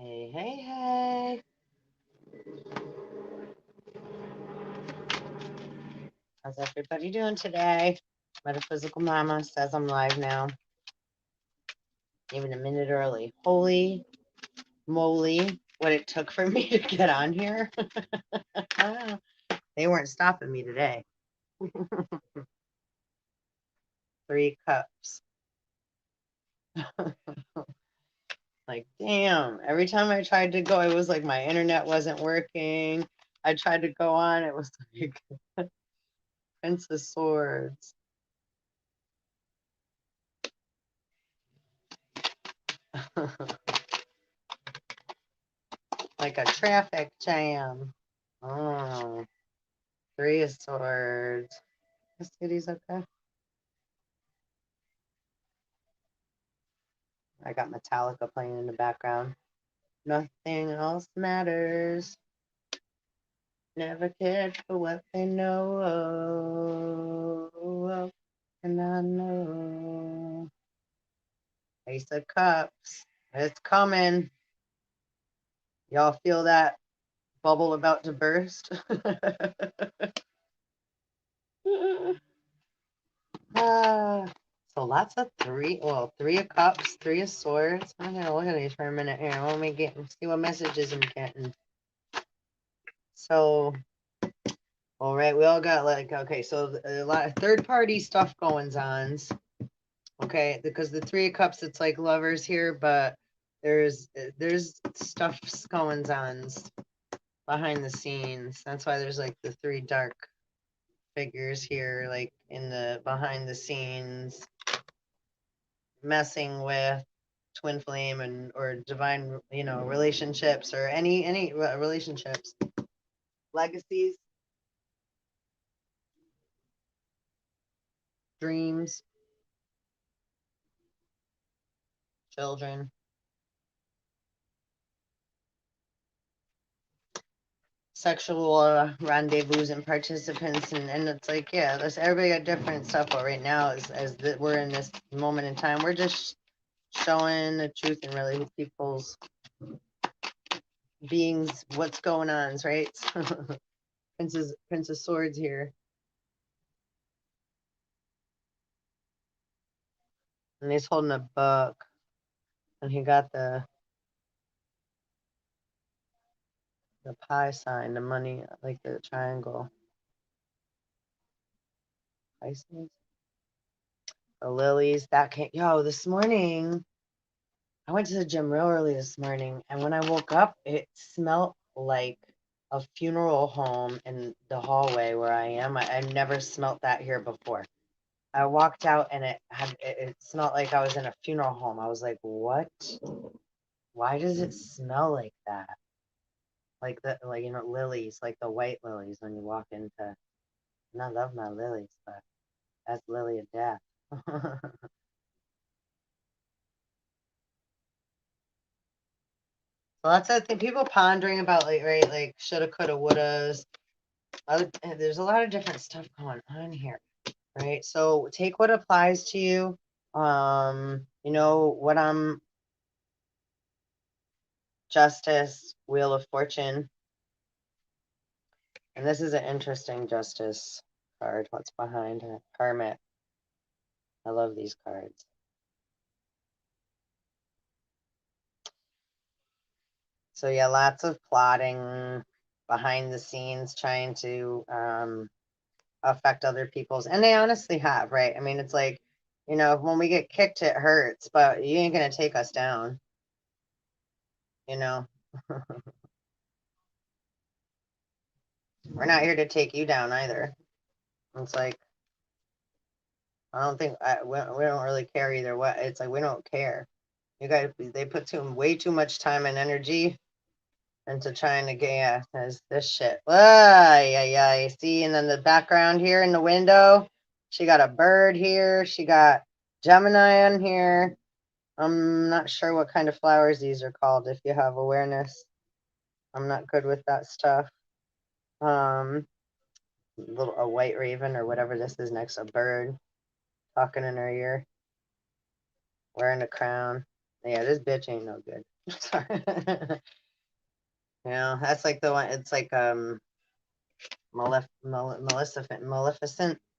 Hey, hey, hey. How's everybody doing today? Metaphysical Mama says I'm live now, even a minute early. Holy moly, what it took for me to get on here. They weren't stopping me today. 3 cups. Like, damn. Every time I tried to go, it was like my internet wasn't working. I tried to go on, it was like Prince of Swords. Like a traffic jam. Oh, 3 of Swords. This kitty's okay. I got Metallica playing in the background. Nothing else matters. Never cared for what they know. Oh, and I know. Ace of Cups. It's coming. Y'all feel that bubble about to burst? Ah, so lots of 3 of Cups, 3 of Swords. I'm gonna look at these for a minute here. Let me see what messages I'm getting. So, all right, we all got okay, so a lot of third party stuff going on. Okay, because the 3 of Cups, it's like lovers here, but there's stuff going on behind the scenes. That's why there's like the 3 dark figures here, like in the behind the scenes, messing with twin flame and or divine, relationships or any relationships, legacies, dreams, children, sexual rendezvous and participants, and it's like, yeah, this everybody got different stuff, but right now as that we're in this moment in time, we're just showing the truth and really who people's beings, what's going on, right? Prince of Swords here, and he's holding a book, and he got the pi sign, the money, like the triangle. Pisces. The lilies, that came, this morning, I went to the gym real early this morning, and when I woke up, it smelled like a funeral home in the hallway where I am. I've never smelt that here before. I walked out, and it smelled like I was in a funeral home. I was like, what? Why does it smell like that? Like lilies, like the white lilies when you walk into, and I love my lilies, but that's lily of death. So that's the thing. People pondering about like, right, like shoulda, coulda, wouldas. There's a lot of different stuff going on here, right? So take what applies to you. What I'm Justice, Wheel of Fortune, and this is an interesting Justice card. What's behind it? Hermit. I love these cards. So yeah, lots of plotting behind the scenes, trying to affect other people's, and they honestly have, right? I mean, it's like, when we get kicked, it hurts, but you ain't gonna take us down, you know. We're not here to take you down either. It's like, I don't think we don't really care either way. It's like we don't care. You guys, they put way too much time and energy into trying to get this shit. Yeah. See, and then the background here in the window, she got a bird here. She got Gemini on here. I'm not sure what kind of flowers these are called. If you have awareness, I'm not good with that stuff. A white raven or whatever this is next, a bird talking in her ear, wearing a crown. Yeah, this bitch ain't no good. Sorry. That's like the one. It's like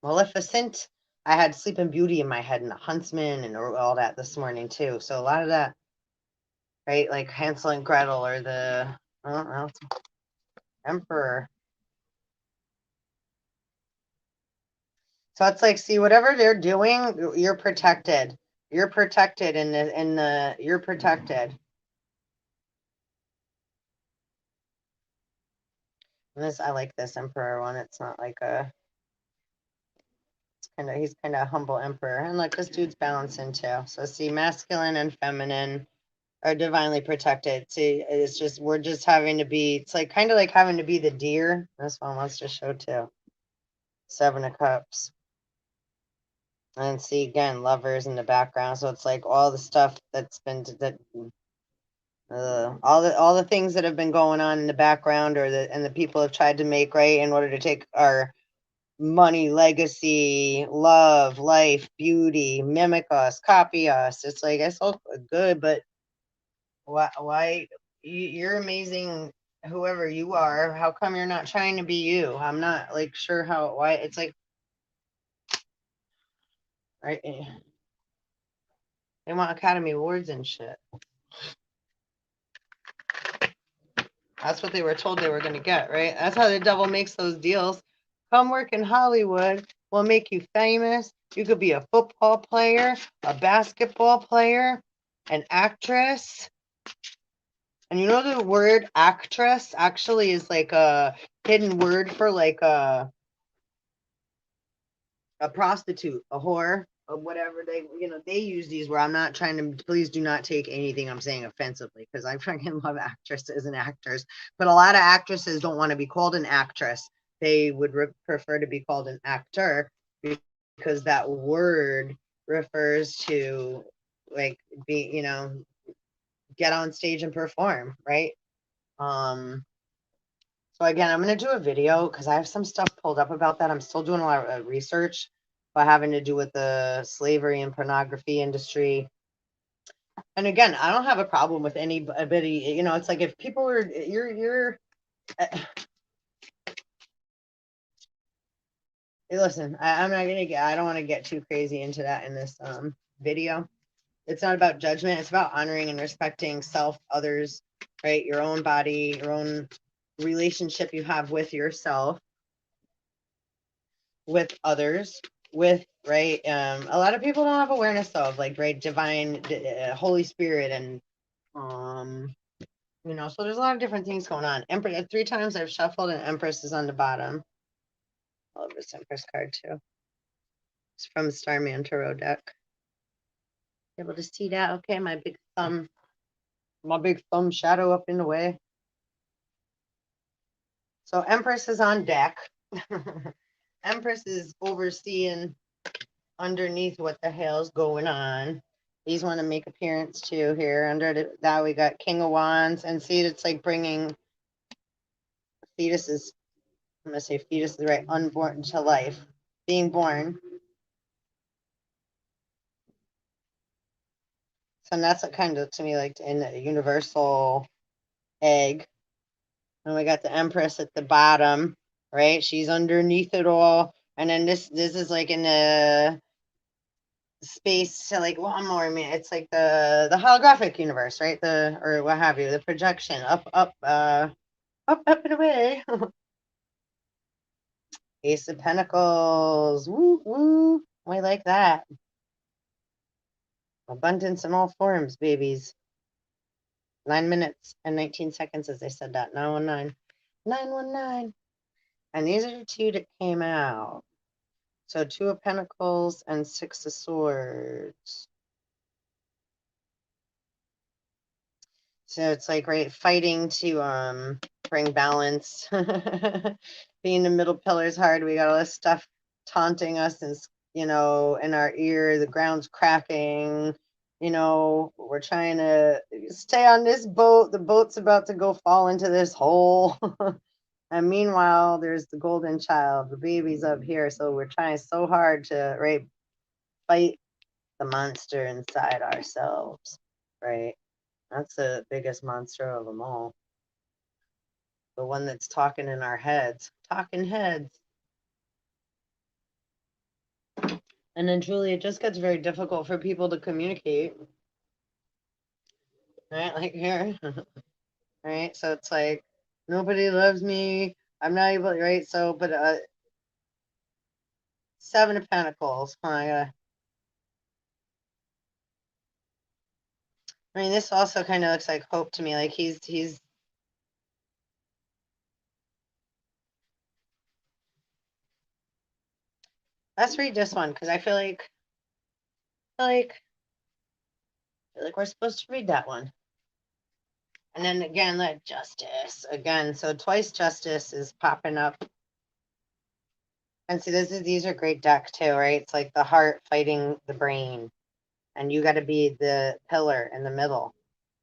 Maleficent. I had Sleeping Beauty in my head and the Huntsman and all that this morning too. So a lot of that, right? Like Hansel and Gretel or the I don't know, Emperor. So it's like, see, whatever they're doing, you're protected. You're protected you're protected. And this, I like this Emperor one. It's not like he's kind of a humble Emperor. And look, this dude's balancing too. So see, masculine and feminine are divinely protected. See, it's just, we're just having to be, it's like kind of like having to be the deer. This one wants to show too. Seven of Cups. And see again, lovers in the background. So it's like all the stuff that's been that all the things that have been going on in the background, and the people have tried to make right in order to take our money, legacy, love, life, beauty, mimic us, copy us. It's like, it's all good, but why you're amazing, whoever you are. How come you're not trying to be you? I'm not like sure why it's like, right? They want Academy Awards and shit. That's what they were told they were going to get, right? That's how the devil makes those deals. Come work in Hollywood. We'll make you famous. You could be a football player, a basketball player, an actress. And you know the word actress actually is like a hidden word for like a prostitute, a whore, or whatever they use these where I'm not trying to, please do not take anything I'm saying offensively because I fucking love actresses and actors, but a lot of actresses don't want to be called an actress. They would prefer to be called an actor because that word refers to like get on stage and perform, right? So again, I'm going to do a video because I have some stuff pulled up about that. I'm still doing a lot of research about having to do with the slavery and pornography industry. And again, I don't have a problem with anybody. It's like if people are, you're. Listen, I'm not gonna get. I don't want to get too crazy into that in this video. It's not about judgment. It's about honoring and respecting self, others, right? Your own body, your own relationship you have with yourself, with others, with right. A lot of people don't have awareness of like right divine, Holy Spirit, and so there's a lot of different things going on. Empress, 3 times I've shuffled, and Empress is on the bottom. I love this Empress card too. It's from Starman Tarot deck. Able to see that? Okay, my big thumb shadow up in the way. So Empress is on deck. Empress is overseeing underneath what the hell's going on. These want to make appearance too here. Under that we got King of Wands, and see, it's like bringing fetuses. I'm gonna say fetus is right, unborn to life, being born. So that's what kind of to me like in the universal egg. And we got the Empress at the bottom, right? She's underneath it all. And then this is like in the space to like one more. I mean, it's like the holographic universe, right? Or what have you, the projection up and away. Ace of Pentacles. Woo woo. I like that. Abundance in all forms, babies. 9 minutes and 19 seconds as I said that. 919. 919. And these are the 2 that came out. So 2 of Pentacles and 6 of Swords. So it's like, right, fighting to bring balance. Being the middle pillar is hard. We got all this stuff taunting us and, in our ear. The ground's cracking. We're trying to stay on this boat. The boat's about to go fall into this hole. And meanwhile, there's the golden child. The baby's up here. So we're trying so hard to, fight the monster inside ourselves, right? That's the biggest monster of them all. The one that's talking in our heads. Talking heads. And then truly, it just gets very difficult for people to communicate. Right? Like here. Right? So it's like, nobody loves me. I'm not able, right? So, but Seven of Pentacles. I mean, this also kind of looks like hope to me. Like he's. Let's read this one because I feel like we're supposed to read that one. And then again, let justice again. So twice justice is popping up. And see, these are great deck too, right? It's like the heart fighting the brain, and you got to be the pillar in the middle.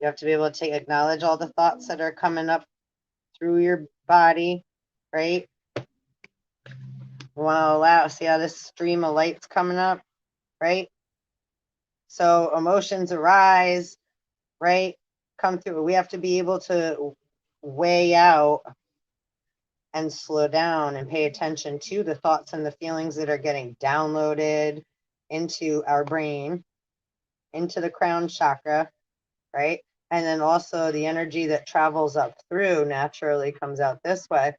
You have to be able to acknowledge all the thoughts that are coming up through your body, right? You want to allow, see how this stream of light's coming up, right? So emotions arise, right? Come through. We have to be able to weigh out and slow down and pay attention to the thoughts and the feelings that are getting downloaded into our brain, into the crown chakra, right? And then also the energy that travels up through naturally comes out this way.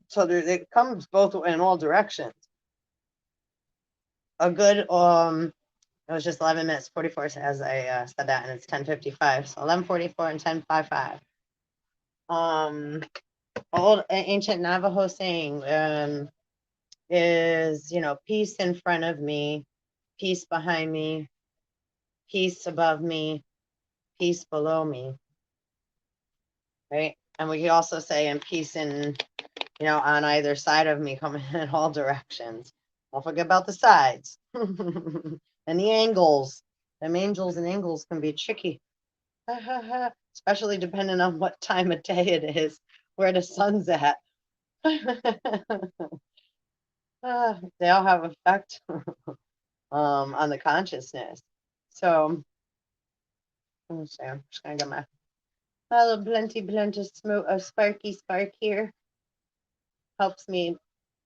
So it comes both in all directions. A good it was just 11 minutes 44 as I said that, and it's 10:55. So 11:44 and 10:55. Old ancient Navajo saying is, peace in front of me, peace behind me, peace above me, peace below me, right? And we can also say, and peace in, on either side of me, coming in all directions. Don't forget about the sides and the angles. Them angels and angles can be tricky, especially depending on what time of day it is, where the sun's at. They all have effect on the consciousness. So let me see. I'm just gonna get my little blunt of smoke, a sparky spark here. Helps me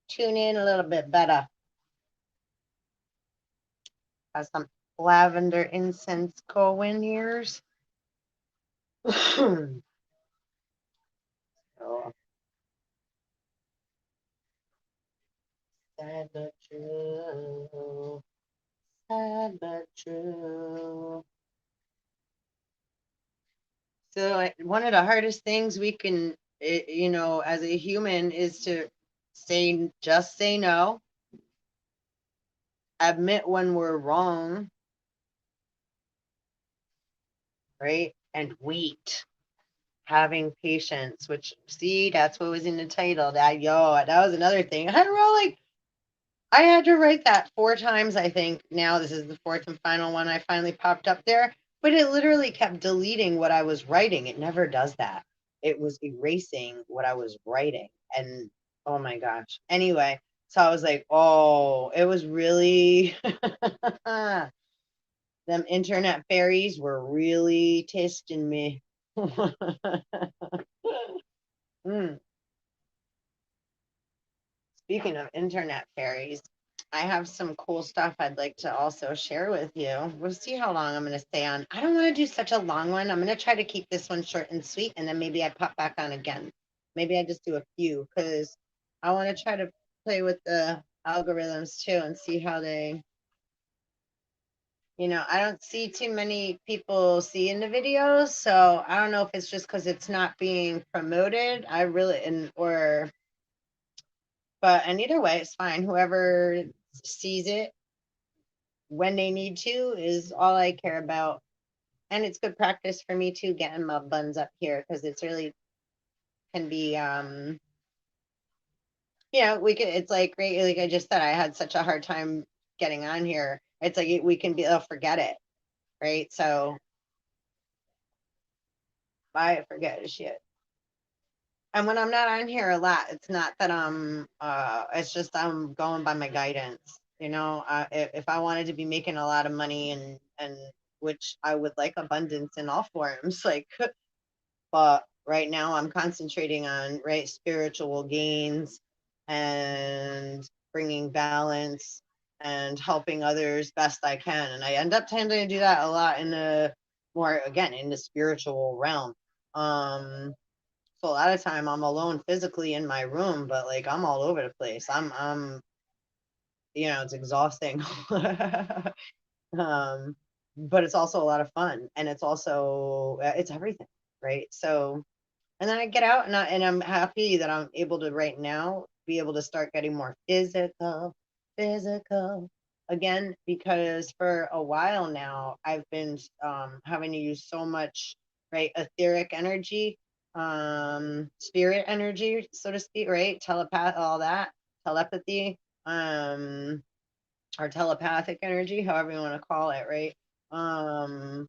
tune in a little bit better. Has some lavender incense going here. So, sad but true. Sad but true. So one of the hardest things we can, as a human is to say no, admit when we're wrong, right? And wait, having patience, which see, that's what was in the title. That was another thing. I wrote like I had to write that 4 times, I think. Now this is the fourth and final one I finally popped up there. But it literally kept deleting what I was writing. It never does that. It was erasing what I was writing. And oh my gosh. Anyway, so I was like, oh, it was really them internet fairies were really testing me. Mm. Speaking of internet fairies, I have some cool stuff I'd like to also share with you. We'll see how long I'm going to stay on. I don't want to do such a long one. I'm going to try to keep this one short and sweet, and then maybe I pop back on again. Maybe I just do a few because I want to try to play with the algorithms too and see how they, I don't see too many people seeing the videos, so I don't know if it's just because it's not being promoted. And either way, it's fine. Whoever sees it when they need to is all I care about. And it's good practice for me too, getting my buns up here because it's really can be it's like great, like I just said, I had such a hard time getting on here. It's like we can be forget it, right? So I forget shit. And when I'm not on here a lot, it's not that it's just I'm going by my guidance. If I wanted to be making a lot of money and which I would like abundance in all forms. Like, but right now I'm concentrating on spiritual gains and bringing balance and helping others best I can. And I end up tending to do that a lot in the more, again, in the spiritual realm. So a lot of time I'm alone physically in my room, but like I'm all over the place. I'm it's exhausting. But it's also a lot of fun, and it's also it's everything, right? So, and then I get out, and I'm happy that I'm able to right now be able to start getting more physical again, because for a while now I've been having to use so much etheric energy, spirit energy, so to speak, right? Telepath, all that, telepathy, or telepathic energy, however you want to call it, right? Um,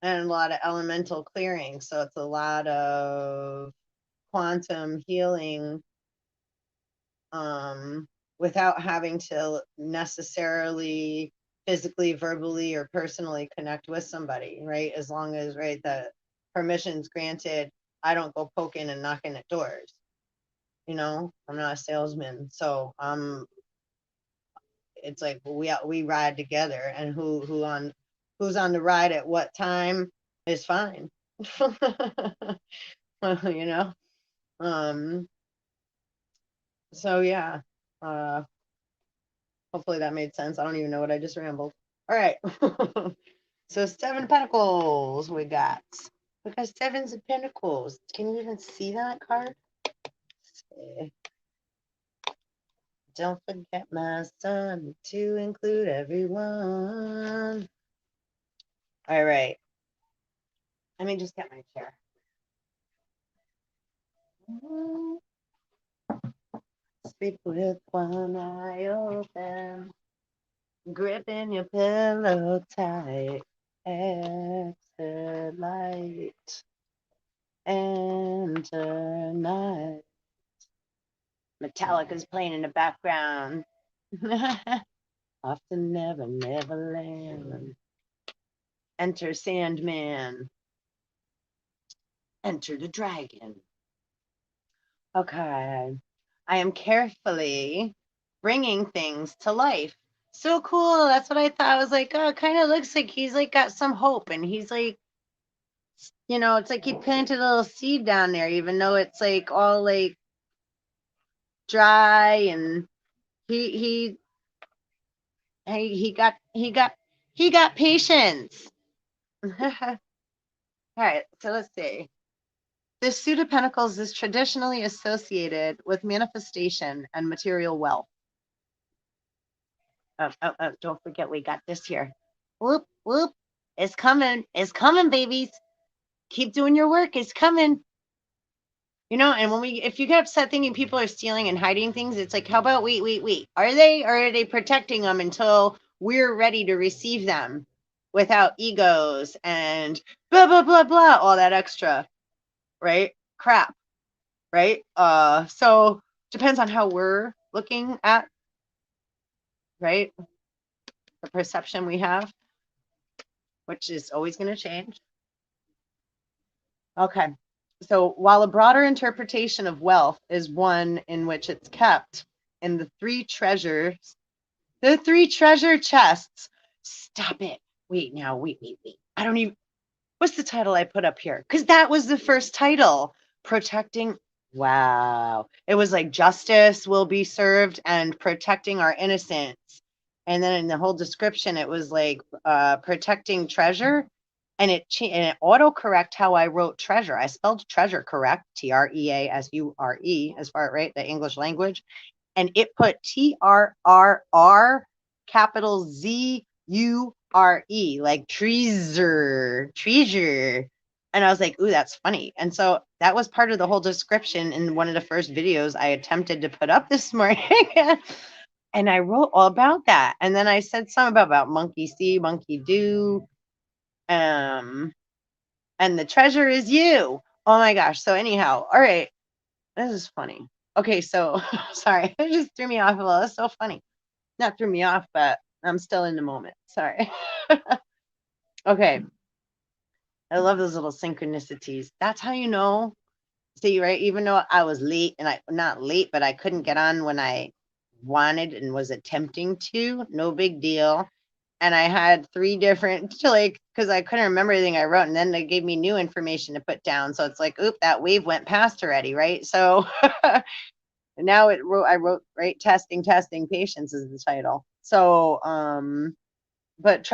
and a lot of elemental clearing. So it's a lot of quantum healing, without having to necessarily physically, verbally, or personally connect with somebody, right? As long as, the permission's granted, I don't go poking and knocking at doors. I'm not a salesman. So it's like we ride together, and who's on the ride at what time is fine. you know so yeah, hopefully that made sense. I don't even know what I just rambled. All right. So 7 of Pentacles we got. Sevens of Pentacles. Can you even see that card? Don't forget, my son, to include everyone. All right. Let me just get my chair. Sleep with one eye open, gripping your pillow tight. Exit light, enter night. Metallica's playing in the background. Often never, never land. Enter Sandman. Enter the dragon. Okay. I am carefully bringing things to life. So cool. That's what I thought. I was like, oh, it kind of looks like he's like got some hope, and he's like, it's like he planted a little seed down there, even though it's like all like dry, and he he got patience. All right, so let's see. This suit of pentacles is traditionally associated with manifestation and material wealth. Oh, don't forget we got this here. Whoop, whoop. It's coming. It's coming, babies. Keep doing your work. It's coming. And if you get upset thinking people are stealing and hiding things, it's like, how about wait. Are they, or are they protecting them until we're ready to receive them without egos and blah, blah, blah, blah, all that extra, right? Crap, right? So depends on how we're looking at, right? The perception we have, which is always going to change. Okay. So while a broader interpretation of wealth is one in which it's kept in the three treasure chests. Stop it. Wait. I don't even, what's the title I put up here? Because that was the first title. Protecting. Wow. It was like justice will be served and protecting our innocence. And then in the whole description, it was like protecting treasure. And it autocorrect how I wrote treasure. I spelled treasure correct, TREASURE, as far right, the English language. And it put TRRR capital ZURE, like treasure. And I was like, ooh, that's funny. And so that was part of the whole description in one of the first videos I attempted to put up this morning. And I wrote all about that. And then I said something about monkey see, monkey do. And the treasure is you. Oh my gosh. So anyhow, all right. This is funny. Okay, so sorry. It just threw me off a little. That's so funny. Not threw me off, but I'm still in the moment. Sorry. Okay. I love those little synchronicities. That's how you know. See, right? Even though I was late and not late, but I couldn't get on when I wanted and was attempting to, no big deal. And I had three different, like, because I couldn't remember everything I wrote. And then they gave me new information to put down. So it's like, oop, that wave went past already, right? So now I wrote, right? Testing, patience is the title. So, but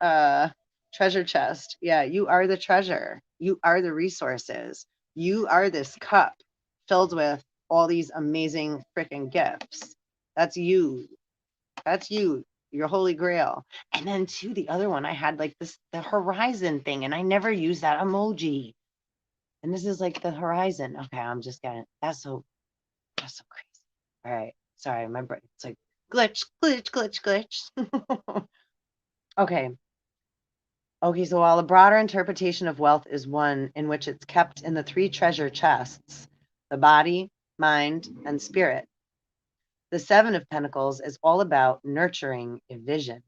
uh treasure chest, yeah, you are the treasure, you are the resources, you are this cup filled with all these amazing freaking gifts. That's you, that's you, your holy grail. And then too, the other one I had like this, the horizon thing, and I never use that emoji, and this is like the horizon. Okay, I'm just getting, that's so crazy. All right, sorry, my brain, it's like glitch. Okay. Okay, so while a broader interpretation of wealth is one in which it's kept in the three treasure chests, the body, mind, and spirit, the Seven of Pentacles is all about nurturing a vision.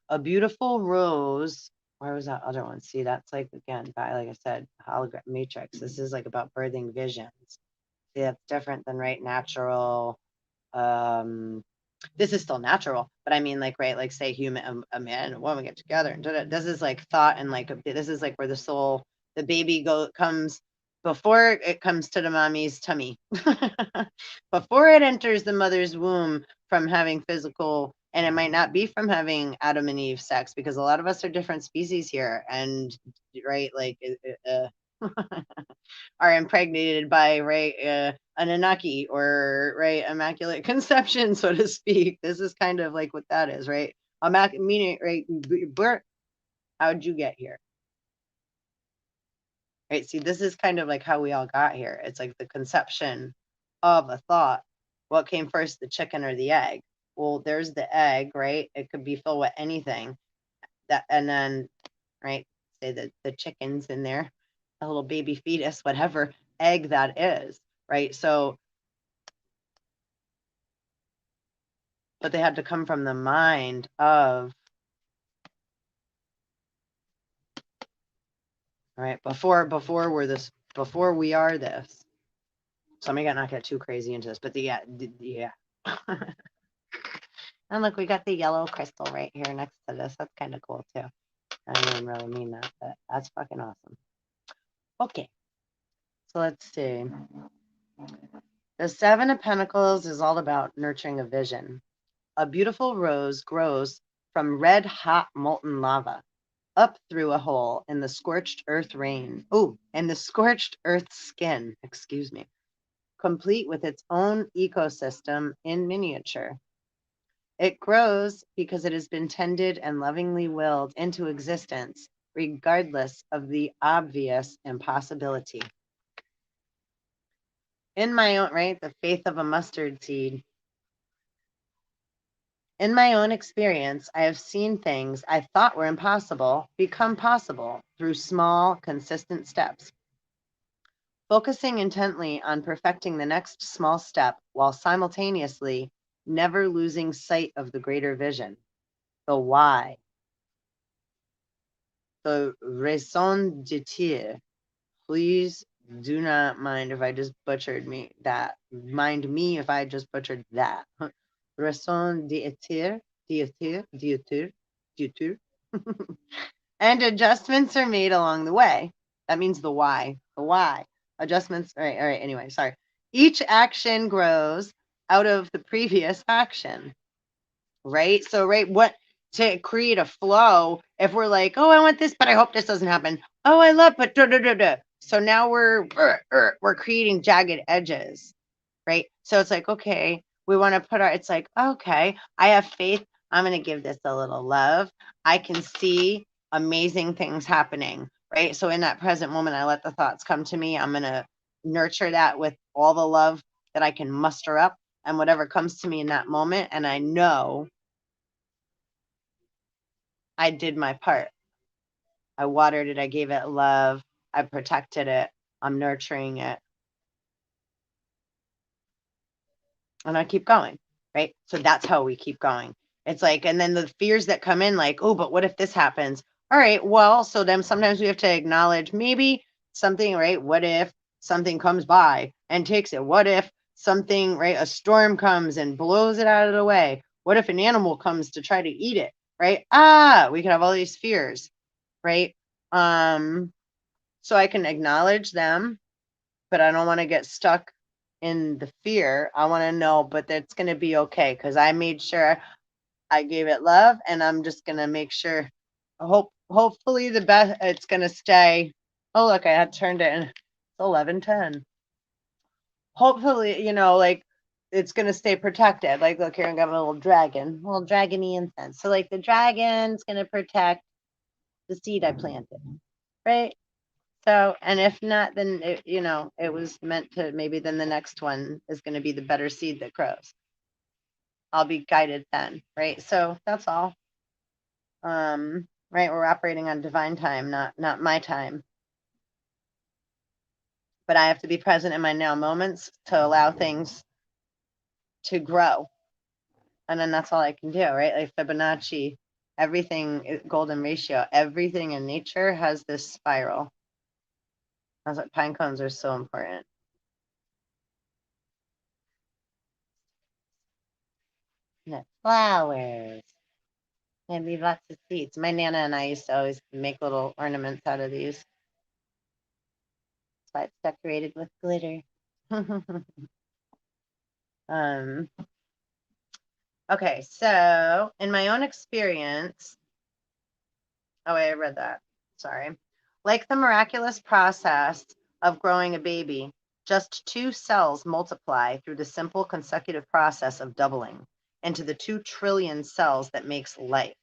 A beautiful rose. Where was that other one? See, that's like, again, like I said, hologram matrix. This is like about birthing visions. See, that's different than right natural. Um, this is still natural, but I mean, like, right, like say a man and a woman get together, and this is like thought, and like this is like where the soul, the baby comes before it comes to the mommy's tummy, before it enters the mother's womb from having physical, and it might not be from having Adam and Eve sex, because a lot of us are different species here, and right, like are impregnated by, right, Anunnaki, or right, immaculate conception, so to speak. This is kind of like what that is, right? Meaning, right, birth. How'd you get here? Right. See, this is kind of like how we all got here. It's like the conception of a thought. What came first, the chicken or the egg? Well, there's the egg, right? It could be filled with anything. That, and then, right, say that the chicken's in there, a little baby fetus, whatever egg that is, right? So, but they had to come from the mind of, right, before we are this. So I may not get too crazy into this, but yeah. And look, we got the yellow crystal right here next to this. That's kind of cool too. I didn't really mean that, but that's fucking awesome. Okay, so let's see. The Seven of Pentacles is all about nurturing a vision. A beautiful rose grows from red hot molten lava up through a hole in the scorched earth rain. Oh, in the scorched earth skin, excuse me, complete with its own ecosystem in miniature. It grows because it has been tended and lovingly willed into existence, regardless of the obvious impossibility. In my own, right, the faith of a mustard seed. In my own experience, I have seen things I thought were impossible become possible through small, consistent steps. Focusing intently on perfecting the next small step while simultaneously never losing sight of the greater vision, the why, the raison d'être. Please do not mind if I just butchered that. Mind me if I just butchered that. Raison d'être. And adjustments are made along the way. That means the why. The why. Adjustments. All right. Anyway, sorry. Each action grows out of the previous action. Right? So, right, what to create a flow, if we're like, oh, I want this, but I hope this doesn't happen. Oh, I love, but da da da da. So now we're creating jagged edges, right? So it's like, okay, we want to put it's like, okay, I have faith. I'm going to give this a little love. I can see amazing things happening, right? So in that present moment, I let the thoughts come to me. I'm going to nurture that with all the love that I can muster up, and whatever comes to me in that moment. And I know I did my part. I watered it. I gave it love. I protected it. I'm nurturing it. And I keep going, right? So that's how we keep going. It's like, and then the fears that come in, like, oh, but what if this happens? All right, well, so then sometimes we have to acknowledge maybe something, right? What if something comes by and takes it? What if something, right? A storm comes and blows it out of the way? What if an animal comes to try to eat it, right? We can have all these fears, right? So I can acknowledge them, but I don't want to get stuck in the fear. I want to know, but that's going to be okay because I made sure I gave it love, and I'm just going to make sure. Hopefully the best. It's going to stay. Oh look, I had turned it in. It's 11:10. Hopefully, like it's going to stay protected. Like look here, I got a little dragon, little dragony incense. So like the dragon's going to protect the seed I planted, right? So, and if not, then it was meant to, maybe then the next one is going to be the better seed that grows. I'll be guided then, right? So that's all. Right, we're operating on divine time, not my time. But I have to be present in my now moments to allow things to grow. And then that's all I can do, right? Like Fibonacci, everything, golden ratio, everything in nature has this spiral. That's why pine cones are so important. And the flowers. And leave lots of seeds. My Nana and I used to always make little ornaments out of these. That's why it's decorated with glitter. um, okay, so in my own experience, oh, wait, I read that. Sorry. Like the miraculous process of growing a baby, just 2 cells multiply through the simple consecutive process of doubling into the 2 trillion cells that makes life.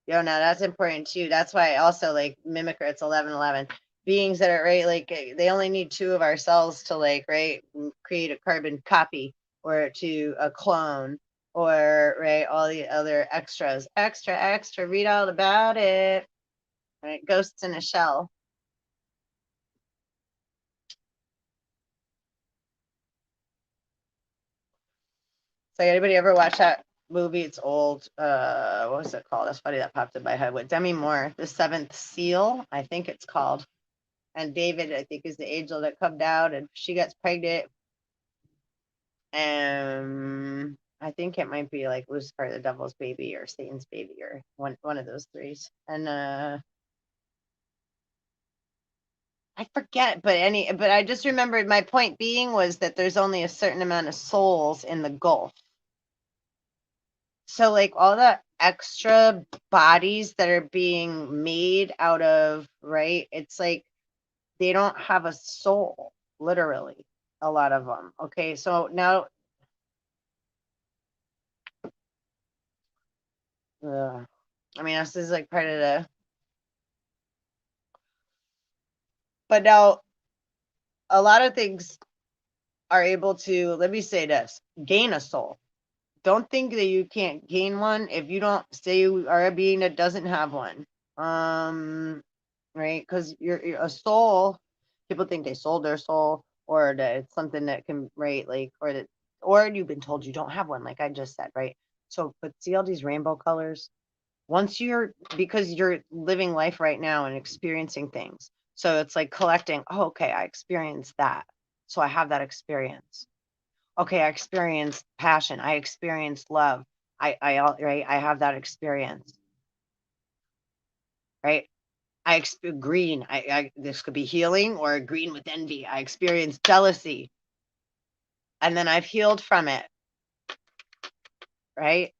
Now that's important too. That's why also like mimicker, it's 1111. Beings that are right, like they only need 2 of our cells to like right create a carbon copy or to a clone or right all the other extras. Extra, read all about it. Right, ghosts in a shell. So anybody ever watch that movie? It's old. What was it called? That's funny that popped in my head with Demi Moore. The Seventh Seal, I think it's called. And David, I think, is the angel that comes down, and she gets pregnant. And I think it might be like Lucifer, the devil's baby, or Satan's baby, or one of those 3. And I forget, but I just remembered my point being was that there's only a certain amount of souls in the Gulf. So like all the extra bodies that are being made out of, right? It's like they don't have a soul, literally, a lot of them. Okay, so now I mean, this is like part of but now a lot of things are able to, let me say this, gain a soul. Don't think that you can't gain one if you don't say you are a being that doesn't have one. Right? Because you're a soul. People think they sold their soul, or that it's something that can, right? Like, or you've been told you don't have one, like I just said, right? So, but see all these rainbow colors. Because you're living life right now and experiencing things. So it's like collecting. Oh, okay, I experienced that, so I have that experience. Okay, I experienced passion. I experienced love. Right. I have that experience. Right. Green. This could be healing or green with envy. I experienced jealousy, and then I've healed from it. Right.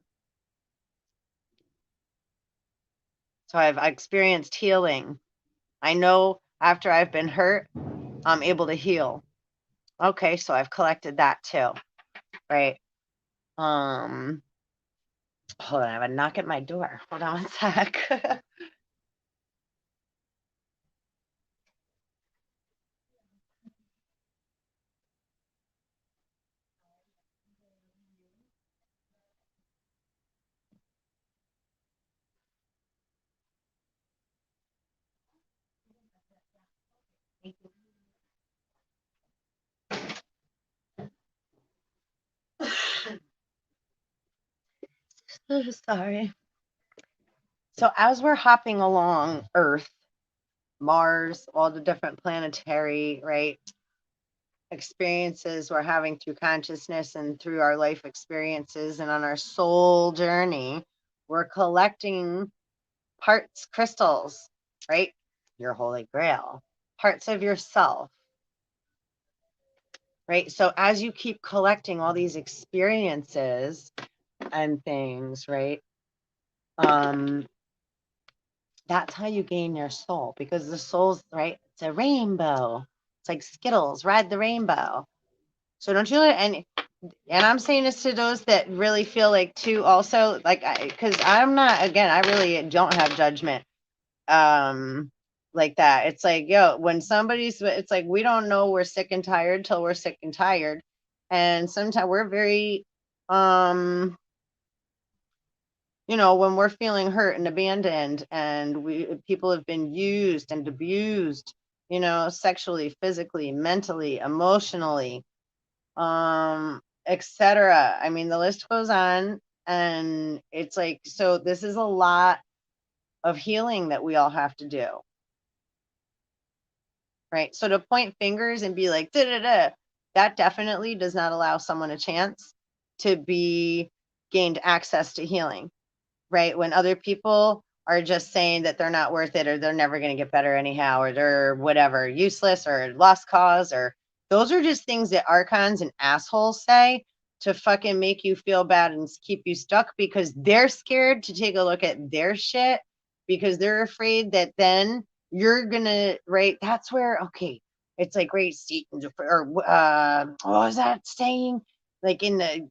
So I experienced healing. I know after I've been hurt, I'm able to heal. Okay, so I've collected that too. Right. Hold on, I have a knock at my door. Hold on one sec. Sorry. So as we're hopping along Earth, Mars, all the different planetary, right, experiences we're having through consciousness and through our life experiences and on our soul journey, we're collecting parts, crystals, right? Your holy grail, parts of yourself, right? So as you keep collecting all these experiences and things, right? That's how you gain your soul, because the soul's right. It's a rainbow. It's like Skittles, ride the rainbow. So don't you let and I'm saying this to those that really feel like too also like because I'm not, again, I really don't have judgment like that. It's like, yo, when somebody's, it's like we don't know we're sick and tired till we're sick and tired. And sometimes we're very when we're feeling hurt and abandoned and people have been used and abused, sexually, physically, mentally, emotionally, etc. I mean, the list goes on, and it's like, so this is a lot of healing that we all have to do, right? So to point fingers and be like, da da da, that definitely does not allow someone a chance to be gained access to healing, right? When other people are just saying that they're not worth it, or they're never going to get better anyhow, or they're whatever, useless or lost cause, or those are just things that archons and assholes say to fucking make you feel bad and keep you stuck, because they're scared to take a look at their shit, because they're afraid that then you're gonna, right? That's where, okay, it's like, right, Satan, or what was that saying? Like in the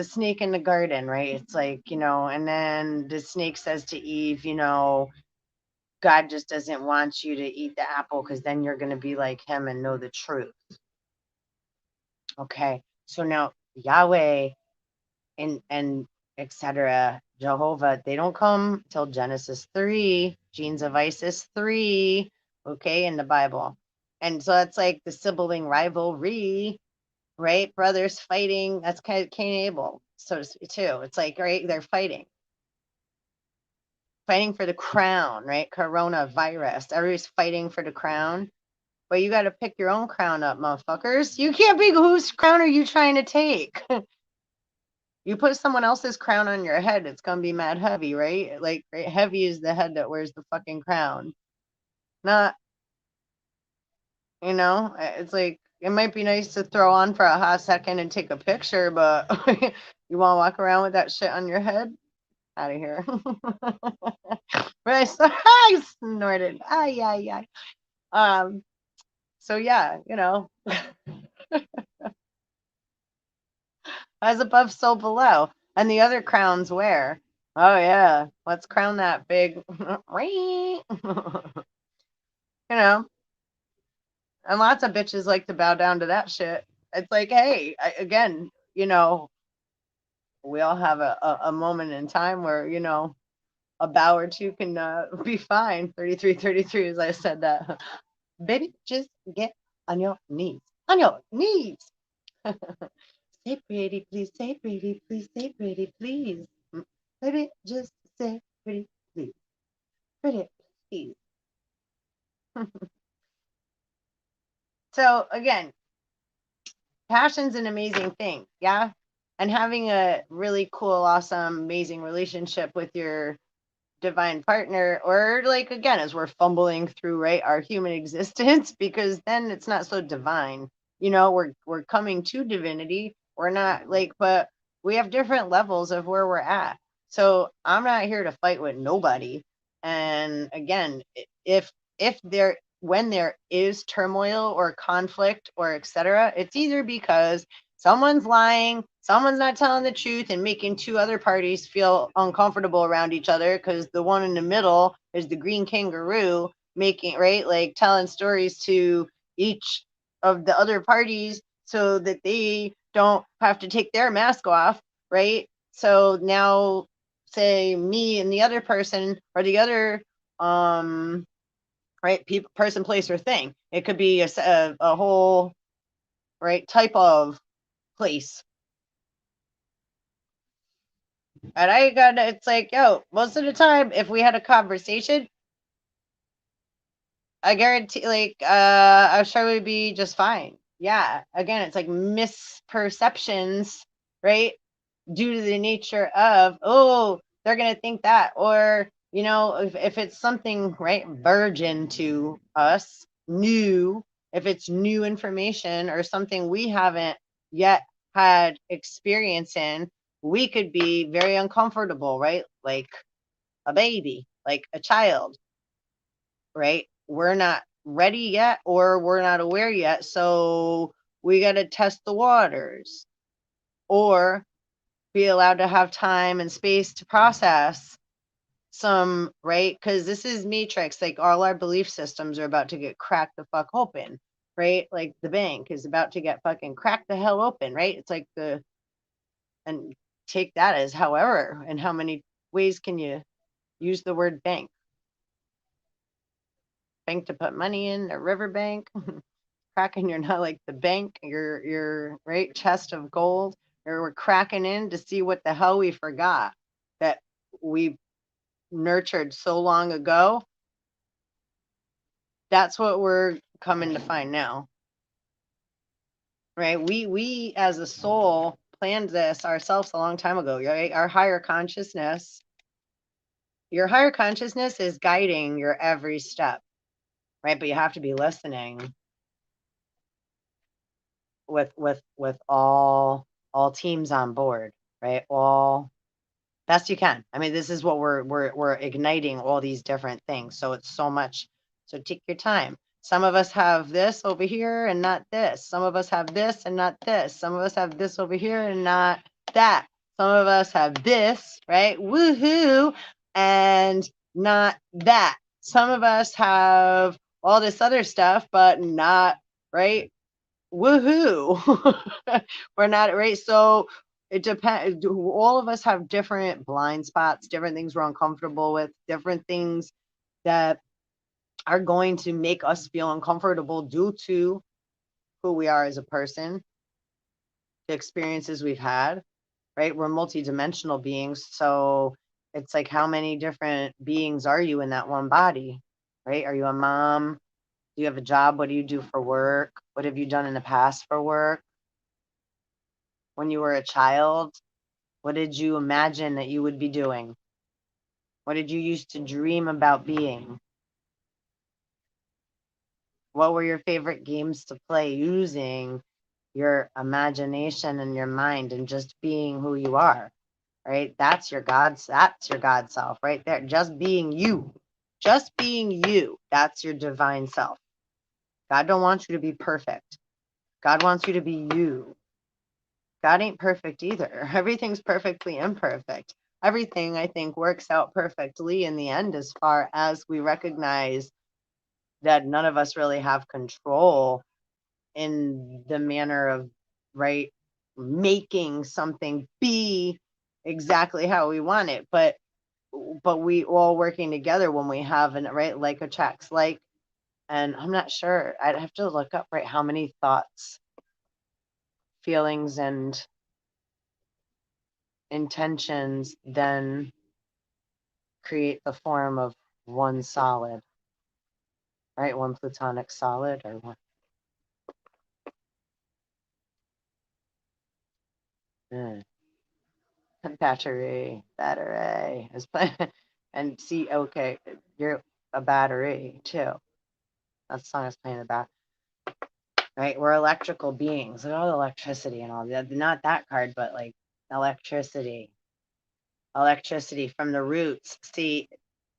snake in the garden, right? It's like, and then the snake says to Eve, God just doesn't want you to eat the apple because then you're going to be like him and know the truth. Okay. So now Yahweh and etc. Jehovah, they don't come till Genesis 3, Genes of Isis 3, okay, in the Bible. And so it's like the sibling rivalry, right? Brothers fighting. That's kind of Cain and Abel, so to speak, too. It's like, right, they're fighting for the crown, right? Coronavirus. Everybody's fighting for the crown. But you got to pick your own crown up, motherfuckers. You can't pick whose crown are you trying to take. You put someone else's crown on your head, it's gonna be mad heavy, right? Like, right, heavy is the head that wears the fucking crown. Not, it's like, it might be nice to throw on for a hot second and take a picture, but you want to walk around with that shit on your head? Out of here. Right, so I snorted. Ay, ay, ay. So yeah, as above, so below. And the other crowns where? Oh yeah, let's crown that big, and lots of bitches like to bow down to that shit. It's like, hey, again, we all have a moment in time where, a bow or two can be fine. 33, as I said that. Baby, just get on your knees. On your knees. Say pretty, please. Say pretty, please. Say pretty, please. Baby, just say pretty, please. Pretty, please. So again, passion's an amazing thing. Yeah. And having a really cool, awesome, amazing relationship with your divine partner, or like, again, as we're fumbling through, right, our human existence, because then it's not so divine. We're coming to divinity. We're not like, but we have different levels of where we're at. So I'm not here to fight with nobody. And again, if there when there is turmoil or conflict or etc., it's either because someone's lying, someone's not telling the truth, and making two other parties feel uncomfortable around each other, because the one in the middle is the green kangaroo, making, right, like telling stories to each of the other parties so that they don't have to take their mask off, right? So now, say me and the other person, or the other right, person, place, or thing. It could be a whole, right, type of place. And it's like, yo, most of the time, if we had a conversation, I guarantee, like, I'm sure we'd be just fine. Yeah. Again, it's like misperceptions, right? Due to the nature of, oh, they're going to think that. Or, if it's something, right, virgin to us, new, if it's new information or something we haven't yet had experience in, we could be very uncomfortable, right? Like a baby, like a child, right? We're not ready yet or we're not aware yet. So we got to test the waters or be allowed to have time and space to process some, right? Because this is matrix. Like all our belief systems are about to get cracked the fuck open, right? Like the bank is about to get fucking cracked the hell open, right? It's like and take that as however, and how many ways can you use the word bank? Bank to put money in, a river bank, cracking your not like the bank, your right chest of gold, or we're cracking in to see what the hell we forgot that we nurtured so long ago. That's what we're coming to find now, right? We as a soul planned this ourselves a long time ago, right? Our higher consciousness, your higher consciousness is guiding your every step, right? But you have to be listening with all teams on board, right? All best you can. I mean, this is what we're igniting all these different things. So it's so much. So take your time. Some of us have this over here and not this. Some of us have this and not this. Some of us have this over here and not that. Some of us have this, right? Woohoo, and not that. Some of us have all this other stuff, but not, right? Woohoo. We're not, right? So it depends. All of us have different blind spots, different things we're uncomfortable with, different things that are going to make us feel uncomfortable due to who we are as a person, the experiences we've had, right? We're multidimensional beings. So it's like, how many different beings are you in that one body, right? Are you a mom? Do you have a job? What do you do for work? What have you done in the past for work? When you were a child, what did you imagine that you would be doing? What did you used to dream about being? What were your favorite games to play using your imagination and your mind and just being who you are, right? That's your God self right there. Just being you. Just being you. That's your divine self. God don't want you to be perfect. God wants you to be you. God ain't perfect either. Everything's perfectly imperfect. Everything, I think, works out perfectly in the end as far as we recognize that none of us really have control in the manner of, right, making something be exactly how we want it. But we all working together when we have an right like attracts like, and I'm not sure. I'd have to look up right how many thoughts, feelings, and intentions then create the form of one solid, right? One plutonic solid or one mm, battery is and see, okay, you're a battery too. That song is playing in the back, right? We're electrical beings. Look at all the electricity and all that. Not that card, but like electricity, electricity from the roots. See,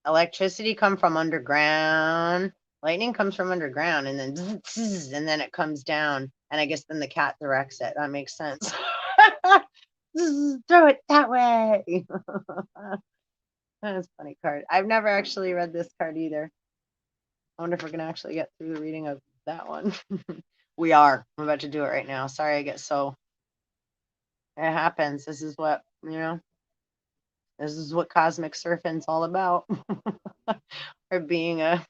electricity come from underground. Lightning comes from underground, and then zzz, and then it comes down. And I guess then the cat directs it. That makes sense. Throw it that way. That's a funny card. I've never actually read this card either. I wonder if we're gonna actually get through the reading of that one. We are. I'm about to do it right now. Sorry, I get so. It happens. This is what This is what cosmic surfing's all about. Or being a,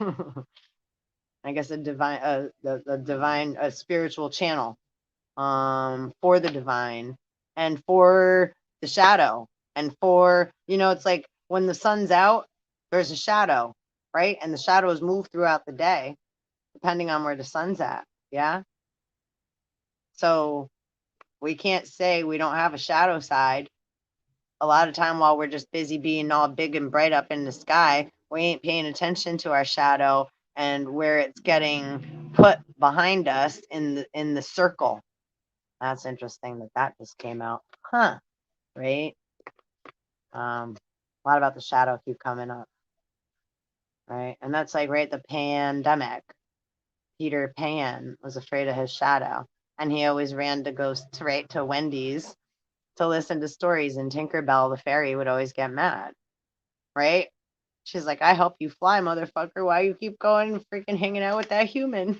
I guess a divine, the divine, a spiritual channel, for the divine and for the shadow, And 4, it's like when the sun's out, there's a shadow, right? And the shadows move throughout the day, depending on where the sun's at. Yeah. So we can't say we don't have a shadow side. A lot of time while we're just busy being all big and bright up in the sky, we ain't paying attention to our shadow and where it's getting put behind us in the circle. That's interesting that just came out. Huh. Right? A lot about the shadow keep coming up. Right? And that's like right the pandemic. Peter Pan was afraid of his shadow. And he always ran to go straight to Wendy's to listen to stories, and Tinkerbell the fairy would always get mad. Right? She's like, I help you fly, motherfucker. Why you keep going and freaking hanging out with that human?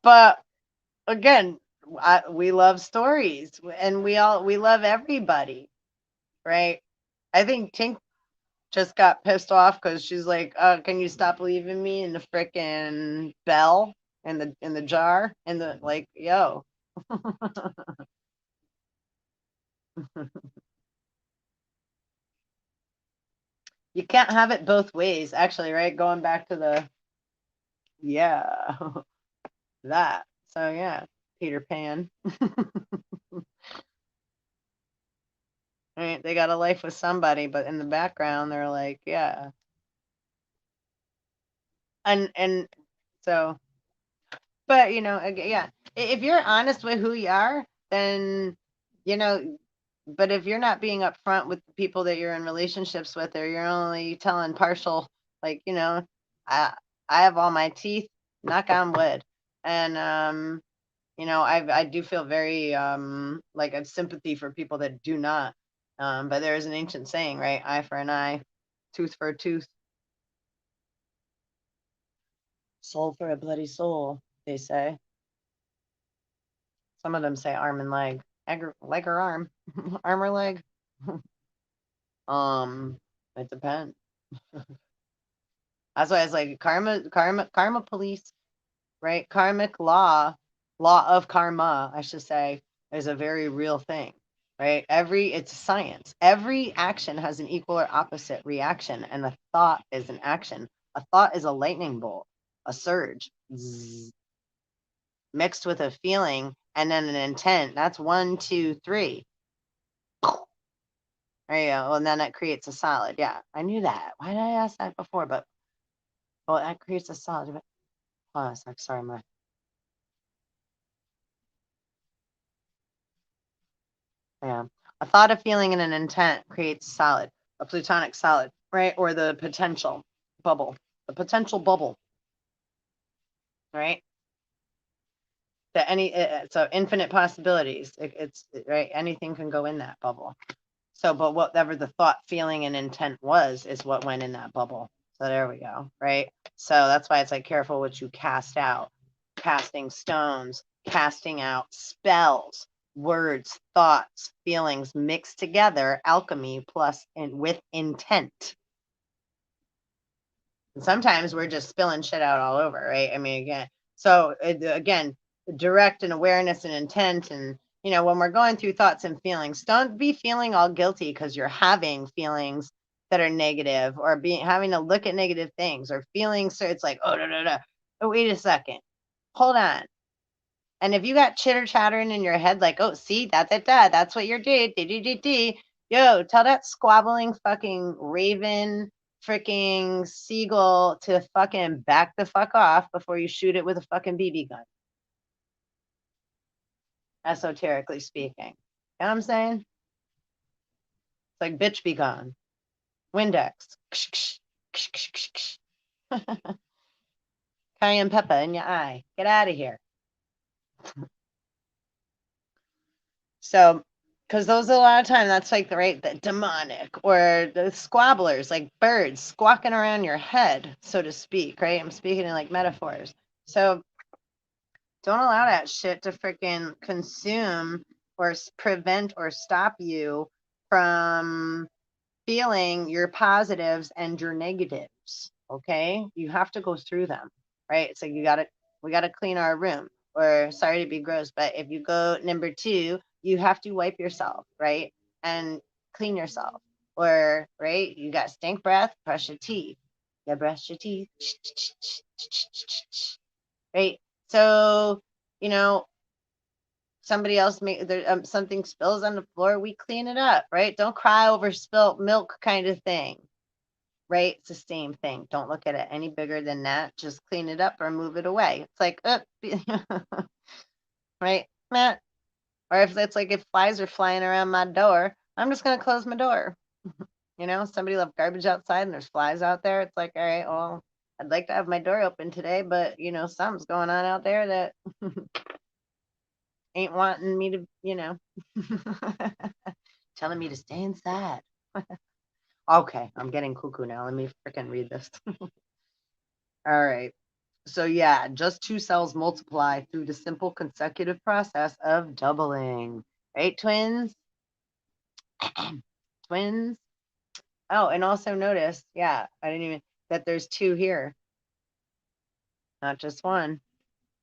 But again, we love stories, and we love everybody, right? I think Tink just got pissed off because she's like, can you stop leaving me in the freaking bell in the jar in the like, yo. You can't have it both ways, actually, right? Going back to the yeah. That. So yeah, Peter Pan. Right? They got a life with somebody, but in the background they're like, yeah. And so, but yeah, if you're honest with who you are, then you know, but if you're not being upfront with the people that you're in relationships with, or you're only telling partial, like, I I have all my teeth, knock on wood. And I do feel very like a sympathy for people that do not. But there is an ancient saying, right? Eye for an eye, tooth for a tooth, soul for a bloody soul, they say. Some of them say arm and leg. Leg or arm. Arm or leg. It depends. That's why it's like karma police, right? Karmic law of karma, I should say, is a very real thing, right? It's science. Every action has an equal or opposite reaction, and a thought is an action. A thought is a lightning bolt, a surge, zzz, mixed with a feeling, and then an intent. That's 1, 2, 3. There you go. And then it creates a solid. Yeah, I knew that. Why did I ask that before? But well, that creates a solid. Hold on a sec. Sorry, my yeah. A thought, a feeling, and an intent creates a solid, a plutonic solid, right? Or the potential bubble, the potential bubble, right? That so infinite possibilities. It's right. Anything can go in that bubble. So, but whatever the thought, feeling, and intent was, is what went in that bubble. So there we go, right? So that's why it's like careful what you cast out. Casting stones, casting out spells, words, thoughts, feelings mixed together, alchemy plus and with intent. And sometimes we're just spilling shit out all over, right? I mean, again, direct and awareness and intent. And, when we're going through thoughts and feelings, don't be feeling all guilty because you're having feelings that are negative, or having to look at negative things or feelings. So it's like, oh, no, no, no. Oh, wait a second. Hold on. And if you got chitter chattering in your head, like, oh, see, that's what you're doing. Yo, tell that squabbling fucking raven, freaking seagull to fucking back the fuck off before you shoot it with a fucking BB gun. Esoterically speaking. You know what I'm saying? It's like, bitch, be gone. Windex. Cayenne pepper in your eye. Get out of here. So, because those a lot of time, that's like the demonic or the squabblers, like birds squawking around your head, so to speak, right? I'm speaking in like metaphors. So don't allow that shit to freaking consume or prevent or stop you from feeling your positives and your negatives. Okay, you have to go through them, right? So we got to clean our room. Or sorry to be gross, but if you go number 2, you have to wipe yourself, right? And clean yourself. Or, right, you got stink breath, brush your teeth. You brush your teeth. Right? So, you know, somebody else make there something spills on the floor, we clean it up, right? Don't cry over spilt milk kind of thing. Right? It's the same thing. Don't look at it any bigger than that. Just clean it up or move it away. It's like, right? Meh. Or if it's like if flies are flying around my door, I'm just gonna close my door. You know, somebody left garbage outside and there's flies out there. It's like, all right, well, I'd like to have my door open today, but you know, something's going on out there that ain't wanting me to, telling me to stay inside. Okay, I'm getting cuckoo now. Let me freaking read this. All right. So yeah, just two cells multiply through the simple consecutive process of doubling. Right, twins? Twins? Oh, and also notice, yeah, I didn't even that there's two here, not just one.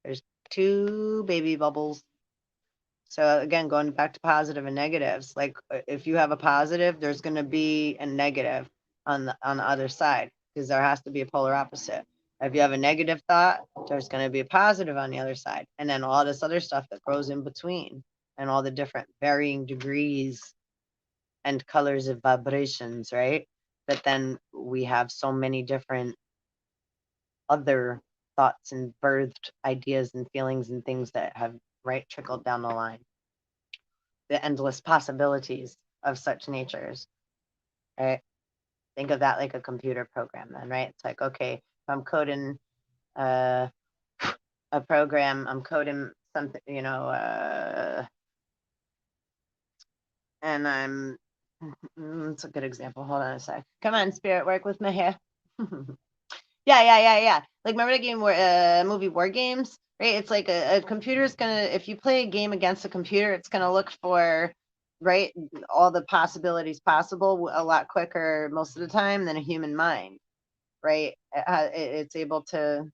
There's two baby bubbles. So again, going back to positive and negatives, like if you have a positive, there's going to be a negative on the other side because there has to be a polar opposite. If you have a negative thought, there's going to be a positive on the other side, and then all this other stuff that grows in between, and all the different varying degrees and colors of vibrations, right? But then we have so many different other thoughts and birthed ideas and feelings and things that have right trickled down the line, the endless possibilities of such natures, right? Think of that like a computer program then, right? It's like, okay, if I'm coding uh, a program, I'm coding something, and it's a good example. Hold on a sec. Come on, spirit, work with my hair. Yeah. Like, remember the game movie War Games, right? It's like a computer is gonna, if you play a game against a computer, it's gonna look for, right, all the possibilities possible a lot quicker most of the time than a human mind, right? It's able to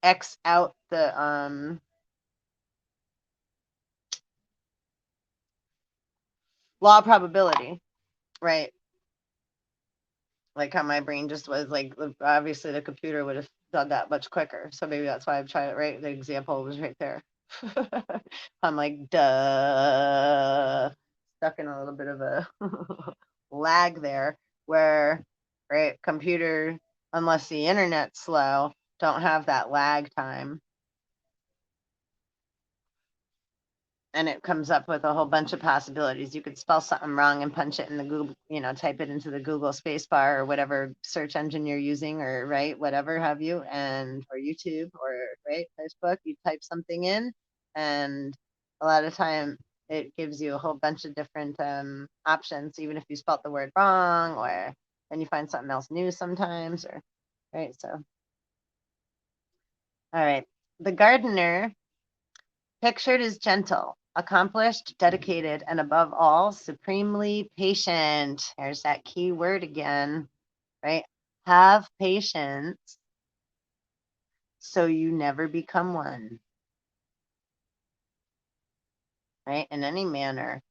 X out the law of probability, right? Like how my brain just was like, obviously the computer would have done that much quicker. So maybe that's why I've tried it, right? The example was right there. I'm like, duh, stuck in a little bit of a lag there where, right, computer, unless the internet's slow, don't have that lag time. And it comes up with a whole bunch of possibilities. You could spell something wrong and punch it in the Google, type it into the Google spacebar or whatever search engine you're using, or right, whatever have you, and or YouTube or right, Facebook. You type something in, and a lot of time it gives you a whole bunch of different options, even if you spelt the word wrong, or then you find something else new sometimes, or right. So, all right, the gardener pictured as gentle, accomplished, dedicated, and above all, supremely patient. There's that key word again, right? Have patience so you never become one, right? In any manner,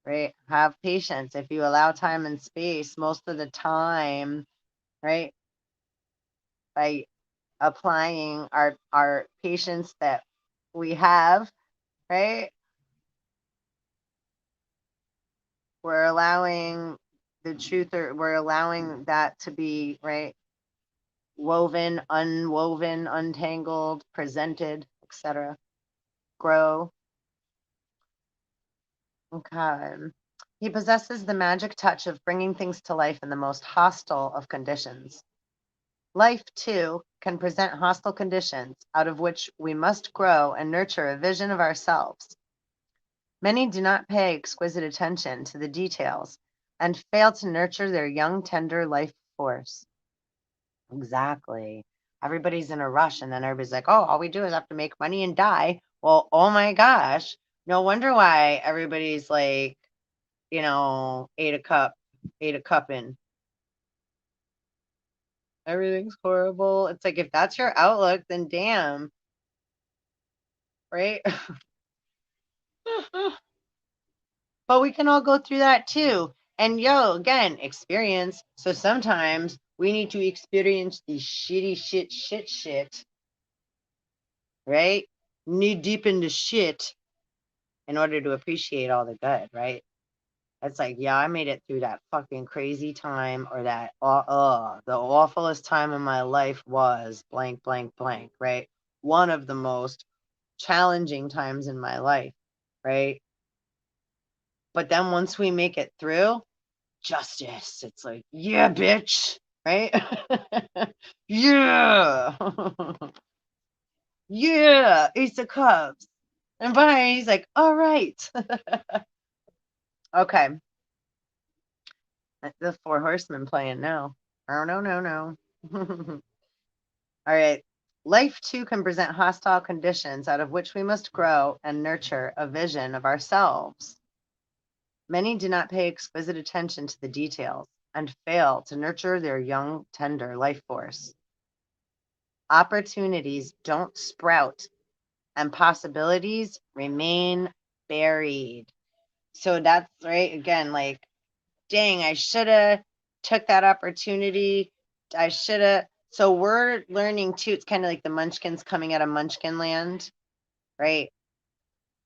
right? Have patience. If you allow time and space, most of the time, right? By applying our patience that we have, right? We're allowing the truth, or we're allowing that to be right, woven, unwoven, untangled, presented, etc. Grow. Okay. He possesses the magic touch of bringing things to life in the most hostile of conditions. Life, too, can present hostile conditions out of which we must grow and nurture a vision of ourselves. Many do not pay exquisite attention to the details and fail to nurture their young, tender life force. Exactly. Everybody's in a rush, and then everybody's like, oh, all we do is have to make money and die. Well, oh my gosh. No wonder why everybody's like, ate a cup in. Everything's horrible. It's like, if that's your outlook, then damn. right? But we can all go through that too. And yo, again, experience. So sometimes we need to experience the shitty shit, right? Knee deep into shit in order to appreciate all the good, right? It's like, yeah, I made it through that fucking crazy time, or that, the awfulest time in my life was blank, blank, blank, right? One of the most challenging times in my life, right? But then once we make it through, justice. It's like, yeah, bitch, right? Yeah, yeah, Ace of Cups. And Brian, he's like, all right. Okay, the Four Horsemen playing now. Oh, no, no, no. All right. Life too can present hostile conditions out of which we must grow and nurture a vision of ourselves. Many do not pay exquisite attention to the details and fail to nurture their young, tender life force. Opportunities don't sprout and possibilities remain buried. So that's right. Again, like, dang, I should have took that opportunity. I should have. So we're learning too. It's kind of like the munchkins coming out of munchkin land, right?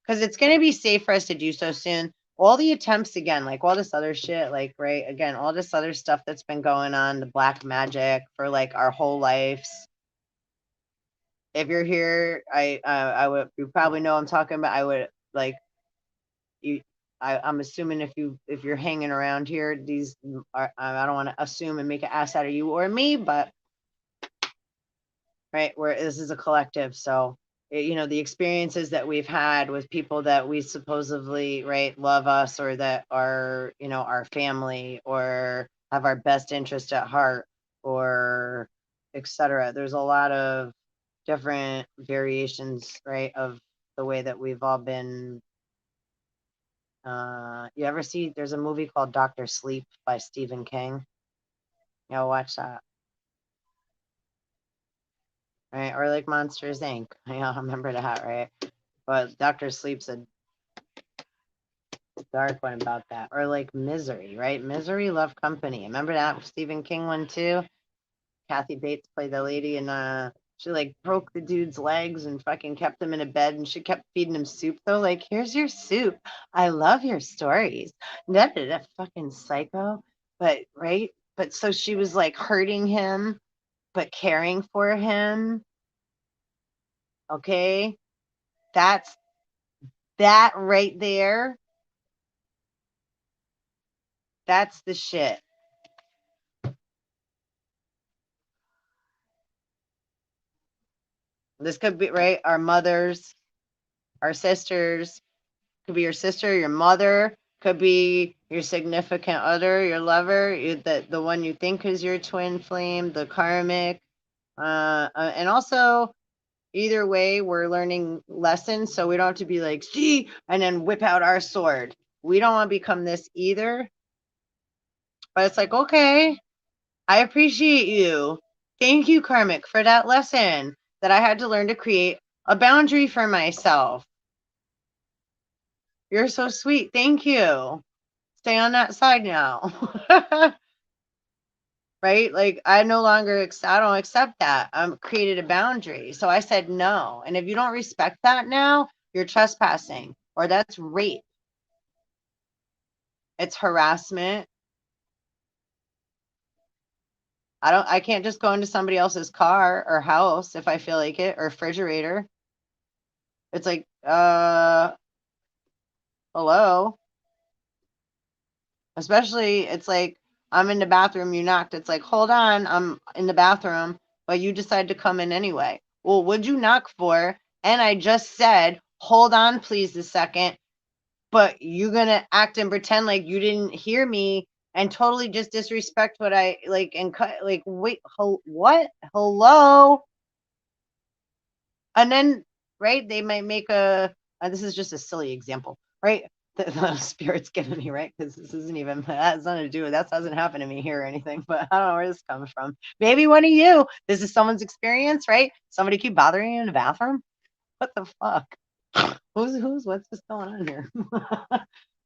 Because it's going to be safe for us to do so soon. All the attempts again, like all this other shit, like, right, again, all this other stuff that's been going on, the black magic for like our whole lives. If you're here, I would, you probably know I'm talking about. I would like you. I'm assuming if you're hanging around here, these are, I don't want to assume and make an ass out of you or me, but right, where this is a collective, so the experiences that we've had with people that we supposedly, right, love us, or that are, our family, or have our best interest at heart, or etc. There's a lot of different variations, right, of the way that we've all been. You ever see, there's a movie called Dr. Sleep by Stephen King. Watch that. Right, or like Monsters Inc. Remember that, right? But Dr. Sleep's a dark one about that. Or like Misery, right? Misery, Love Company. Remember that Stephen King one too? Kathy Bates played the lady, and she like broke the dude's legs and fucking kept him in a bed, and she kept feeding him soup though. Like, here's your soup. I love your stories. That fucking psycho. But right? But so she was like hurting him, but caring for him. Okay. That's that right there. That's the shit. This could be, right, our mothers, our sisters, could be your sister, your mother, could be your significant other, your lover, the one you think is your twin flame, the karmic. And also, either way, we're learning lessons, so we don't have to be like, see, and then whip out our sword. We don't want to become this either. But it's like, okay, I appreciate you. Thank you, karmic, for that lesson that I had to learn to create a boundary for myself. You're so sweet. Thank you. Stay on that side now. Right? Like, I no longer, I don't accept that. I'm created a boundary. So I said no. And if you don't respect that now, you're trespassing, or that's rape. It's harassment. I can't just go into somebody else's car or house if I feel like it, or refrigerator. It's like, hello. Especially, it's like, I'm in the bathroom, you knocked. It's like, hold on, I'm in the bathroom, but you decided to come in anyway. Well, what'd you knock for? And I just said, hold on, please, a second. But you're gonna act and pretend like you didn't hear me and totally just disrespect what I like, and cut, like, wait, what? Hello? And then, right, they might make this is just a silly example, right? The spirit's giving me, right? Because this isn't even, that has nothing to do with, that doesn't happen to me here or anything, but I don't know where this comes from. Maybe one of you, this is someone's experience, right? Somebody keep bothering you in the bathroom. What the fuck? What's this going on here?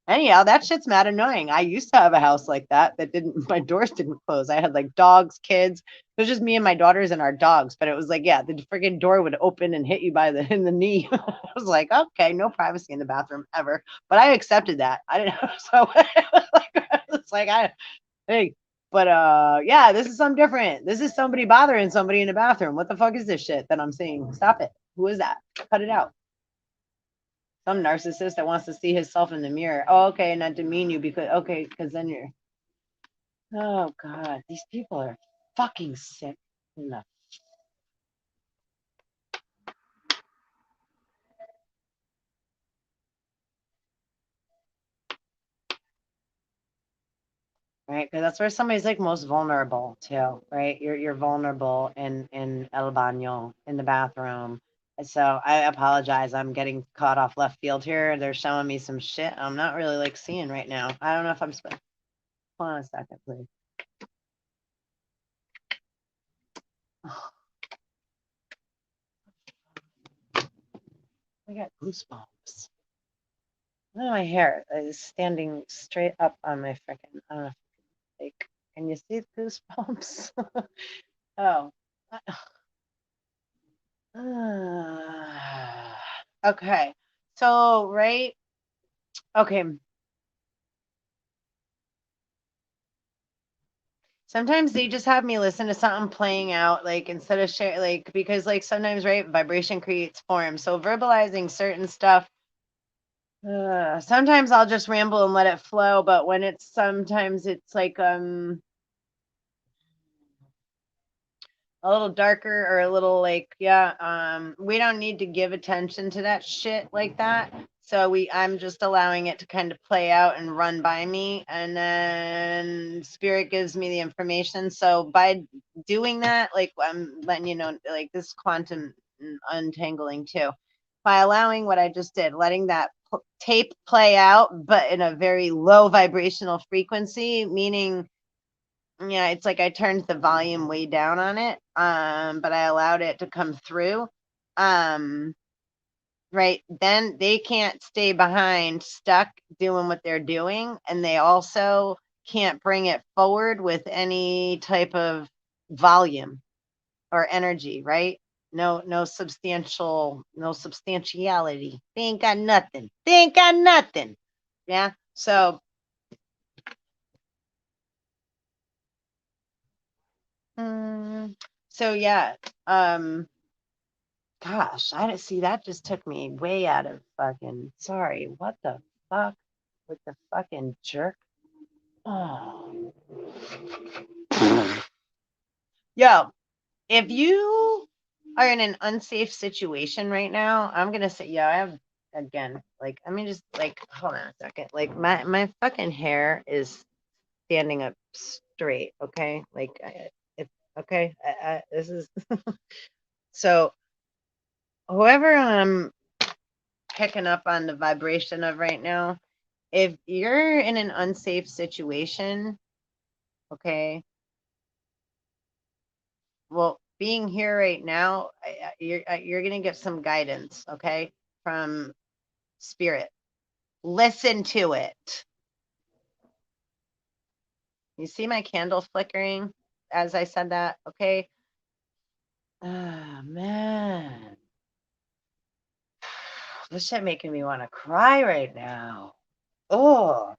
Anyhow, that shit's mad annoying. I used to have a house like that didn't, my doors didn't close. I had like dogs, kids. It was just me and my daughters and our dogs. But it was like, yeah, the freaking door would open and hit you in the knee. I was like, okay, no privacy in the bathroom ever. But I accepted that. I didn't so it's like hey, but yeah, this is something different. This is somebody bothering somebody in the bathroom. What the fuck is this shit that I'm seeing? Stop it. Who is that? Cut it out. Some narcissist that wants to see himself in the mirror. Oh, okay, not demean you because then you're. Oh God, these people are fucking sick. Enough. Right, because that's where somebody's like most vulnerable too, right? You're vulnerable in El Baño in the bathroom. And so I apologize. I'm getting caught off left field here. They're showing me some shit I'm not really like seeing right now. I don't know if I'm. Hold on a second, please. I got goosebumps. Look at my hair is standing straight up on my freaking. I don't know. Like, can you see the goosebumps? Oh. Okay. So, right. Okay. Sometimes they just have me listen to something playing out, like instead of share, like because like sometimes, right, vibration creates form. So verbalizing certain stuff. Sometimes I'll just ramble and let it flow, but when sometimes it's like a little darker or a little like yeah we don't need to give attention to that shit like that, so I'm just allowing it to kind of play out and run by me, and then spirit gives me the information. So by doing that, like I'm letting you know, like this quantum untangling too, by allowing what I just did, letting that tape play out but in a very low vibrational frequency, meaning yeah, it's like I turned the volume way down on it, but I allowed it to come through. Um, right then they can't stay behind stuck doing what they're doing, and they also can't bring it forward with any type of volume or energy, right? No substantial, no substantiality. They ain't got nothing. They ain't got nothing. Yeah. So so yeah. Gosh, I didn't see that, just took me way out of fucking. Sorry, what the fuck with the fucking jerk? Oh. Yo, if you are in an unsafe situation right now, I'm gonna say, yeah, I have again, like, I mean, just like, hold on a second. Like, my fucking hair is standing up straight, okay? Like, okay, this is so whoever I'm picking up on the vibration of right now, if you're in an unsafe situation, okay, well, being here right now, you're gonna get some guidance, okay, from spirit. Listen to it. You see my candle flickering as I said that, okay? Ah, man, this shit making me want to cry right now. Oh,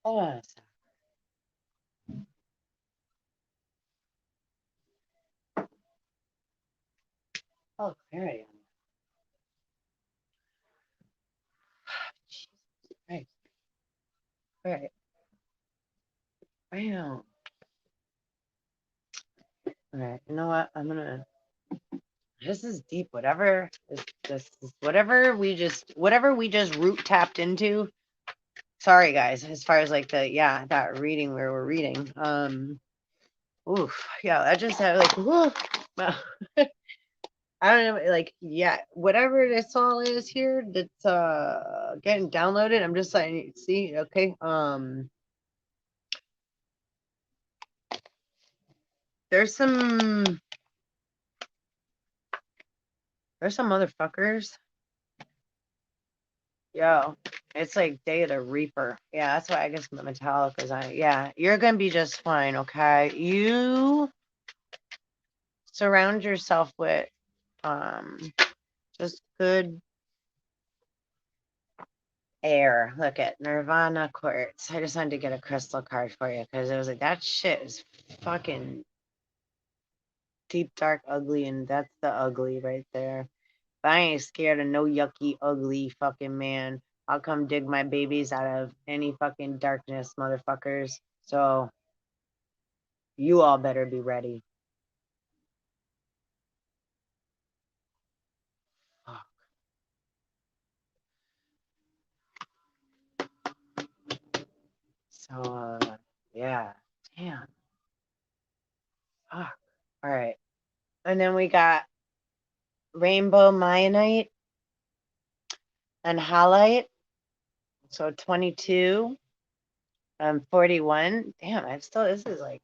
oh, oh, clarity. Jesus Christ. All right. Bam. All right. You know what? I'm gonna. This is deep. Whatever we just root tapped into. Sorry guys, as far as like that reading where we're reading. Oof, yeah, I just have like woof. I don't know, like yeah, whatever this all is here that's getting downloaded. I'm just like, see, okay. There's some motherfuckers. Yo, it's like Day of the Reaper. Yeah, that's why I guess Metallica's on. Yeah, you're gonna be just fine, okay? You surround yourself with just good air. Look at Nirvana Quartz. I just wanted to get a crystal card for you because it was like that shit is fucking deep, dark, ugly, and that's the ugly right there. But I ain't scared of no yucky, ugly fucking man. I'll come dig my babies out of any fucking darkness, motherfuckers. So you all better be ready. So, yeah. Damn. Fuck. All right. And then we got Rainbow Mionite and Halite. So 22 and 41. Damn, this is like,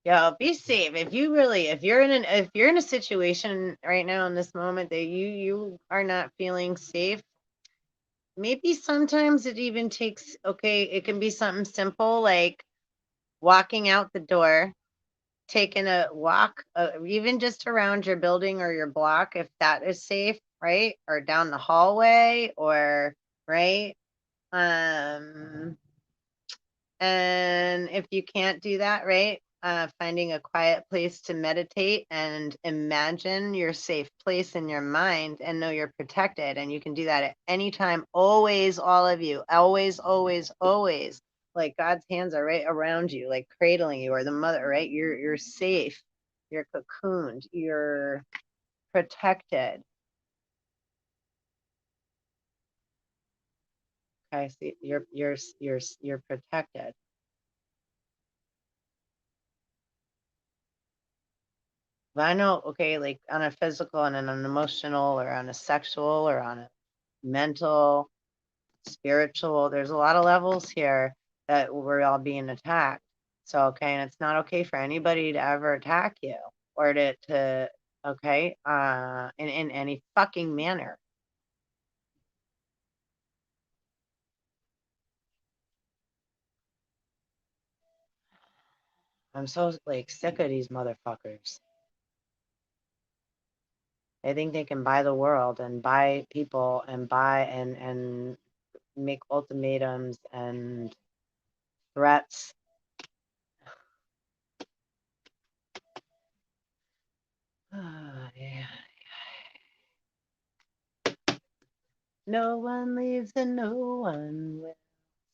yo, be safe. If you're in a situation right now in this moment that you are not feeling safe, maybe sometimes it even takes, okay, it can be something simple like walking out the door, taking a walk, even just around your building or your block, if that is safe, right? Or down the hallway, or right. Um, and if you can't do that, right, finding a quiet place to meditate and imagine your safe place in your mind and know you're protected. And you can do that at any time, always, all of you, always, always, always. Like God's hands are right around you, like cradling you, or the mother, right? You're safe, you're cocooned, you're protected. Okay, see, you're protected. But I know, okay, like on a physical and on an emotional or on a sexual or on a mental, spiritual, there's a lot of levels here that we're all being attacked. So, okay, and it's not okay for anybody to ever attack you or to okay, in any fucking manner. I'm so like sick of these motherfuckers. They think they can buy the world and buy people and buy and make ultimatums and threats. Yeah. No one leaves and no one will.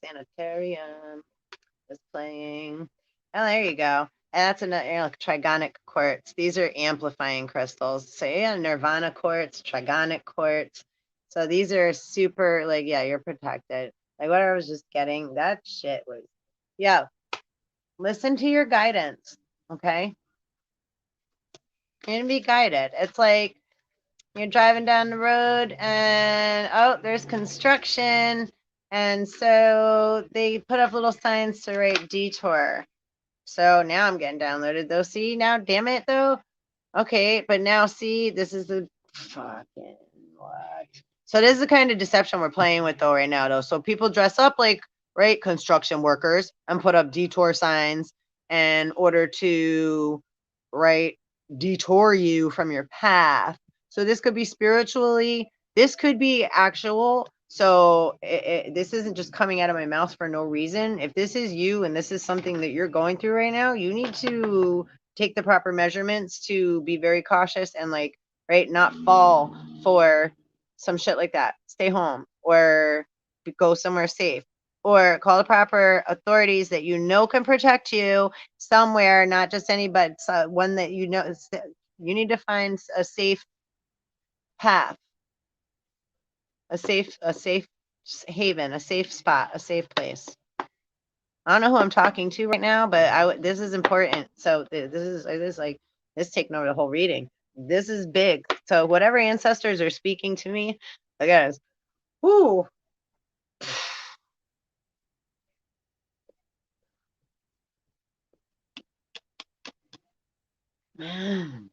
Sanitarium is playing. Oh, there you go. And that's another, trigonic quartz. These are amplifying crystals. So yeah, Nirvana quartz, trigonic quartz. So these are super, like, yeah, you're protected. Like what I was just getting, that shit was, yeah. Listen to your guidance, okay? You're gonna be guided. It's like you're driving down the road and oh, there's construction. And so they put up little signs to write detour. So now I'm getting downloaded though. See now, damn it though. Okay, but now see, this is the fucking what? So this is the kind of deception we're playing with though right now though. So people dress up like right construction workers and put up detour signs in order to right detour you from your path. So this could be spiritually, this could be actual. So this isn't just coming out of my mouth for no reason. If this is you and this is something that you're going through right now, you need to take the proper measurements to be very cautious and like right not fall for some shit like that. Stay home or go somewhere safe or call the proper authorities that you know can protect you somewhere, not just anybody, one that you know. You need to find a safe path, a safe haven, a safe spot, a safe place. I don't know who I'm talking to right now, but this is important. So this is like this taking over the whole reading. This is big. So whatever ancestors are speaking to me, I guess. Whoo. Man.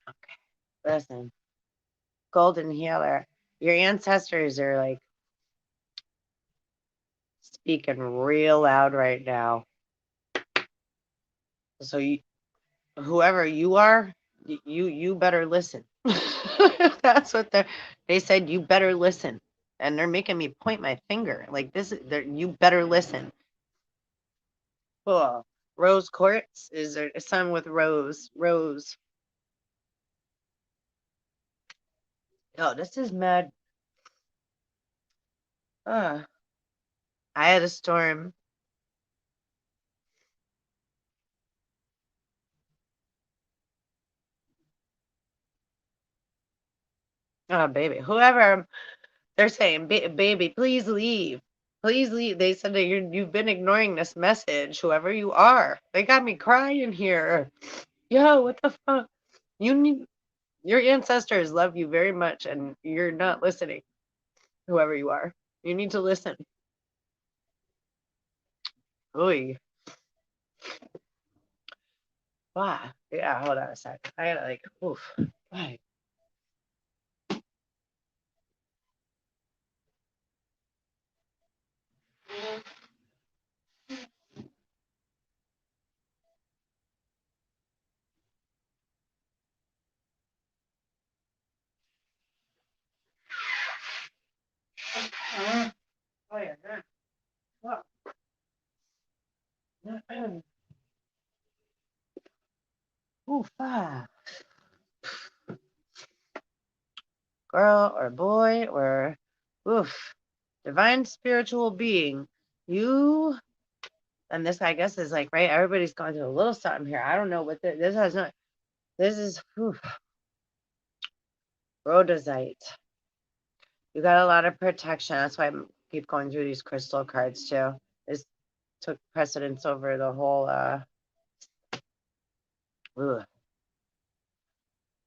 Okay. Listen, golden healer. Your ancestors are like speaking real loud right now. So you, whoever you are, you better listen. That's what they said. You better listen, and they're making me point my finger like this. You better listen. Oh, rose quartz is there a sun with rose. Oh, this is mad. Uh, I had a storm. Oh, baby, whoever they're saying, baby, please leave. Please leave. They said that you've been ignoring this message, whoever you are. They got me crying here. Yo, what the fuck? You need your ancestors love you very much and you're not listening, whoever you are. You need to listen. Oy. Wow. Yeah, hold on a sec. I gotta like, oof. Right. Oh, yeah. Well, oof. Girl or boy or oof. Divine spiritual being. You and this I guess is like right. Everybody's going through a little something here. I don't know what this has not. This is rhodozite. You got a lot of protection. That's why I keep going through these crystal cards too. This took precedence over the whole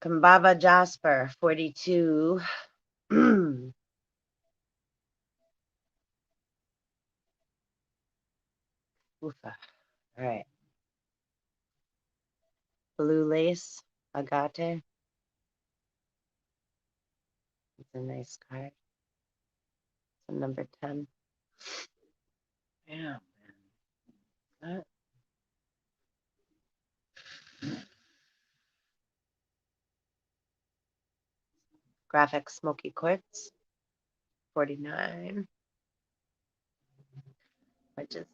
Kambava Jasper 42. Oofa. All right. Blue lace agate. It's a nice card. It's a number 10. Yeah, man. Graphic smoky quartz 49, which is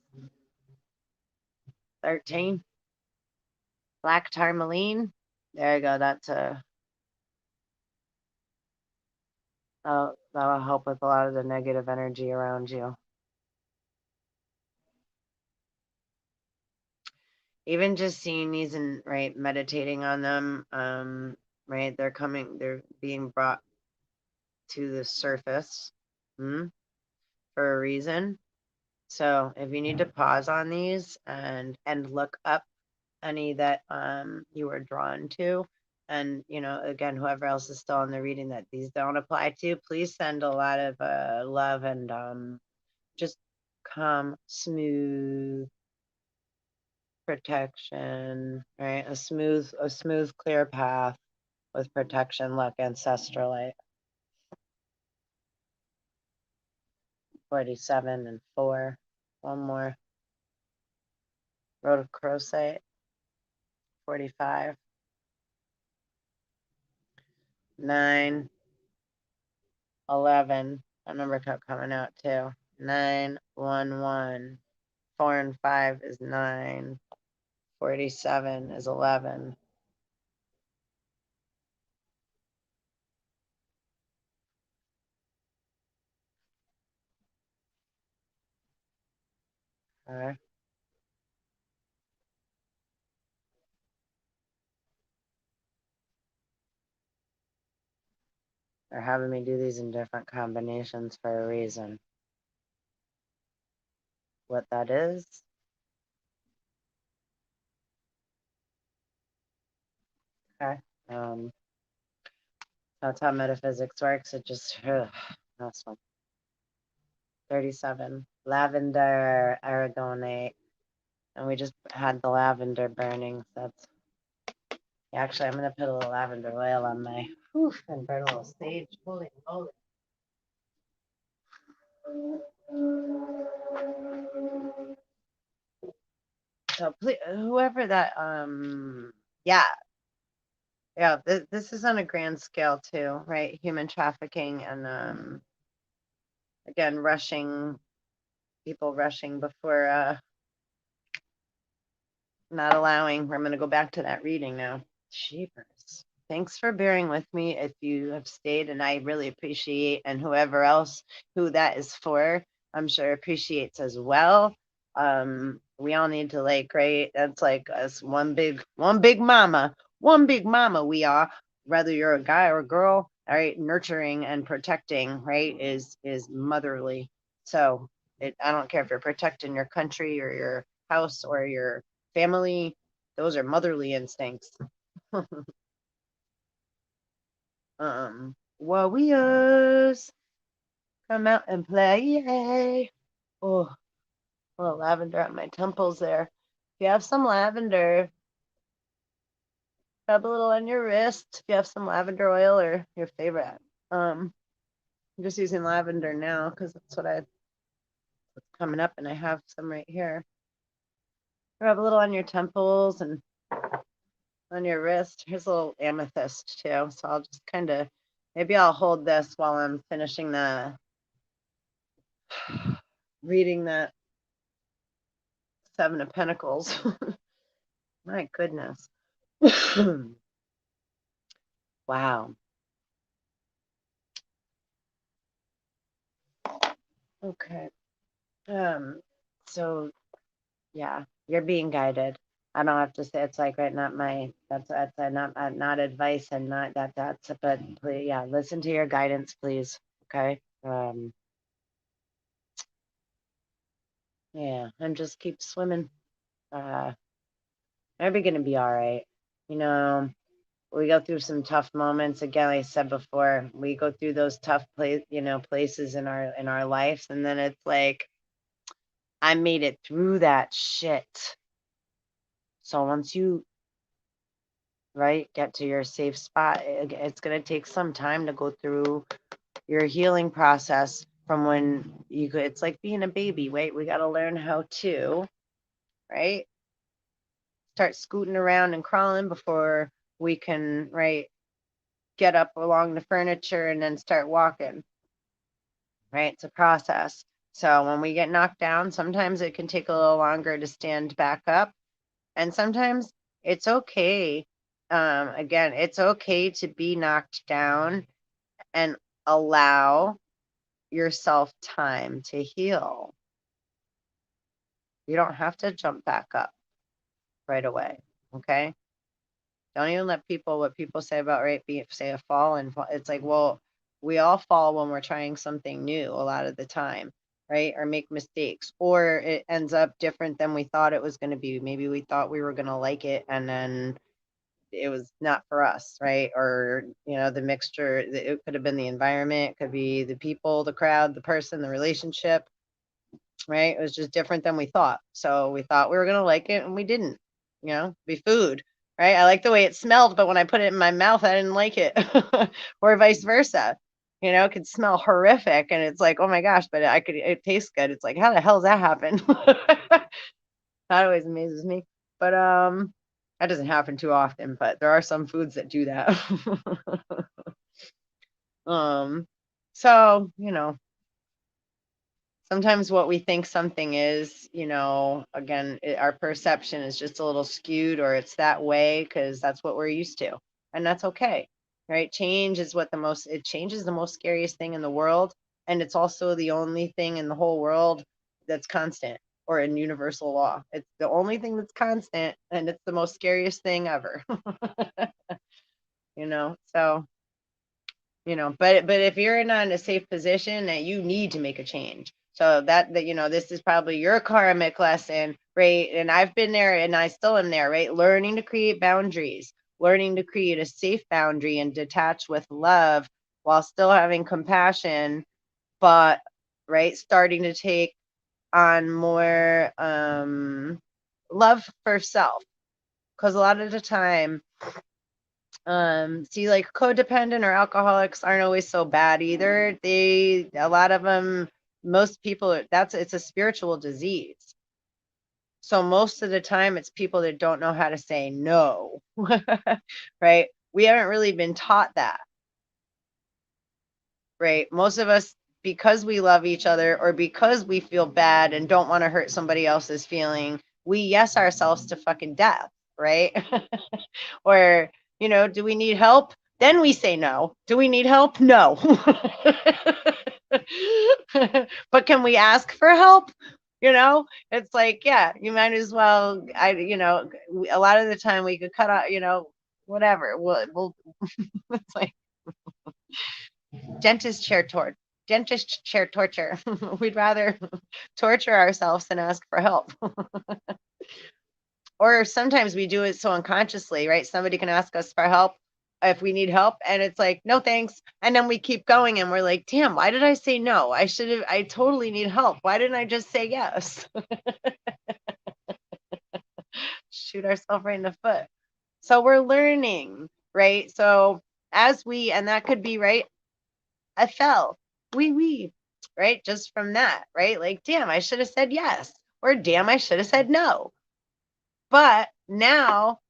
13. Black tourmaline. There you go. That'll help with a lot of the negative energy around you. Even just seeing these and right, meditating on them, right, they're being brought to the surface, for a reason. So if you need to pause on these and look up any that you were drawn to, and again, whoever else is still in the reading that these don't apply to, please send a lot of love and just calm, smooth protection, right? A smooth, clear path with protection, luck, ancestral light. 47 and 4. One more. Rhodochrosite. 45. 9. 11. That number kept coming out too. 9, 1, 1. 4 and 5 is 9. 47 is 11. Okay. They're having me do these in different combinations for a reason. What that is? Okay. That's how metaphysics works. It just, that's one. 37. lavender aragonate, and we just had the lavender burning. So that's actually, I'm gonna put a little lavender oil on my and burn a little sage. Holy moly! So please, whoever that yeah, yeah, this is on a grand scale too, right? Human trafficking and again, people rushing before not allowing. I'm going to go back to that reading now. Sheepers. Thanks for bearing with me if you have stayed, and I really appreciate, and whoever else who that is for, I'm sure appreciates as well. We all need to right? That's like us one big mama we are, whether you're a guy or a girl, all right, nurturing and protecting, right, is motherly. So I don't care if you're protecting your country or your house or your family, those are motherly instincts. Warriors, come out and play. Yay. Oh, a little lavender on my temples there. If you have some lavender, rub a little on your wrist. If you have some lavender oil or your favorite. I'm just using lavender now because that's what's coming up, and I have some right here. Rub a little on your temples and on your wrist. Here's a little amethyst too. So I'll just kind of, maybe I'll hold this while I'm finishing reading that Seven of Pentacles. My goodness. Wow. Okay. So yeah, you're being guided. I don't have to say it's like right, not my that's not advice and not that's but please, yeah, listen to your guidance, please. Okay. Yeah, and just keep swimming. Maybe gonna be all right. You know, we go through some tough moments. Again, like I said before, we go through those tough places in our lives, and then it's like I made it through that shit. So once you get to your safe spot, it's gonna take some time to go through your healing process from when it's like being a baby, right? We got to learn how to, right, start scooting around and crawling before we can, right, get up along the furniture and then start walking, right? It's a process. So when we get knocked down, sometimes it can take a little longer to stand back up. And sometimes it's okay. Again, it's okay to be knocked down and allow yourself time to heal. You don't have to jump back up right away. Okay. Don't even let what people say about say a fall and fall. It's like, well, we all fall when we're trying something new a lot of the time, right? Or make mistakes, or it ends up different than we thought it was going to be. Maybe we thought we were going to like it, and then it was not for us, right? Or the mixture. It could have been the environment, it could be the people, the crowd, the person, the relationship, right? It was just different than we thought. So we thought we were going to like it and we didn't, be food, right? I like the way it smelled, but when I put it in my mouth, I didn't like it. Or vice versa. It could smell horrific and it's like, oh my gosh, but it tastes good. It's like, how the hell does that happen? That always amazes me. But that doesn't happen too often, but there are some foods that do that. So, sometimes what we think something is, again, our perception is just a little skewed, or it's that way because that's what we're used to. And that's okay, right? Change is change is the most scariest thing in the world. And it's also the only thing in the whole world that's constant or in universal law. It's the only thing that's constant, and it's the most scariest thing ever. So but if you're not in a safe position, that you need to make a change. So that this is probably your karmic lesson, right? And I've been there and I still am there, right? Learning to create boundaries, learning to create a safe boundary and detach with love while still having compassion, but right, starting to take on more love for self. Because a lot of the time, see, like codependent or alcoholics aren't always so bad either. A lot of them, most people, it's a spiritual disease. So most of the time, it's people that don't know how to say no, right? We haven't really been taught that, right? Most of us, because we love each other or because we feel bad and don't want to hurt somebody else's feeling, we yes ourselves to fucking death, right? Or, do we need help? Then we say no. Do we need help? No. But can we ask for help? It's like, yeah, you might as well. A lot of the time we could cut out, whatever. We'll it's like dentist chair torture. We'd rather torture ourselves than ask for help. Or sometimes we do it so unconsciously, right? Somebody can ask us for help if we need help, and it's like, no thanks. And then we keep going and we're like, damn, why did I say no? I totally need help. Why didn't I just say yes? Shoot ourselves right in the foot. So we're learning, right? So and that could be, right? I fell. We, right? Just from that, right? Like, damn, I should have said yes. Or damn, I should have said no. But now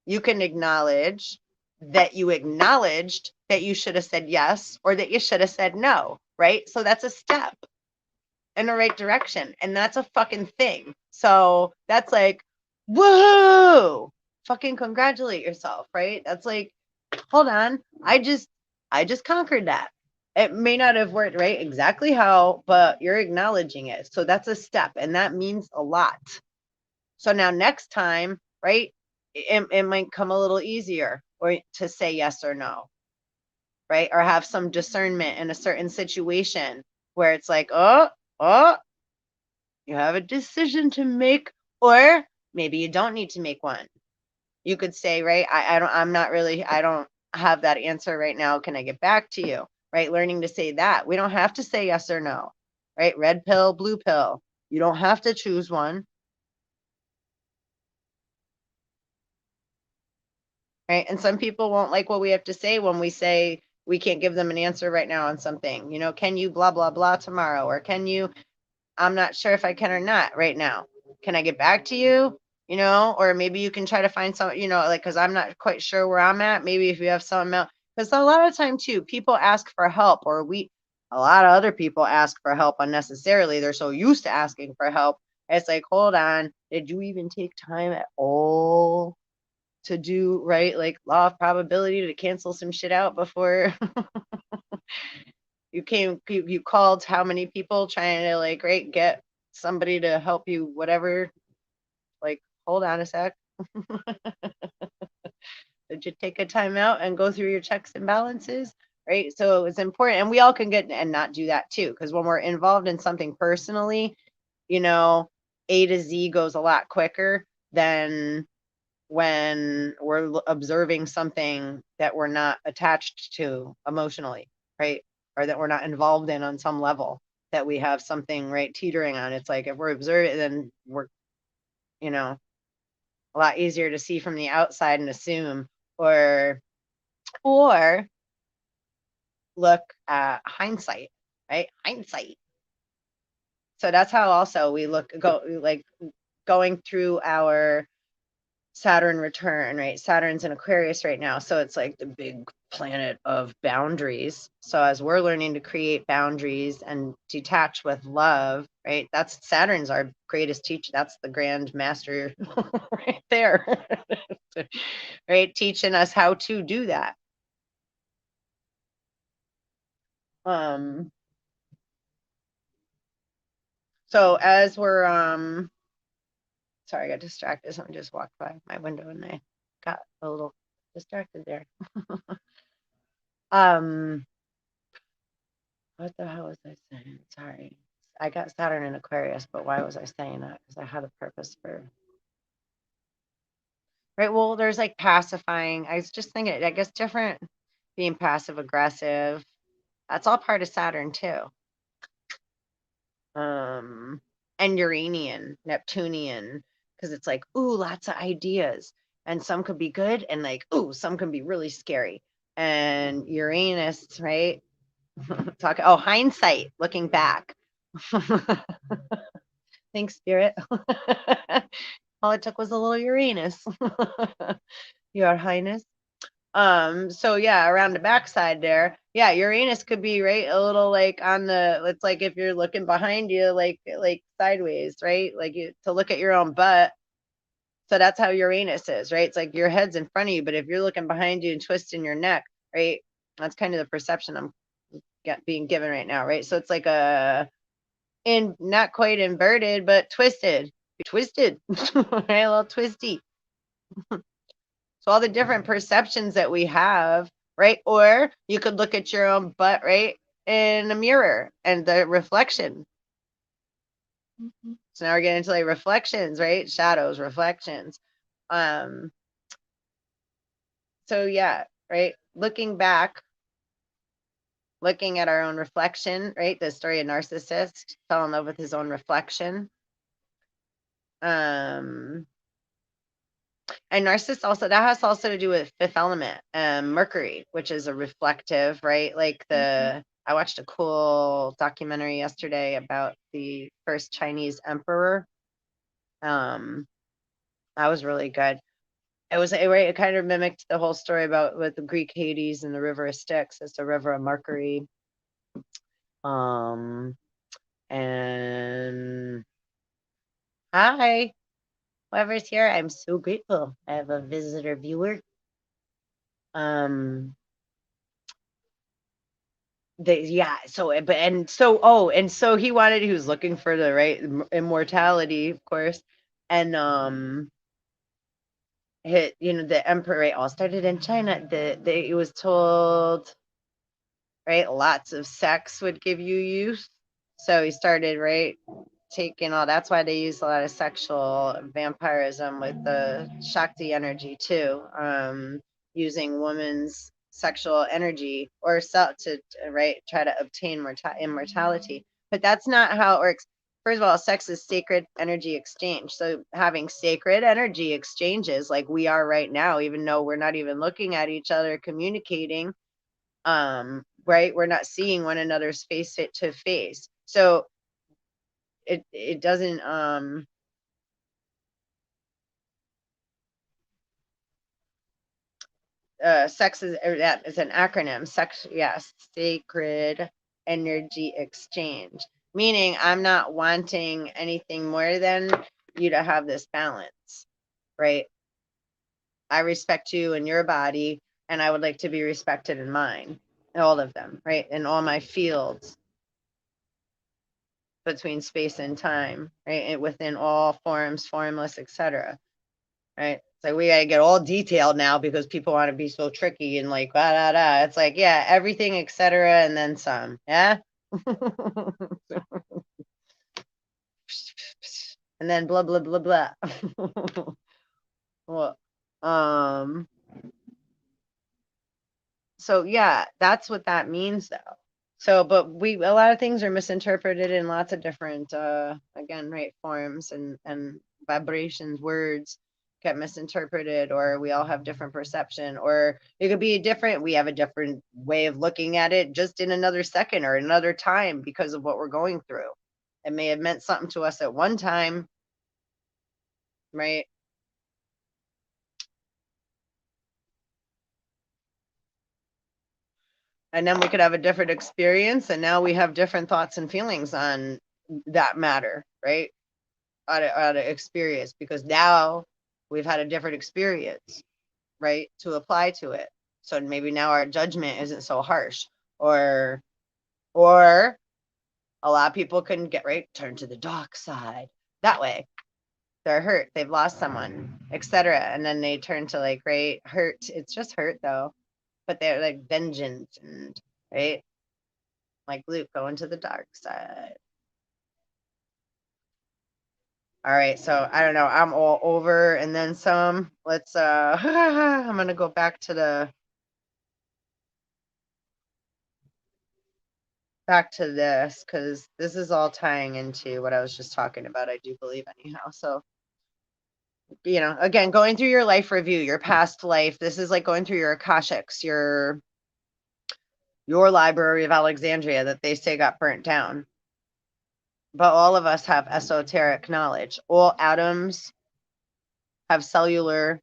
you can acknowledge that you acknowledged that you should have said yes or that you should have said no, right? So that's a step in the right direction. And that's a fucking thing. So that's like, woohoo! Fucking congratulate yourself, right? That's like, hold on, I just conquered that. It may not have worked right exactly how, but you're acknowledging it. So that's a step, and that means a lot. So now next time, right, it might come a little easier or to say yes or no, right? Or have some discernment in a certain situation where it's like, oh, you have a decision to make, or maybe you don't need to make one. You could say, right, I don't have that answer right now. Can I get back to you? Right? Learning to say that. We don't have to say yes or no, right? Red pill, blue pill. You don't have to choose one. Right? And some people won't like what we have to say when we say we can't give them an answer right now on something. Can you blah, blah, blah tomorrow? Or can you, I'm not sure if I can or not right now. Can I get back to you? Or maybe you can try to find some, like, because I'm not quite sure where I'm at. Maybe if you have something else, because a lot of time too, people ask for help, or a lot of other people ask for help unnecessarily. They're so used to asking for help. It's like, hold on, did you even take time at all to do, right, like law of probability to cancel some shit out before you called how many people trying to, like, right, get somebody to help you, whatever. Like, hold on a sec. Did you take a time out and go through your checks and balances? Right. So it's important, and we all can get and not do that too, because when we're involved in something personally, A to Z goes a lot quicker than when we're observing something that we're not attached to emotionally, right? Or that we're not involved in on some level, that we have something, right, teetering on. It's like if we're observing, then we're, a lot easier to see from the outside and assume, or look at hindsight, right? Hindsight. So that's how also we going through our Saturn return, right? Saturn's in Aquarius right now. So it's like the big planet of boundaries. So as we're learning to create boundaries and detach with love, right? That's Saturn's our greatest teacher. That's the grand master right there, right? Teaching us how to do that. So as we're, sorry, I got distracted. Someone just walked by my window and I got a little distracted there. What the hell was I saying? Sorry. I got Saturn in Aquarius, but why was I saying that? Because I had a purpose for. Right. Well, there's like pacifying. I was just thinking, I guess different being passive aggressive. That's all part of Saturn too. and Uranian, Neptunian, because it's like, ooh, lots of ideas. And some could be good, and like, ooh, some can be really scary. And Uranus, right? Hindsight, looking back. Thanks, Spirit. All it took was a little Uranus. Your Highness. So yeah, around the backside there, yeah, Uranus could be right a little like on the, it's like if you're looking behind you, like sideways, right? Like you to look at your own butt. So that's how Uranus is, right? It's like your head's in front of you, but if you're looking behind you and twisting your neck, right? That's kind of the perception I'm being given right now, right? So it's like a in not quite inverted, but twisted, right? A little twisty. So all the different perceptions that we have, right? Or you could look at your own butt, right, in a mirror and the reflection. So now we're getting into like reflections, right? Shadows, reflections. Um, so yeah, right? Looking back, looking at our own reflection, right? The story of Narcissist fell in love with his own reflection. And Narcissist also, that has also to do with fifth element, Mercury, which is a reflective, right? Like I watched a cool documentary yesterday about the first Chinese emperor. That was really good. It kind of mimicked the whole story about with the Greek Hades and the river of Styx. It's the river of Mercury. And hi, whoever's here, I'm so grateful. I have a visitor viewer. So he was looking for the right immortality, of course. And the emperor, it all started in China. It was told, right, lots of sex would give you youth. So he started, right, taking all, that's why they use a lot of sexual vampirism with the Shakti energy too, using women's sexual energy or to right, try to obtain immortality. But that's not how it works. First of all, sex is sacred energy exchange. So having sacred energy exchanges like we are right now, even though we're not even looking at each other, communicating, right, we're not seeing one another's face to face. So it doesn't sex is, that is an acronym. Sex, yes, sacred energy exchange, meaning I'm not wanting anything more than you to have this balance, right? I respect you and your body, and I would like to be respected in mine, all of them, right, in all my fields between space and time, right, and within all forms, formless, etc. Right? So we gotta get all detailed now because people want to be so tricky and like da da da. It's like, yeah, everything, etc., and then some. Yeah. And then blah blah blah blah. Well, so yeah, that's what that means though. So, but a lot of things are misinterpreted in lots of different, again, right, forms and vibrations, words get misinterpreted, or we all have different perception, or it could be we have a different way of looking at it just in another second or another time because of what we're going through. It may have meant something to us at one time, right? And then we could have a different experience, and now we have different thoughts and feelings on that matter, right? Out of experience, because now we've had a different experience, right, to apply to it. So maybe now our judgment isn't so harsh, or a lot of people can get right, turn to the dark side that way. They're hurt, they've lost someone, etc., and then they turn to like, right, hurt. It's just hurt though, but they're like vengeance, and right, like Luke going to the dark side. All right, so I don't know. I'm all over and then some. Let's I'm gonna go back to back to this because this is all tying into what I was just talking about, I do believe, anyhow. So, again, going through your life review, your past life, this is like going through your Akashics, your Library of Alexandria that they say got burnt down. But all of us have esoteric knowledge. All atoms have cellular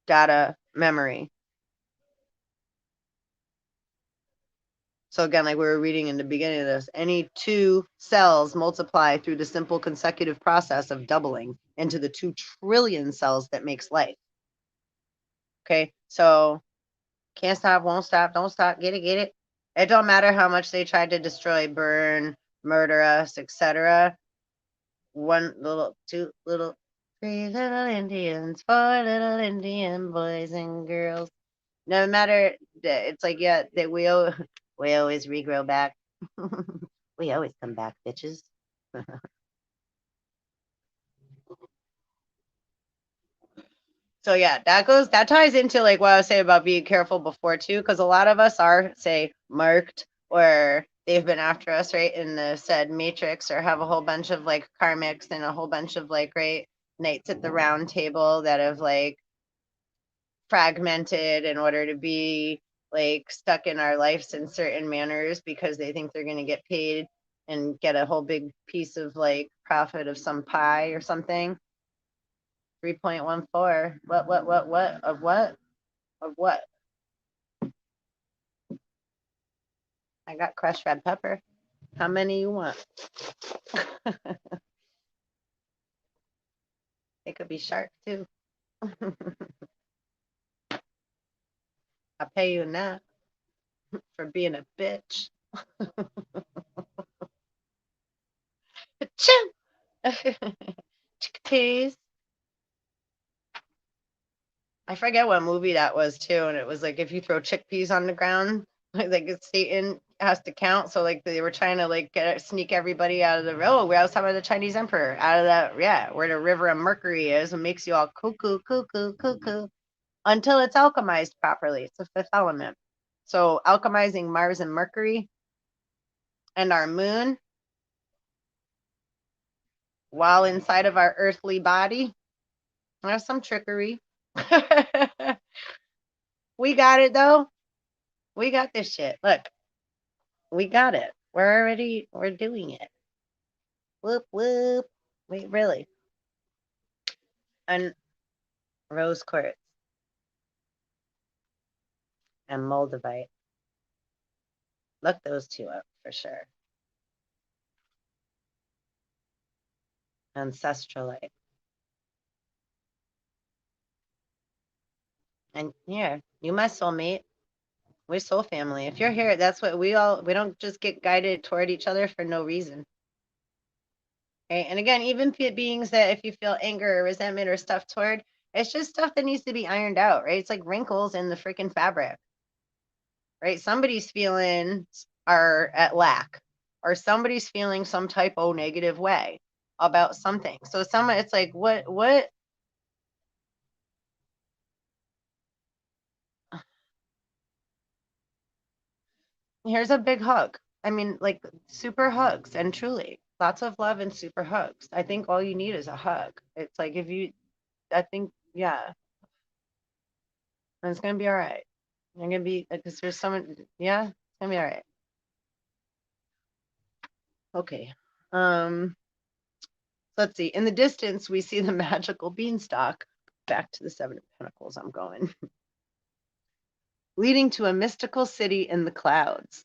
data memory. So again, like we were reading in the beginning of this, any two cells multiply through the simple consecutive process of doubling into the 2 trillion cells that makes life. Okay, so can't stop, won't stop, don't stop, get it. It don't matter how much they tried to destroy, burn, murder us, etc. 1 little, 2 little, 3 little Indians, 4 little Indian boys and girls. No matter, it's like, yeah, that we always regrow back. We always come back, bitches. So yeah, that ties into like what I was saying about being careful before too, because a lot of us are, say, marked, or they've been after us, right, in the said matrix, or have a whole bunch of like karmics and a whole bunch of like, right, knights at the round table that have like fragmented in order to be like stuck in our lives in certain manners because they think they're going to get paid and get a whole big piece of like profit of some pie or something. 3.14. What? Of what? Of what? I got crushed red pepper. How many you want? It could be sharp too. I'll pay you now for being a bitch. Chickpeas. I forget what movie that was too, and it was like if you throw chickpeas on the ground, like Satan has to count. So like they were trying to like sneak everybody out of the road. I was talking about the Chinese emperor out of that, yeah, where the river of Mercury is, and makes you all cuckoo, cuckoo, cuckoo, until it's alchemized properly. It's the 5th element. So alchemizing Mars and Mercury and our moon while inside of our earthly body. There's some trickery. We got it though. We got this shit. Look, we got it. We're doing it. Whoop, whoop. Wait, really? And rose quartz and moldavite. Look those 2 up for sure. Ancestralite. And here, you my soulmate. We're soul family. If you're here, that's what we don't just get guided toward each other for no reason. Okay? And again, even beings that if you feel anger or resentment or stuff toward, it's just stuff that needs to be ironed out, right? It's like wrinkles in the freaking fabric, right? Somebody's feelings are at lack, or somebody's feeling some type of negative way about something. So it's like, what? Here's a big hug. I mean, like super hugs, and truly lots of love and super hugs. I think all you need is a hug. It's like I think, yeah, and it's gonna be all right. You're gonna be, because there's someone, yeah, it's gonna be all right. Okay. Let's see. In the distance, we see the magical beanstalk. Back to the 7 of Pentacles. I'm going. Leading to a mystical city in the clouds.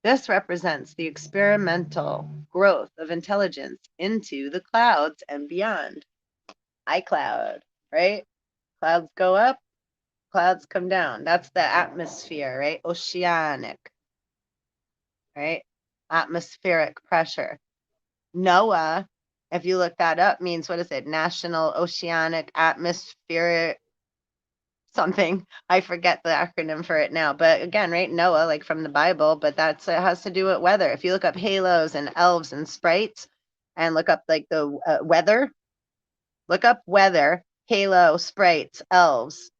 This represents the experimental growth of intelligence into the clouds and beyond. iCloud, right? Clouds go up, clouds come down. That's the atmosphere, right? Oceanic, right? Atmospheric pressure. NOAA, if you look that up, means, what is it? National Oceanic Atmospheric something. I forget the acronym for it now. But again, right, Noah, like from the Bible, but it has to do with weather. If you look up halos and elves and sprites and look up like the weather, look up weather, halo, sprites, elves,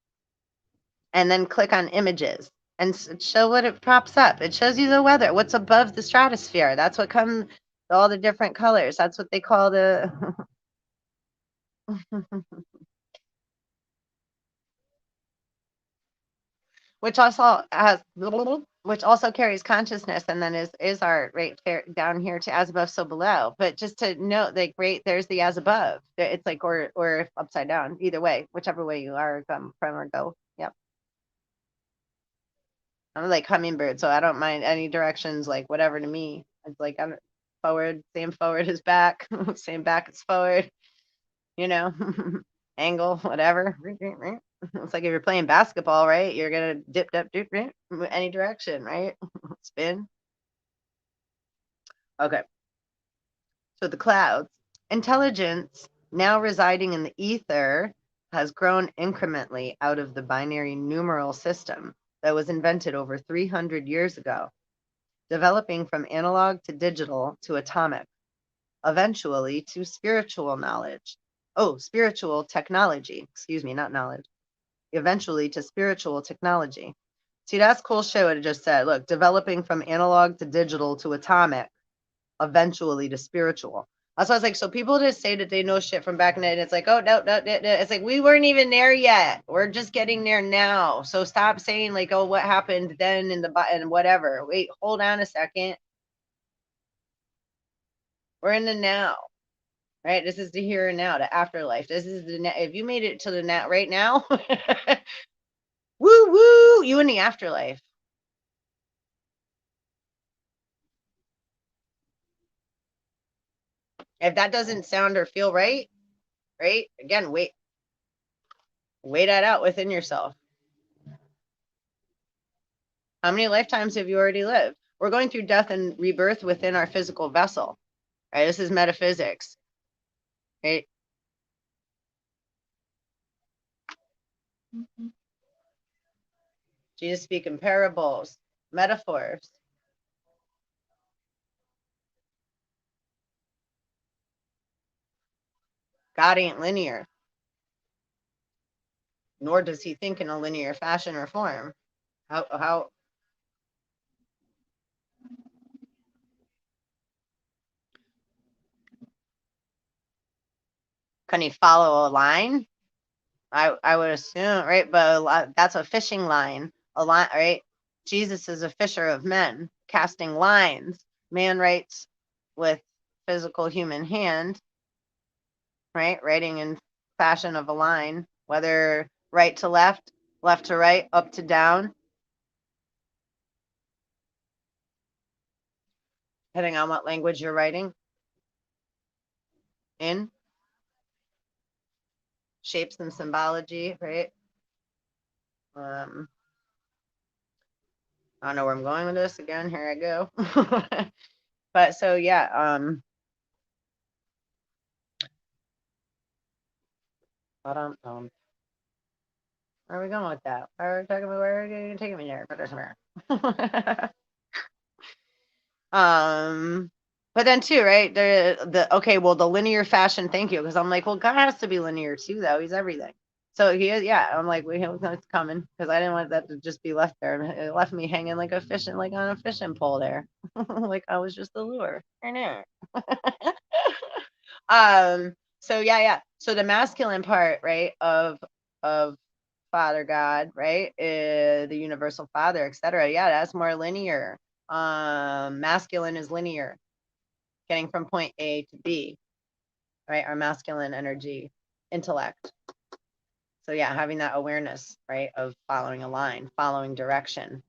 and then click on images. and show what it props up. It shows you the weather, what's above the stratosphere. That's what comes, all the different colors. That's what they call the which also has which also carries consciousness, and then is our right there down here to as above so below. But just to note, like, right there's the as above. It's like, or upside down, either way, whichever way you are, come from or go. Yep. I'm like hummingbird, so I don't mind any directions, like whatever to me. It's like I'm forward, same forward is back, same back is forward, you know, angle, whatever. It's like if you're playing basketball, right? You're gonna dip, any direction, right? Spin. Okay. So the clouds. Intelligence, now residing in the ether, has grown incrementally out of the binary numeral system that was invented over 300 years ago, developing from analog to digital to atomic, eventually to spiritual knowledge. Oh, spiritual technology. Excuse me, not knowledge. Eventually to spiritual technology. See, that's cool shit what it just said. Look, developing from analog to digital to atomic, eventually to spiritual. That's why I was like, so people just say that they know shit from back in the day, and it's like, oh, no. It's like, we weren't even there yet. We're just getting there now. So stop saying, like, oh, what happened then in the and whatever. Wait, hold on a second. We're in the now, right? This is the here and now, the afterlife. This is the if you made it to the now right now, woo woo, you in the afterlife. If that doesn't sound or feel right, right? Again, weigh that out within yourself. How many lifetimes have you already lived? We're going through death and rebirth within our physical vessel, right? This is metaphysics, right? Jesus speak in parables, metaphors. God ain't linear, nor does he think in a linear fashion or form. How can he follow a line? I would assume, right? But that's a fishing line, a line, right? Jesus is a fisher of men, casting lines. Man writes with physical human hand, right? Writing in fashion of a line, whether right to left, left to right, up to down, depending on what language you're writing in, shapes and symbology, right? Um, I don't know where I'm going with this. Again, here I go. But so yeah, where are we going with that? Where are you going to take me there? But then too, right? The okay, well, the linear fashion, thank you, because I'm like, well, God has to be linear too, though. He's everything. So he is, yeah. I'm like, it's coming because I didn't want that to just be left there. It left me hanging like a fishing, like on a fishing pole there, like I was just a lure. I know. So yeah. So the masculine part, right, of Father God, right, the universal Father, etc. Yeah, that's more linear. Masculine is linear, getting from point A to B, right? Our masculine energy, intellect. So yeah, having that awareness, right, of following a line, following direction.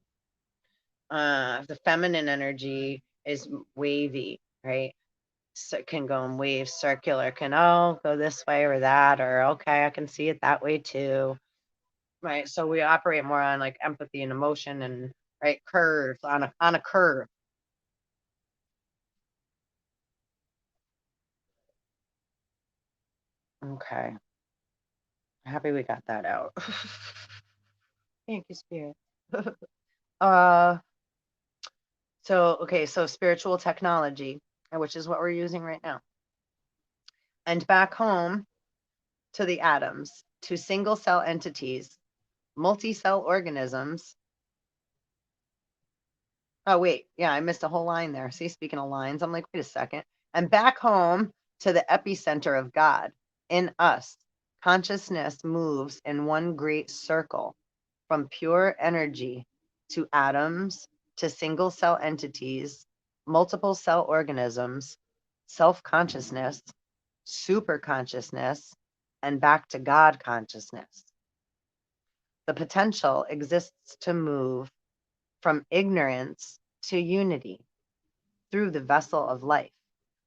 The feminine energy is wavy, right? So it can go in waves, circular, can go this way or that, or okay, I can see it that way too. Right. So we operate more on like empathy and emotion and right curves on a curve. Okay. Happy we got that out. Thank you, Spirit. uh so spiritual technology, which is what we're using right now. And back home to the atoms, to single cell entities, multi-cell organisms, Oh, wait. Yeah, I missed a whole line there. See, speaking of lines, I'm like, wait a second. And back home to the epicenter of God in us, consciousness moves in one great circle from pure energy to atoms to single cell entities, multiple cell organisms, self consciousness, super consciousness, and back to God consciousness. The potential exists to move from ignorance to unity through the vessel of life.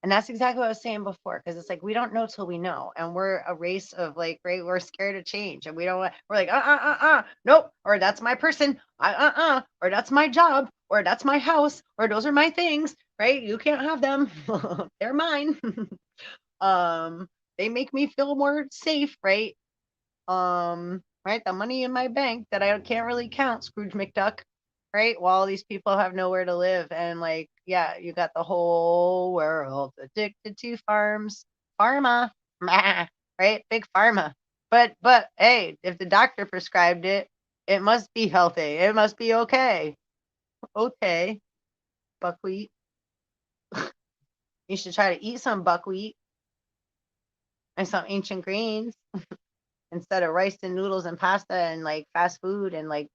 And that's exactly what I was saying before, because it's like we don't know till we know, and we're a race of like, right? We're scared of change, and we don't. We're like, nope, or that's my person, or that's my job, or that's my house, or those are my things, right? You can't have them; they're mine. um, they make me feel more safe, right? Right, the money in my bank that I can't really count, Scrooge McDuck, right? While all these people have nowhere to live, and like, yeah, you got the whole world addicted to pharma, right? Big pharma. But hey, if the doctor prescribed it, it must be healthy. It must be okay. Okay, buckwheat. You should try to eat some buckwheat and some ancient greens instead of rice and noodles and pasta and like fast food and like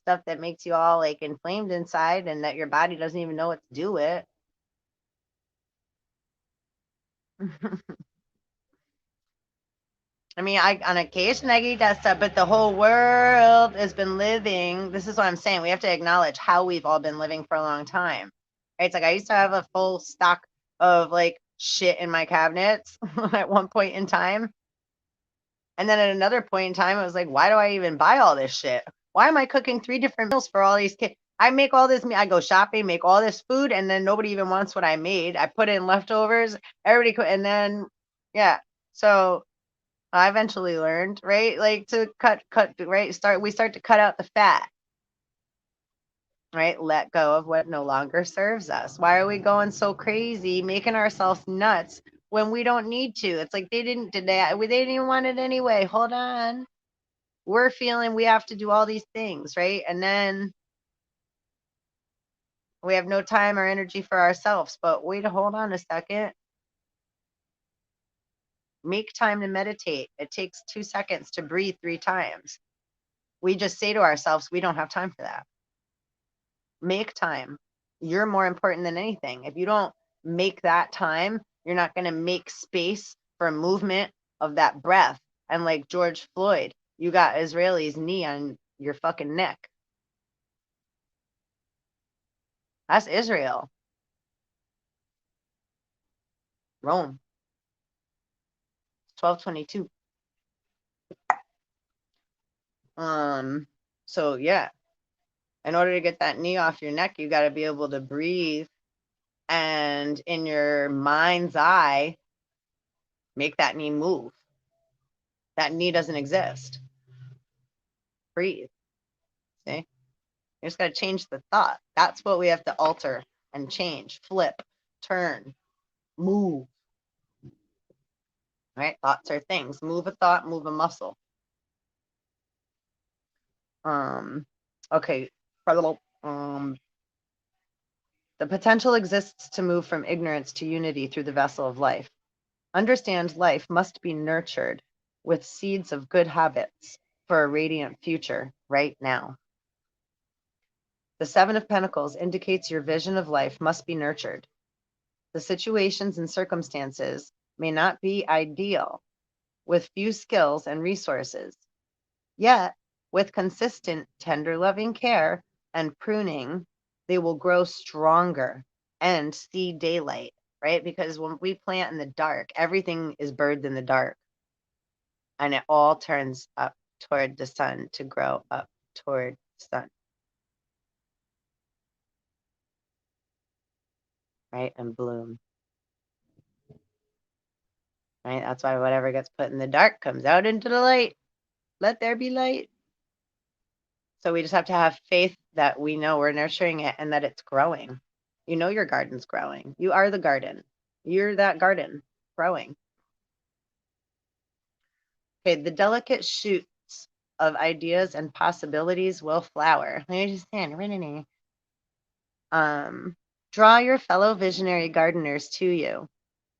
stuff that makes you all like inflamed inside and that your body doesn't even know what to do with. I mean, I on occasion I eat that stuff, but the whole world has been living. This is what I'm saying. We have to acknowledge how we've all been living for a long time. Right? It's like I used to have a full stock of like shit in my cabinets at one point in time. And then at another point in time, I was like, why do I even buy all this shit? Why am I cooking 3 different meals for all these kids? I make all this, I go shopping, make all this food, and then nobody even wants what I made. I put in leftovers, everybody, and then, yeah. So I eventually learned, right? Like to right? We start to cut out the fat, right? Let go of what no longer serves us. Why are we going so crazy, making ourselves nuts when we don't need to? It's like they didn't even want it anyway. Hold on. We're feeling we have to do all these things, right? And then we have no time or energy for ourselves. But wait, hold on a second. Make time to meditate. It takes 2 seconds to breathe 3 times. We just say to ourselves, we don't have time for that. Make time. You're more important than anything. If you don't make that time, you're not going to make space for movement of that breath. And like George Floyd, you got Israeli's knee on your fucking neck. That's Israel. Rome. 1222. So yeah, in order to get that knee off your neck, you got to be able to breathe and in your mind's eye, make that knee move. That knee doesn't exist. Breathe. See? You just got to change the thought. That's what we have to alter and change, flip, turn, move. Right? Thoughts are things. Move a thought, move a muscle. Okay. The potential exists to move from ignorance to unity through the vessel of life. Understand life must be nurtured with seeds of good habits for a radiant future right now. The Seven of Pentacles indicates your vision of life must be nurtured. The situations and circumstances may not be ideal, with few skills and resources. Yet, with consistent, tender, loving care and pruning, they will grow stronger and see daylight, right? Because when we plant in the dark, everything is birthed in the dark. And it all turns up toward the sun to grow up toward the sun. Right? And bloom. Right? That's why whatever gets put in the dark comes out into the light. Let there be light. So we just have to have faith that we know we're nurturing it and that it's growing. You know your garden's growing. You are the garden. You're that garden growing. Okay, the delicate shoots of ideas and possibilities will flower. Um, Draw your fellow visionary gardeners to you,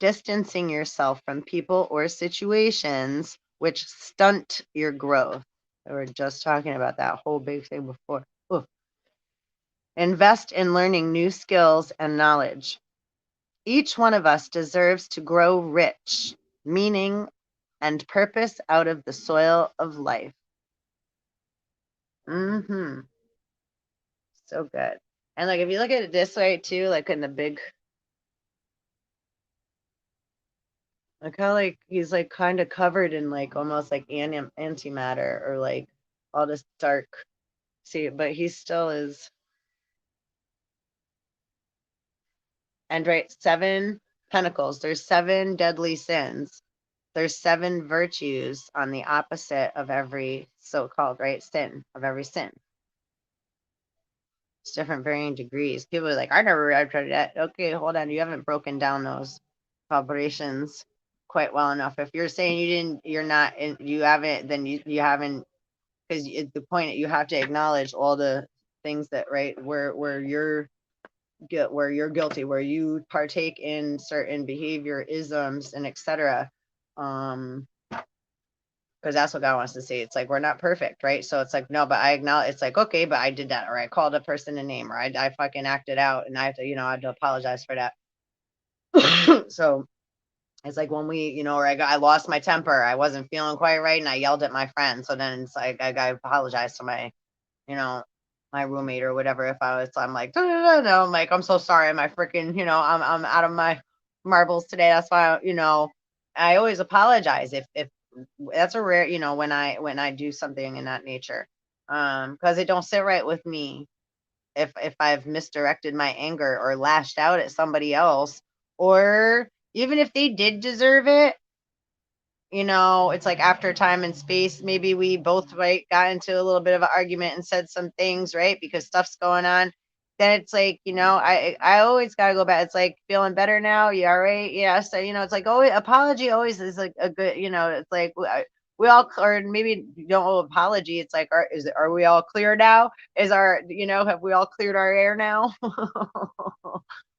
distancing yourself from people or situations which stunt your growth. We were just talking about that whole big thing before. Oof. Invest in learning new skills and knowledge. Each one of us deserves to grow rich, meaning, and purpose out of the soil of life. Mm-hmm. So good. And like if you look at it this way too, like in the big, look how like he's like kind of covered in like almost like antimatter or like all this dark. See, but he still is. And right, 7 pentacles. There's 7 deadly sins. There's 7 virtues on the opposite of every so-called right sin of every sin. It's different varying degrees. People are like, I never I've tried that. Okay, hold on. You haven't broken down those vibrations quite well enough. If you're saying you're not, you haven't, then you haven't, because the point you have to acknowledge all the things that right where you're guilty, where you partake in certain behavior isms and etc. Because that's what God wants to see. It's like we're not perfect, right? So it's like, no, but I acknowledge. It's like, okay, but I did that, or I called a person a name, or I fucking acted out, and I have to, I have to apologize for that. So it's like when we, or I lost my temper, I wasn't feeling quite right, and I yelled at my friend. So then it's like I apologize to my, you know, my roommate or whatever. If I'm like, no, I'm like, I'm so sorry, my freaking, I'm out of my marbles today. That's why, I always apologize if that's a rare, when I do something in that nature, because it don't sit right with me if I've misdirected my anger or lashed out at somebody else, or even if they did deserve it. It's like after time and space, maybe we both right got into a little bit of an argument and said some things, right? Because stuff's going on. Then it's like, I always gotta go back. It's like feeling better now. You all right? Yeah. So, it's like always apology always is like a good, it's like we all, or maybe you don't owe apology. It's like, are we all clear now? Have we all cleared our air now?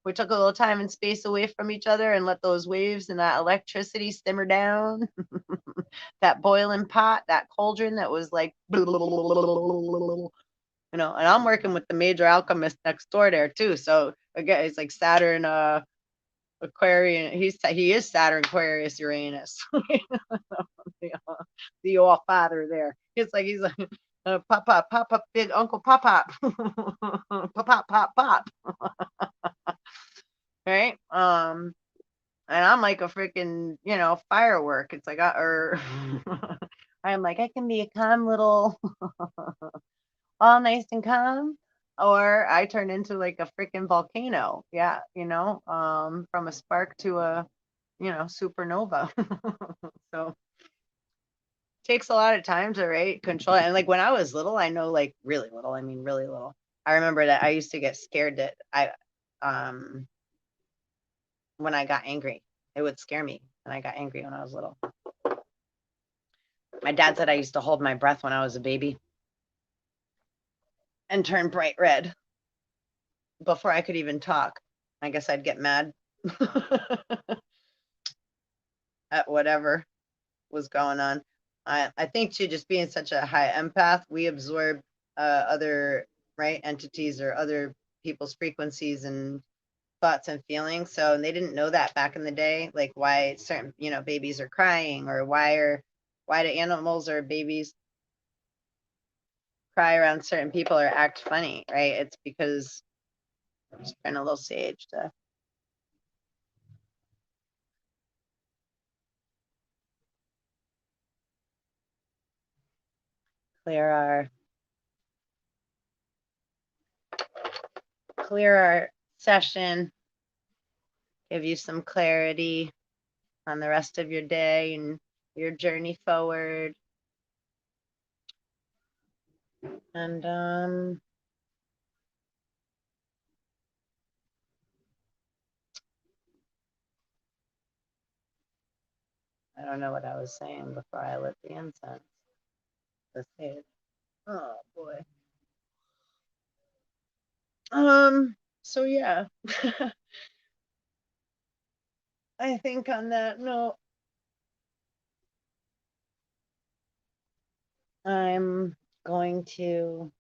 We took a little time and space away from each other and let those waves and that electricity simmer down. That boiling pot, that cauldron that was like, and I'm working with the major alchemist next door there too. So again, it's like Saturn, Aquarian. He is Saturn, Aquarius, Uranus. The all father there. It's like he's like pop pop pop pop, big uncle pop pop, pop pop pop pop. Right? And I'm like a freaking, firework. It's like, or I'm like, I can be a calm little, all nice and calm, or I turn into like a freaking volcano. Yeah, from a spark to a, supernova. So takes a lot of time to control it. And like when I was little, I know like really little. I mean, really little. I remember that I used to get scared that um, when I got angry, it would scare me when I got angry when I was little. My dad said I used to hold my breath when I was a baby and turn bright red before I could even talk. I guess I'd get mad at whatever was going on. I think too, just being such a high empath, we absorb other entities or other people's frequencies and thoughts and feelings. So and they didn't know that back in the day, like why certain babies are crying, or why do animals or babies cry around certain people or act funny, right? It's because I'm just trying a little sage to clear our session, give you some clarity on the rest of your day and your journey forward. And I don't know what I was saying before I lit the incense. The sage. Oh boy. So yeah, I think on that note, I'm going to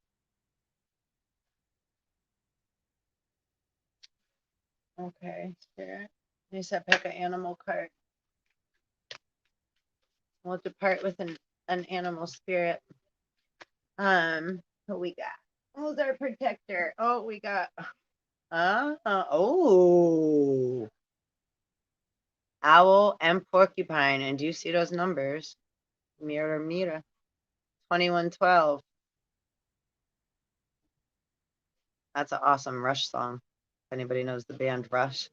okay, spirit. You said pick an animal card. We'll depart with an animal spirit. Who we got? Who's our protector? Oh, we got oh, owl and porcupine. And do you see those numbers? Mira, mira. 2112. That's an awesome Rush song. If anybody knows the band Rush,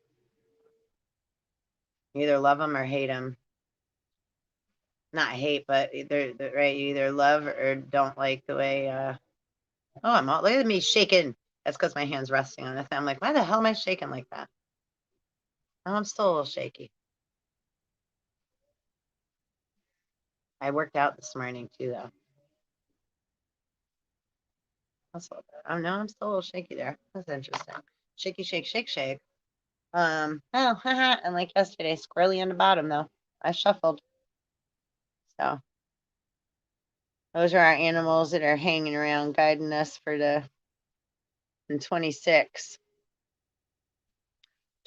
you either love them or hate them. Not hate, but either right. You either love or don't like the way. Oh, I'm all look at me shaking. That's because my hand's resting on it. I'm like, why the hell am I shaking like that? Oh, I'm still a little shaky. I worked out this morning too, though. That's a little bit. Oh no, I'm still a little shaky there. That's interesting. Shaky, shake, shake, shake. Oh, haha. And like yesterday, squarely on the bottom though. I shuffled. So those are our animals that are hanging around, guiding us for the 26.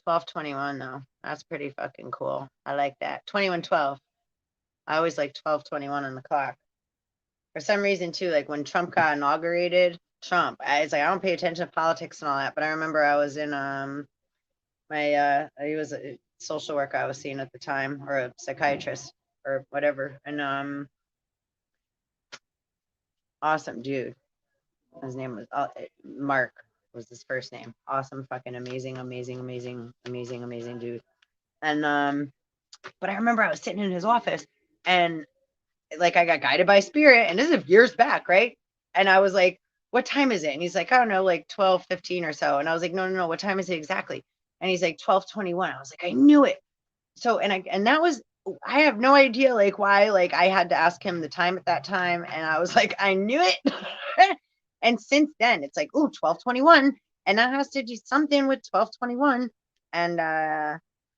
1221 though. That's pretty fucking cool. I like that. 2112. I always like 1221 on the clock. For some reason too, like when Trump got inaugurated, I was like, I don't pay attention to politics and all that, but I remember I was in he was a social worker I was seeing at the time, or a psychiatrist or whatever, and awesome dude. His name was Mark was his first name. Awesome, fucking amazing, amazing, amazing, amazing, amazing dude. And but I remember I was sitting in his office and like I got guided by spirit, and this is years back, right? And I was like, what time is it? And he's like, I don't know, like 12:15 or so. And I was like, no, no, no, what time is it exactly? And he's like 12:21. I was like, I knew it. So and that was I have no idea like why like I had to ask him the time at that time, and I was like, I knew it. And since then it's like, oh, 12:21, and that has to do something with 12:21. And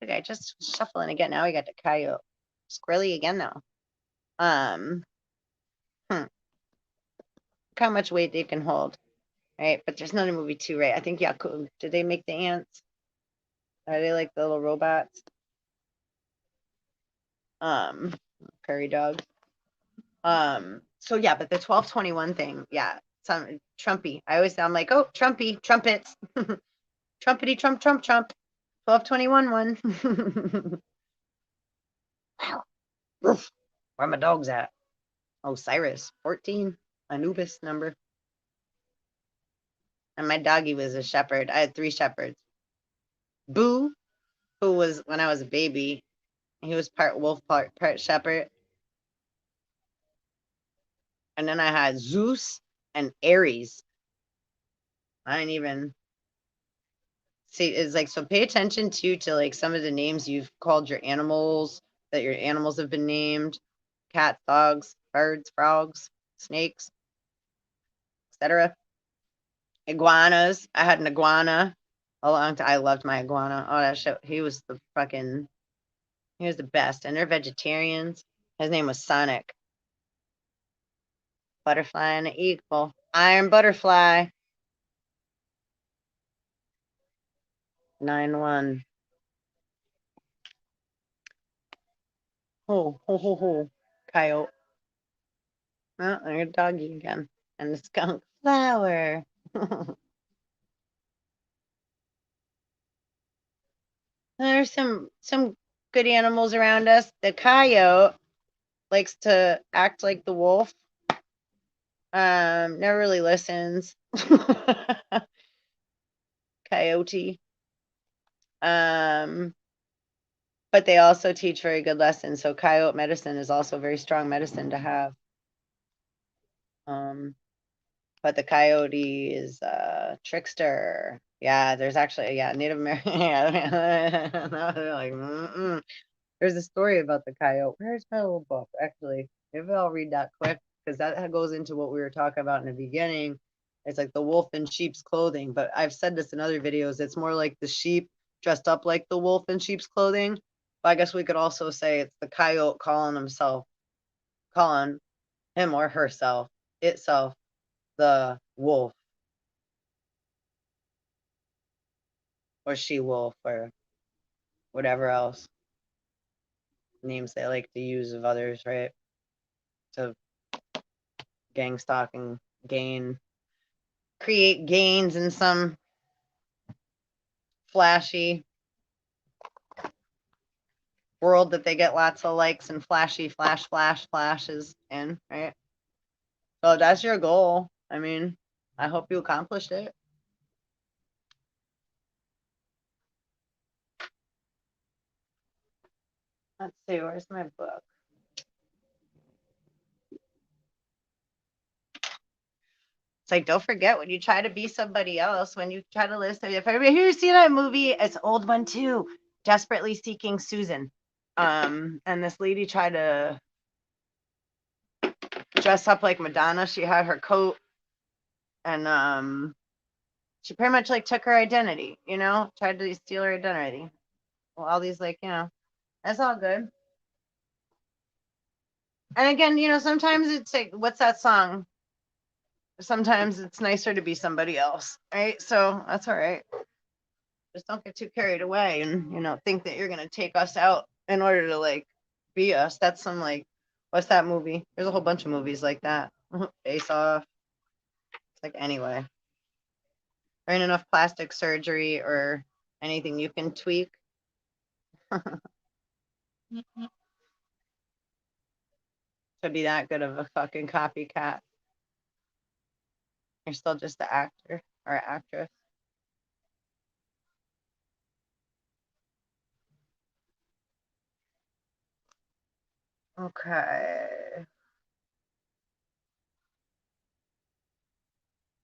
okay, just shuffling again. Now we got the coyote squirrely again though. um look how much weight they can hold, right? But there's not a movie too, right? I think yeah, did they make the ants? Are they like the little robots? um Prairie dog. So yeah, but the 1221 thing, yeah, some Trumpy. I'm like, oh, Trumpy, trumpets, trumpety, trump, trump, trump. 1221 one. Wow. Woof. Where my dogs at? Oh, Cyrus, 14, Anubis number. And my doggy was a shepherd. I had 3 shepherds. Boo, who was when I was a baby, he was part wolf, part shepherd. And then I had Zeus and Aries. I didn't even see, it's like, so pay attention to like some of the names you've called your animals, that your animals have been named: cats, dogs, birds, frogs, snakes, etc. Iguanas. I had an iguana a long time. I loved my iguana. Oh, that shit. He was the best. And they're vegetarians. His name was Sonic. Butterfly and an eagle. Iron butterfly. 9-1. Ho, ho, ho, ho. Coyote. Oh, there's a doggy again. And the skunk flower. There's some good animals around us. The coyote likes to act like the wolf. Never really listens. Coyote. Um, but they also teach very good lessons. So coyote medicine is also very strong medicine to have. But the coyote is a trickster. Yeah, there's actually, yeah, Native American. Yeah, like, there's a story about the coyote. Where's my little book? Actually, maybe I'll read that quick because that goes into what we were talking about in the beginning. It's like the wolf in sheep's clothing. But I've said this in other videos. It's more like the sheep dressed up like the wolf in sheep's clothing. But I guess we could also say it's the coyote calling him or herself, itself, the wolf or she wolf or whatever else names they like to use of others, right? To gang stalk and create gains in some flashy world that they get lots of likes and flashy flashes in, right? So that's your goal. I mean, I hope you accomplished it. Let's see, where's my book? It's like, don't forget when you try to be somebody else, when you try to live somebody. If everybody here seen that movie, it's an old one too, Desperately Seeking Susan. And this lady tried to dress up like Madonna. She had her coat and she pretty much like took her identity, tried to steal her identity. Well, all these like, that's all good. And again, sometimes it's like, what's that song? Sometimes it's nicer to be somebody else, right? So that's all right. Just don't get too carried away and, think that you're going to take us out in order to like be us. That's some like, what's that movie? There's a whole bunch of movies like that. Face Off. It's like, anyway, there ain't enough plastic surgery or anything you can tweak. To be that good of a fucking copycat. You're still just an actor or actress. Okay.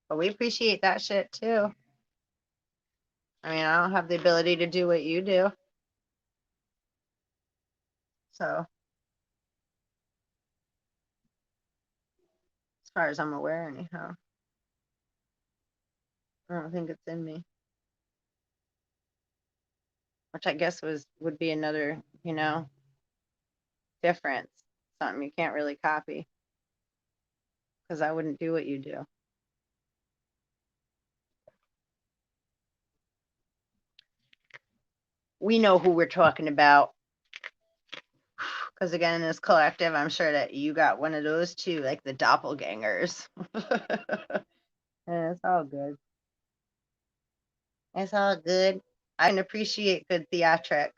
But we appreciate that shit too. I mean, I don't have the ability to do what you do. So, as far as I'm aware, anyhow, I don't think it's in me. Which I guess would be another, difference. Something you can't really copy. Because I wouldn't do what you do. We know who we're talking about. Because again, in this collective, I'm sure that you got one of those too, like the doppelgangers. Yeah, it's all good. It's all good. I can appreciate good theatricalities,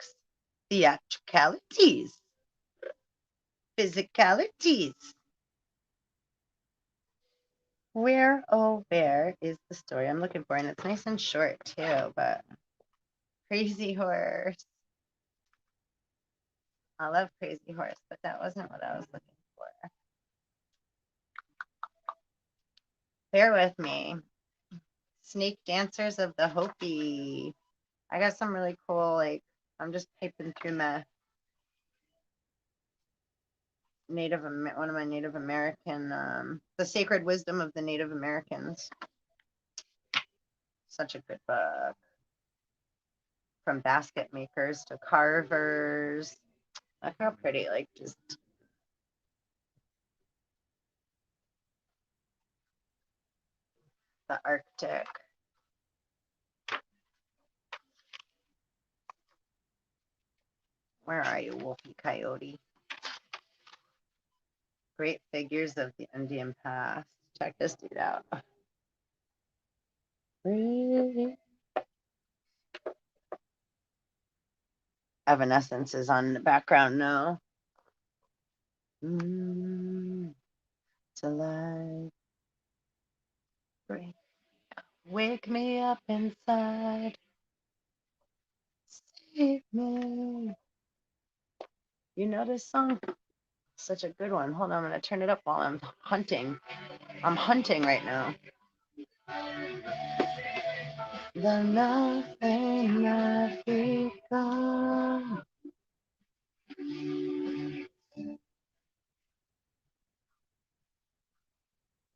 physicalities. Where, oh, where is the story I'm looking for? And it's nice and short too, but Crazy Horse. I love Crazy Horse, but that wasn't what I was looking for. Bear with me. Snake Dancers of the Hopi. I got some really cool, like, I'm just typing through my one of my Native American, The Sacred Wisdom of the Native Americans. Such a good book. From basket makers to carvers. Look how pretty, like just the Arctic. Where are you, Wolfie Coyote? Great figures of the Indian past. Check this dude out. Evanescence is on the background now. It's alive. Wake me up inside. Save me. You know this song? Such a good one. Hold on, I'm going to turn it up while I'm hunting. I'm hunting right now. The nothing Africa.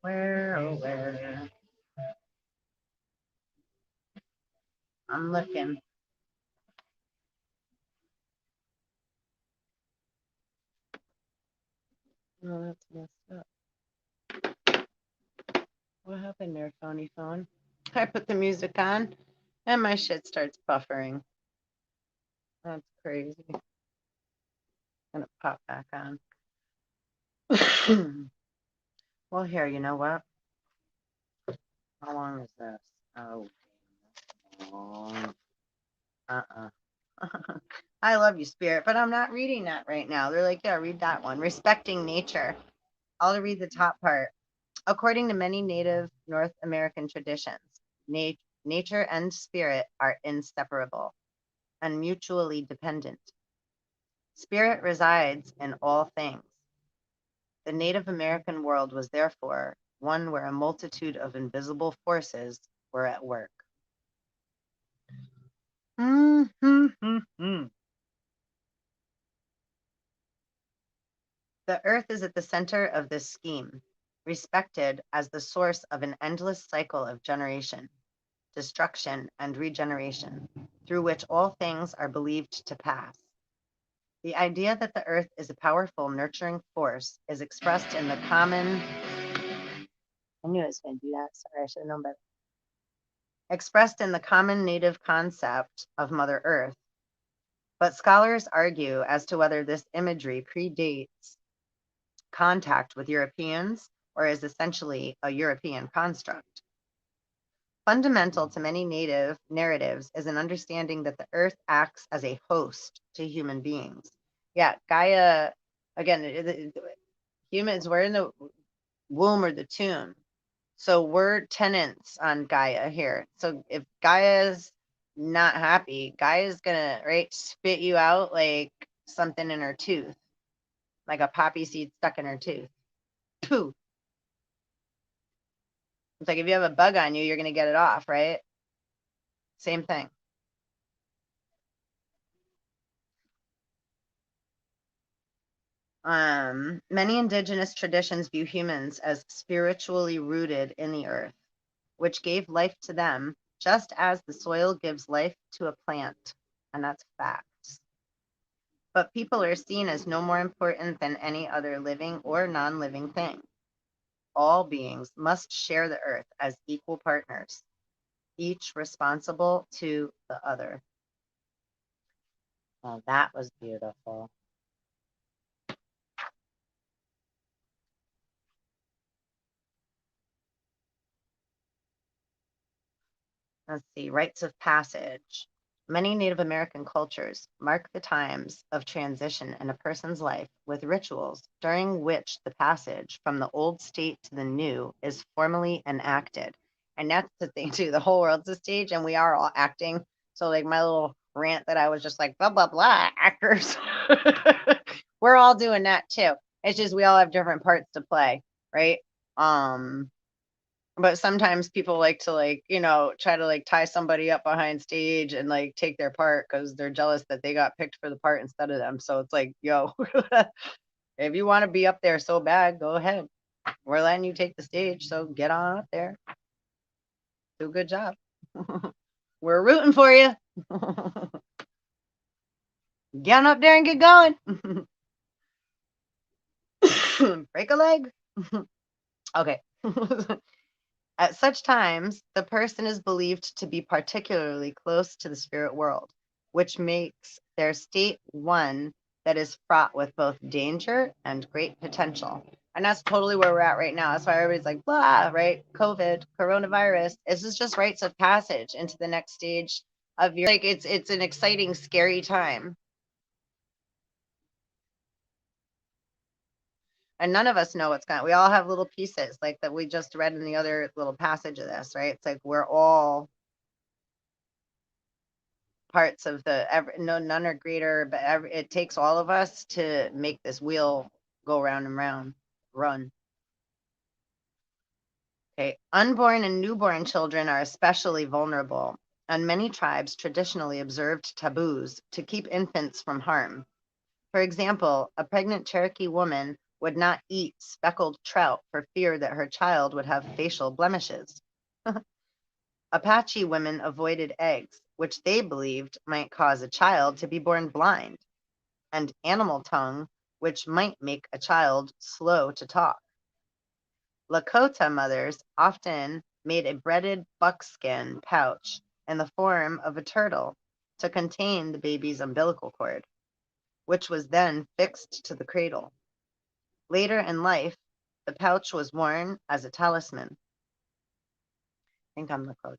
Where, oh, where? I'm looking. Oh, that's messed up. What happened there, phony phone? I put the music on and my shit starts buffering. That's crazy. Gonna pop back on. Well, here, you know what? How long is this? Oh, long. Uh-uh. I love you, Spirit, but I'm not reading that right now. They're like, yeah, read that one. Respecting nature. I'll read the top part. According to many Native North American traditions, nature and spirit are inseparable and mutually dependent. Spirit resides in all things. The Native American world was therefore one where a multitude of invisible forces were at work. The earth is at the center of this scheme, respected as the source of an endless cycle of generation, destruction, and regeneration, through which all things are believed to pass. The idea that the earth is a powerful, nurturing force is expressed in the common. I knew I was going to do that. Sorry, I should have known better. Expressed in the common native concept of Mother Earth, but scholars argue as to whether this imagery predates contact with Europeans or is essentially a European construct. Fundamental to many native narratives is an understanding that the earth acts as a host to human beings. Yeah, Gaia, again, humans, we're in the womb or the tomb. So we're tenants on Gaia here. So if Gaia's not happy, Gaia's gonna, right, spit you out like something in her tooth, like a poppy seed stuck in her tooth. Pooh. It's like if you have a bug on you, you're gonna get it off, right? Same thing. Many indigenous traditions view humans as spiritually rooted in the earth, which gave life to them, just as the soil gives life to a plant. And that's facts. But people are seen as no more important than any other living or non-living thing. All beings must share the earth as equal partners, each responsible to the other. Well, that was beautiful. Let's see, rites of passage. Many Native American cultures mark the times of transition in a person's life with rituals during which the passage from the old state to the new is formally enacted. And that's the thing, too. The whole world's a stage, and we are all acting. So, like, my little rant that I was just like, blah, blah, blah, actors. We're all doing that, too. It's just we all have different parts to play, right? But sometimes people like to try to tie somebody up behind stage and take their part because they're jealous that they got picked for the part instead of them. So it's like, yo, if you want to be up there so bad, go ahead. We're letting you take the stage, so get on up there. Do a good job. We're rooting for you. Get on up there and get going. Break a leg. Okay. At such times, the person is believed to be particularly close to the spirit world, which makes their state one that is fraught with both danger and great potential. And that's totally where we're at right now. That's why everybody's like, blah, right? COVID, coronavirus. This is just rites of passage into the next stage of your it's an exciting, scary time. And none of us know what's going on. We all have little pieces like that we just read in the other little passage of this, right? It's like we're all parts of none are greater, but it takes all of us to make this wheel go round and round, run. Okay, unborn and newborn children are especially vulnerable, and many tribes traditionally observed taboos to keep infants from harm. For example, a pregnant Cherokee woman would not eat speckled trout for fear that her child would have facial blemishes. Apache women avoided eggs which they believed might cause a child to be born blind, and animal tongue, which might make a child slow to talk. Lakota mothers often made a breaded buckskin pouch in the form of a turtle to contain the baby's umbilical cord, which was then fixed to the cradle. Later in life, the pouch was worn as a talisman. I think I'm Lakota.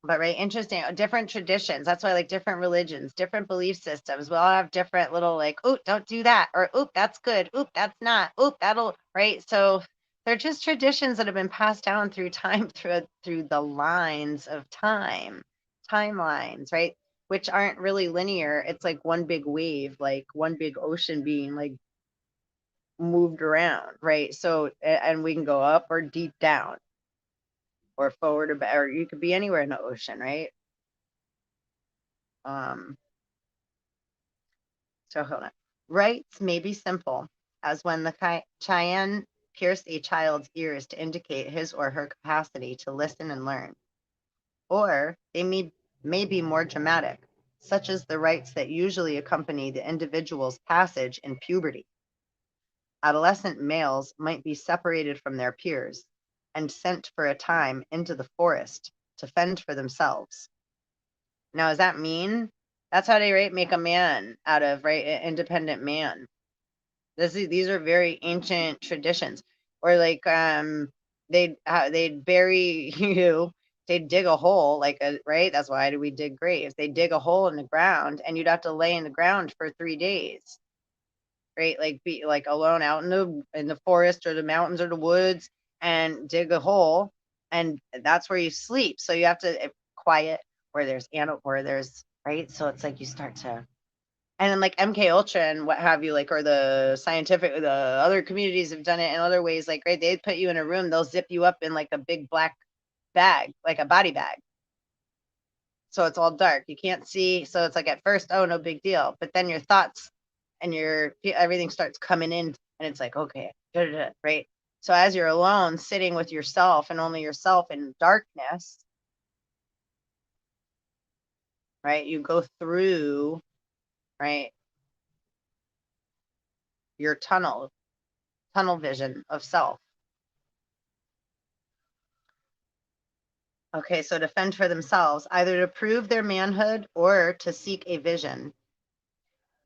But right, interesting. Different traditions. That's why like different religions, different belief systems. We all have different little like, oop, don't do that, or oop, that's good, oop, that's not, oop, that'll right. So they're just traditions that have been passed down through time, through the lines of time, timelines, right? Which aren't really linear. It's like one big wave, like one big ocean being like moved around, right? So and we can go up or deep down, or forward or back, or you could be anywhere in the ocean, right? Um, so hold on. Rites may be simple, as when the Cheyenne pierced a child's ears to indicate his or her capacity to listen and learn. Or they may be more dramatic, such as the rites that usually accompany the individual's passage in puberty. Adolescent males might be separated from their peers and sent for a time into the forest to fend for themselves. Now, does that mean that's how they make a man out of an independent man? These are very ancient traditions. Or like they'd bury you, they'd dig a hole like a right. That's why do we dig graves? They dig a hole in the ground, and you'd have to lay in the ground for 3 days, right? Like be like alone out in the forest or the mountains or the woods, and dig a hole, and that's where you sleep. So you have to quiet where there's where there's right. So it's like you start to, and then like MK Ultra and what have you, like, or the other communities have done it in other ways. Like, right, they put you in a room, they'll zip you up in like a big black bag, like a body bag. So it's all dark. You can't see. So it's like at first, oh, no big deal. But then your thoughts and everything starts coming in, and it's like, okay, right? So as you're alone, sitting with yourself and only yourself in darkness, right? You go through, right, your tunnel vision of self. Okay, so to fend for themselves, either to prove their manhood or to seek a vision.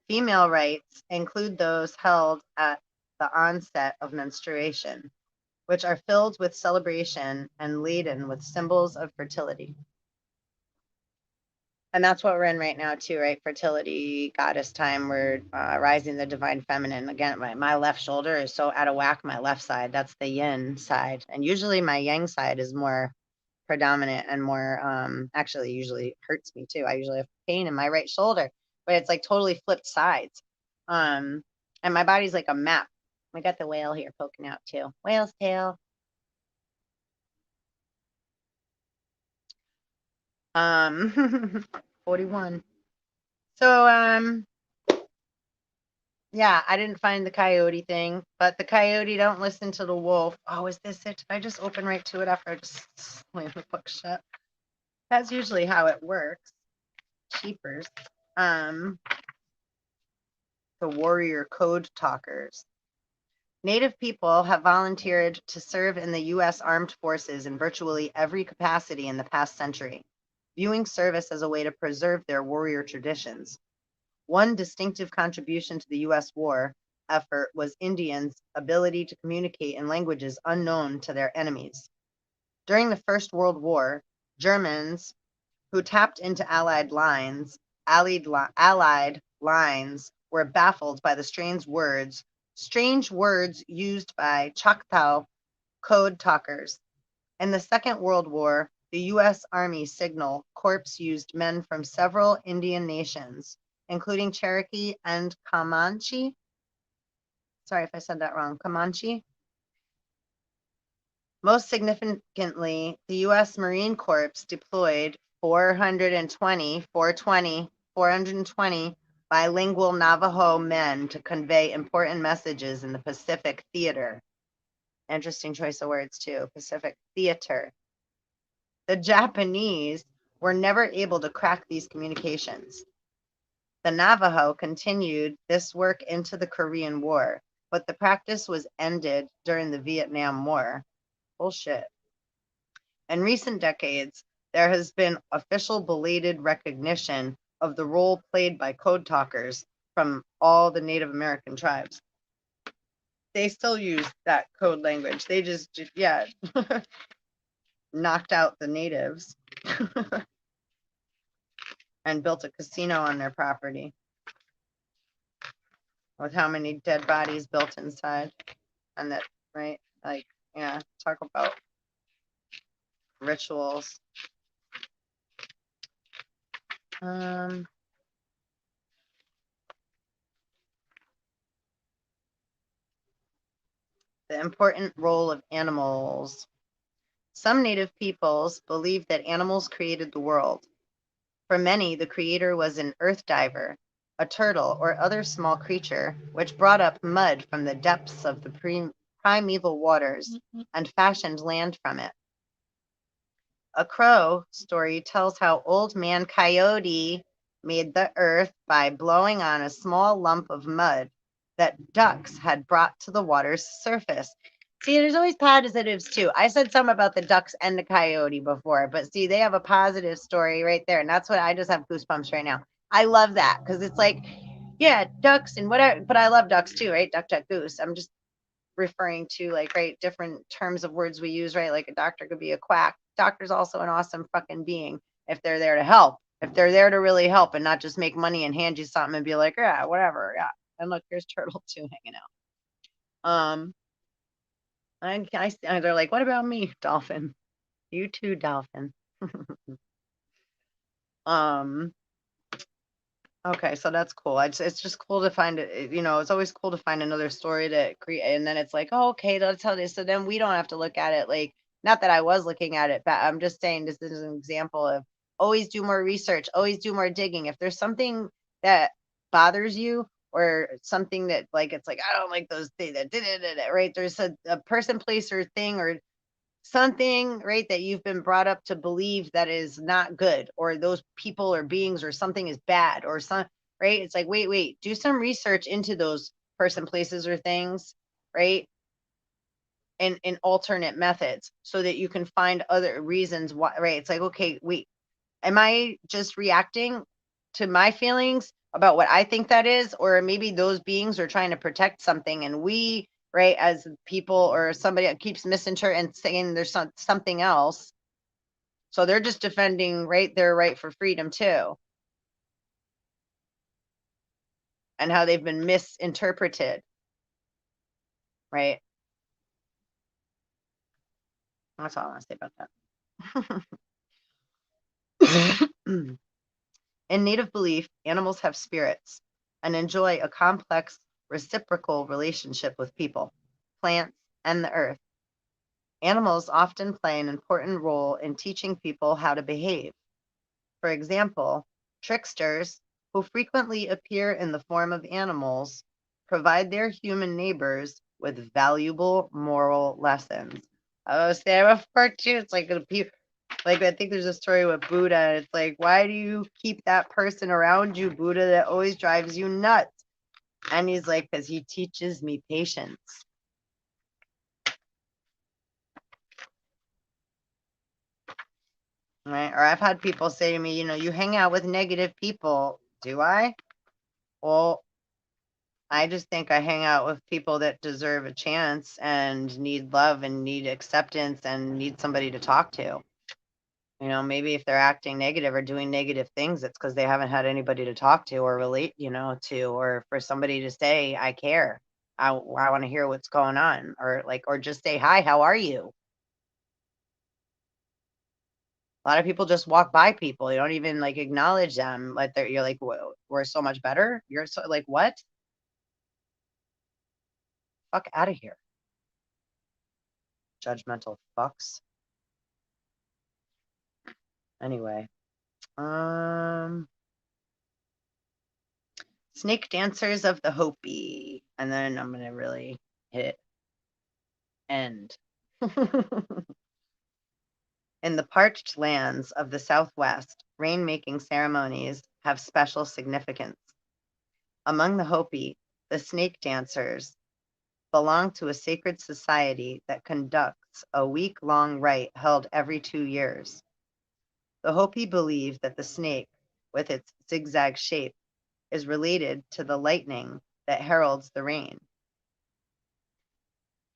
Female rites include those held at the onset of menstruation, which are filled with celebration and laden with symbols of fertility. And that's what we're in right now too, right? Fertility, goddess time. We're rising the divine feminine. Again, my left shoulder is so out of whack. My left side, that's the yin side. And usually my yang side is more predominant and more actually usually hurts me too. I usually have pain in my right shoulder, but it's like totally flipped sides. And my body's like a map. We got the whale here poking out too. Whale's tail. 41. So yeah, I didn't find the coyote thing, but the coyote don't listen to the wolf. Oh, is this it? Did I just open right to it after I just slammed the book shut? That's usually how it works. Cheapers. The warrior code talkers. Native people have volunteered to serve in the U.S. Armed Forces in virtually every capacity in the past century, viewing service as a way to preserve their warrior traditions. One distinctive contribution to the U.S. war effort was Indians' ability to communicate in languages unknown to their enemies. During the First World War, Germans who tapped into Allied lines were baffled by the strange words used by Choctaw code talkers. In the Second World War, the U.S. Army Signal Corps used men from several Indian nations, including Cherokee and Comanche. Sorry if I said that wrong. Comanche. Most significantly, the U.S. Marine Corps deployed 420 bilingual Navajo men to convey important messages in the Pacific Theater. Interesting choice of words too, Pacific Theater. The Japanese were never able to crack these communications. The Navajo continued this work into the Korean War, but the practice was ended during the Vietnam War. Bullshit. In recent decades, there has been official belated recognition of the role played by code talkers from all the Native American tribes. They still use that code language. They just yeah, knocked out the natives and built a casino on their property with how many dead bodies built inside. And that, right? Like, yeah, talk about rituals. The important role of animals. Some native peoples believe that animals created the world. For many, the creator was an earth diver, a turtle, or other small creature which brought up mud from the depths of the primeval waters and fashioned land from it. A crow story tells how Old Man Coyote made the earth by blowing on a small lump of mud that ducks had brought to the water's surface. See, there's always positives too. I said something about the ducks and the coyote before, but see, they have a positive story right there. And that's what I just have goosebumps right now. I love that because it's like, yeah, ducks and whatever, but I love ducks too, right? Duck, duck, goose. I'm just referring to like, right, different terms of words we use, right? Like a doctor could be a quack. Doctor's also an awesome fucking being if they're there to help. If they're there to really help and not just make money and hand you something and be like, yeah, whatever, yeah. And look, here's Turtle too hanging out. They're like, what about me, Dolphin? You too, Dolphin. Okay, so that's cool. It's just cool to find it. It's always cool to find another story to create, and then it's like, oh, okay, that's how this. So then we don't have to look at it like, not that I was looking at it, but I'm just saying this is an example of always do more research, always do more digging. If there's something that bothers you or something that like it's like I don't like those things that did it, right? There's a person, place, or thing or something, right, that you've been brought up to believe that is not good, or those people or beings or something is bad, or some, right? It's like, wait, do some research into those person, places, or things, right? In alternate methods so that you can find other reasons why, right? It's like, okay, wait, am I just reacting to my feelings about what I think that is? Or maybe those beings are trying to protect something and we, right, as people or somebody that keeps misinterpreting and saying there's something else. So they're just defending, right, their right for freedom too. And how they've been misinterpreted, right? That's all I want to say about that. In native belief, animals have spirits and enjoy a complex reciprocal relationship with people, plants, and the earth. Animals often play an important role in teaching people how to behave. For example, tricksters, who frequently appear in the form of animals, provide their human neighbors with valuable moral lessons. I was there before too. It's like I think there's a story with Buddha. It's like, why do you keep that person around you, Buddha, that always drives you nuts? And he's like, because he teaches me patience. Right? Or I've had people say to me, you hang out with negative people. Do I? Well, I just think I hang out with people that deserve a chance and need love and need acceptance and need somebody to talk to. Maybe if they're acting negative or doing negative things, it's because they haven't had anybody to talk to or relate, to, or for somebody to say, I care. I want to hear what's going on, or just say, hi, how are you? A lot of people just walk by people. You don't even like acknowledge them. Like you're like, we're so much better. You're so like, what? Fuck out of here. Judgmental fucks. Anyway, snake dancers of the Hopi, and then I'm gonna really hit end. In the parched lands of the Southwest, rain-making ceremonies have special significance. Among the Hopi, the snake dancers belong to a sacred society that conducts a week-long rite held every 2 years. The Hopi believe that the snake, with its zigzag shape, is related to the lightning that heralds the rain.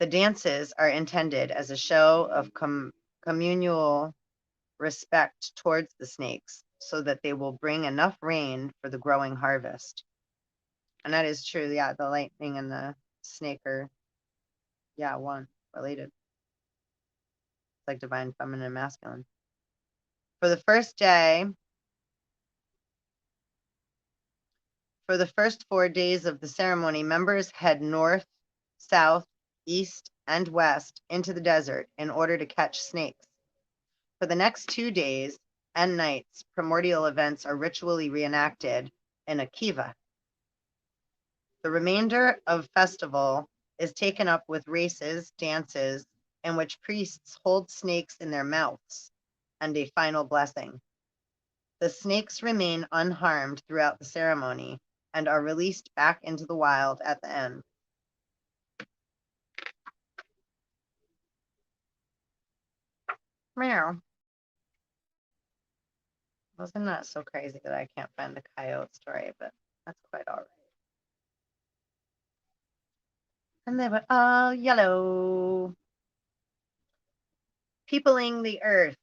The dances are intended as a show of communal respect towards the snakes so that they will bring enough rain for the growing harvest. And that is true. Yeah, the lightning and the snake are, one, related. It's like divine feminine and masculine. For the first 4 days of the ceremony, members head north, south, east, and west into the desert in order to catch snakes. For the next 2 days and nights, primordial events are ritually reenacted in a kiva. The remainder of festival is taken up with races, dances, in which priests hold snakes in their mouths, and a final blessing. The snakes remain unharmed throughout the ceremony and are released back into the wild at the end. Meow. Wasn't that so crazy that I can't find the coyote story, but that's quite all right. And they were all yellow. Peopling the earth.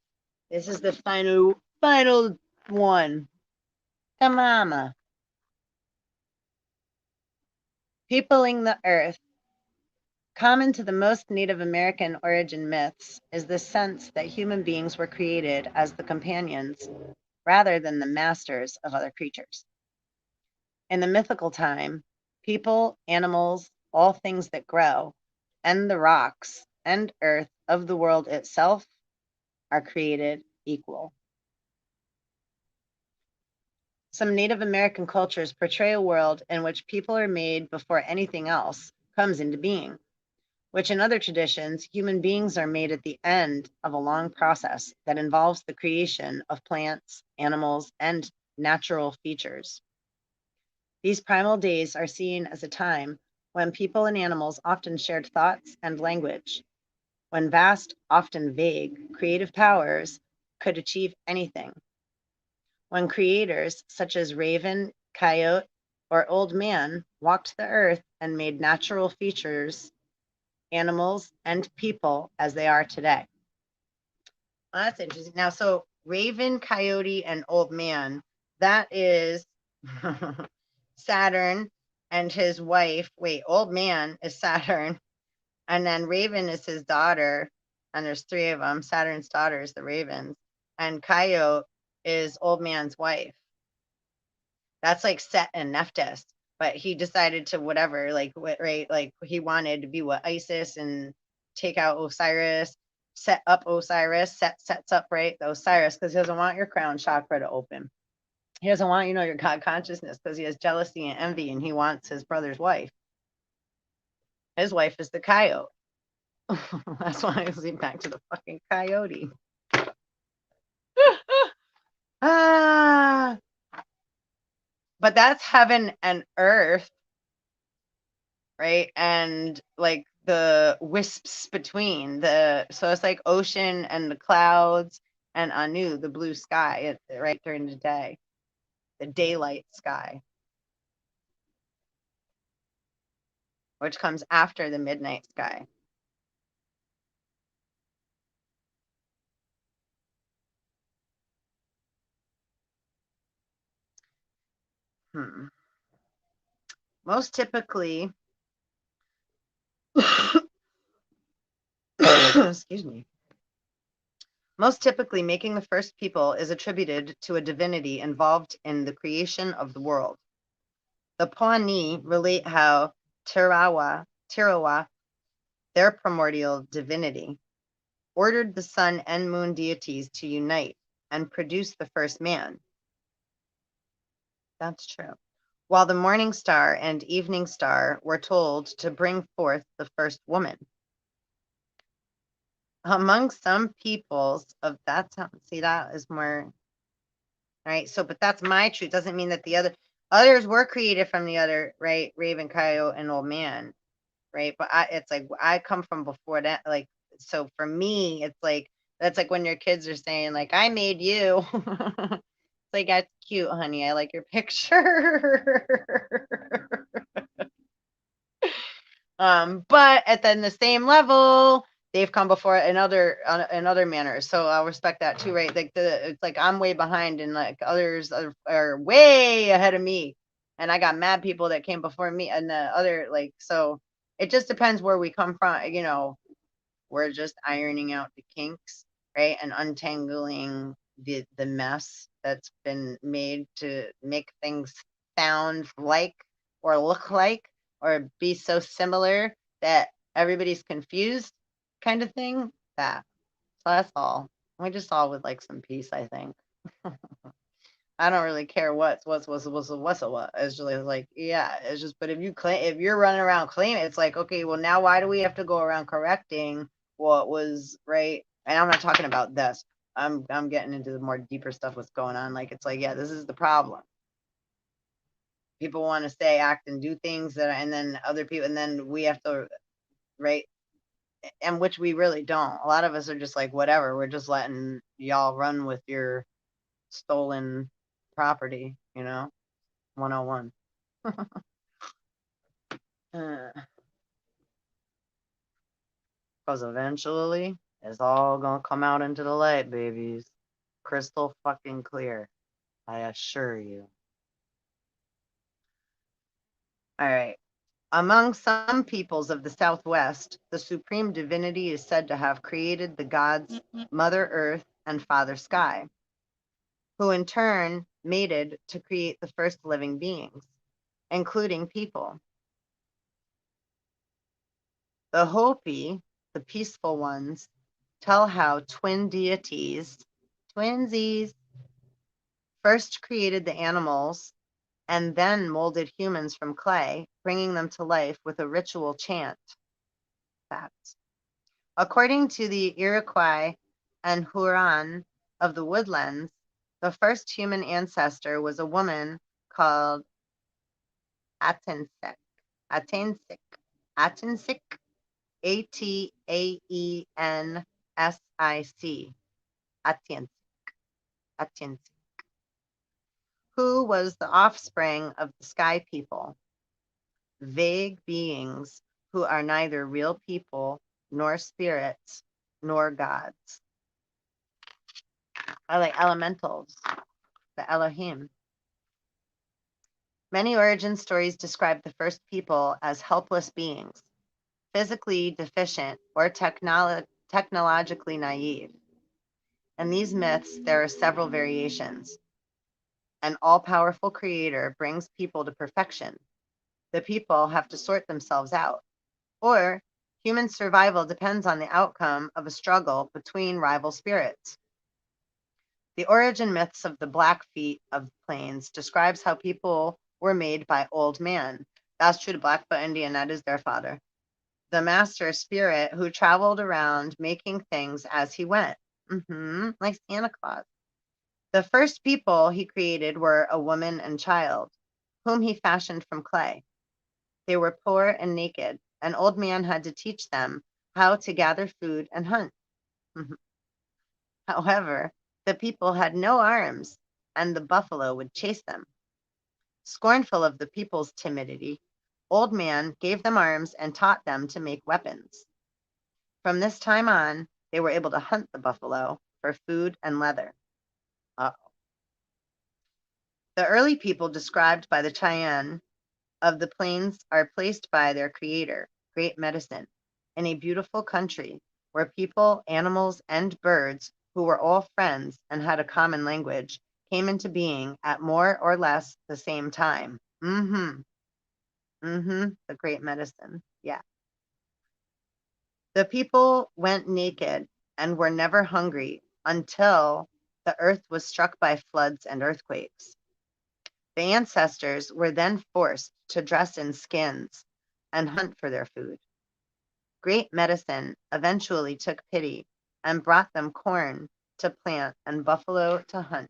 This is the final one. The mama. Peopling the earth. Common to the most Native American origin myths is the sense that human beings were created as the companions rather than the masters of other creatures. In the mythical time, people, animals, all things that grow, and the rocks and earth of the world itself are created equal. Some Native American cultures portray a world in which people are made before anything else comes into being, which in other traditions, human beings are made at the end of a long process that involves the creation of plants, animals, and natural features. These primal days are seen as a time when people and animals often shared thoughts and language, when vast, often vague, creative powers could achieve anything, when creators such as Raven, Coyote, or Old Man walked the earth and made natural features, animals, and people as they are today. Well, that's interesting. Now, so Raven, Coyote, and Old Man, that is Saturn and his wife. Wait, Old Man is Saturn, and then Raven is his daughter, and there's 3 of them. Saturn's daughter is the Ravens, and Coyote is Old Man's wife. That's like Set and Nephthys, but he decided to whatever, like right, like he wanted to be what Isis and take out Osiris, set up Osiris, sets up right the Osiris because he doesn't want your crown chakra to open. He doesn't want your God consciousness because he has jealousy and envy, and he wants his brother's wife. His wife is the coyote. That's why I was back to the fucking coyote. But that's heaven and earth, right? And like the wisps between so it's like ocean and the clouds and Anu, the blue sky, right during the day, the daylight sky, which comes after the midnight sky. Most typically, excuse me. Most typically, making the first people is attributed to a divinity involved in the creation of the world. The Pawnee relate how Tirawa, their primordial divinity, ordered the sun and moon deities to unite and produce the first man. That's true. While the morning star and evening star were told to bring forth the first woman. Among some peoples of that time, see, that is more right. So, but that's my truth. Doesn't mean that the others were created from the other, right? Raven, coyote, and old man, right? But it's like I come from before that. Like, so for me, it's like that's like when your kids are saying, like, "I made you." It's like that's cute, honey. I like your picture. But at then the same level, they've come before in other manners. So I'll respect that too, right? Like it's like I'm way behind, and like others are way ahead of me, and I got mad people that came before me, and the other like so. It just depends where we come from. We're just ironing out the kinks, right, and untangling the mess that's been made to make things sound like or look like or be so similar that everybody's confused, kind of thing. That so that's all. We just all would like some peace, I think. I don't really care what's a what. It's really like, yeah, it's just, but if you're running around claiming, it's like, okay, well, now why do we have to go around correcting what was right? And I'm not talking about this. I'm getting into the more deeper stuff, what's going on. Like, it's like, yeah, this is the problem. People want to say, act, and do things and then other people, and then we have to, right? And which we really don't. A lot of us are just like, whatever. We're just letting y'all run with your stolen property, 101. Because eventually it's all gonna come out into the light, babies. Crystal fucking clear. I assure you. All right. Among some peoples of the Southwest, the supreme divinity is said to have created the gods Mother Earth and Father Sky, who in turn mated to create the first living beings, including people. The Hopi, the peaceful ones, tell how twin deities, twinsies, first created the animals and then molded humans from clay, bringing them to life with a ritual chant. Facts. According to the Iroquois and Huron of the woodlands, the first human ancestor was a woman called Atensik. Atensik. Atensik. Ataensic. Atensik. Atensik. Who was the offspring of the sky people, vague beings who are neither real people nor spirits nor gods. I like elementals, the Elohim. Many origin stories describe the first people as helpless beings, physically deficient or technologically naive. In these myths, there are several variations. An all-powerful creator brings people to perfection. The people have to sort themselves out. Or human survival depends on the outcome of a struggle between rival spirits. The origin myths of the Blackfeet of the plains describes how people were made by Old Man. That's true to Blackfoot Indian, that is their father. The master spirit who traveled around making things as he went. Like Santa Claus. The first people he created were a woman and child, whom he fashioned from clay. They were poor and naked. An old man had to teach them how to gather food and hunt. However, the people had no arms, and the buffalo would chase them. Scornful of the people's timidity, Old Man gave them arms and taught them to make weapons. From this time on, they were able to hunt the buffalo for food and leather. Uh-oh. The early people described by the Cheyenne of the plains are placed by their creator, Great Medicine, in a beautiful country where people, animals, and birds, who were all friends and had a common language, came into being at more or less the same time. The Great Medicine. Yeah. The people went naked and were never hungry until the earth was struck by floods and earthquakes. The ancestors were then forced to dress in skins and hunt for their food. Great Medicine eventually took pity and brought them corn to plant and buffalo to hunt.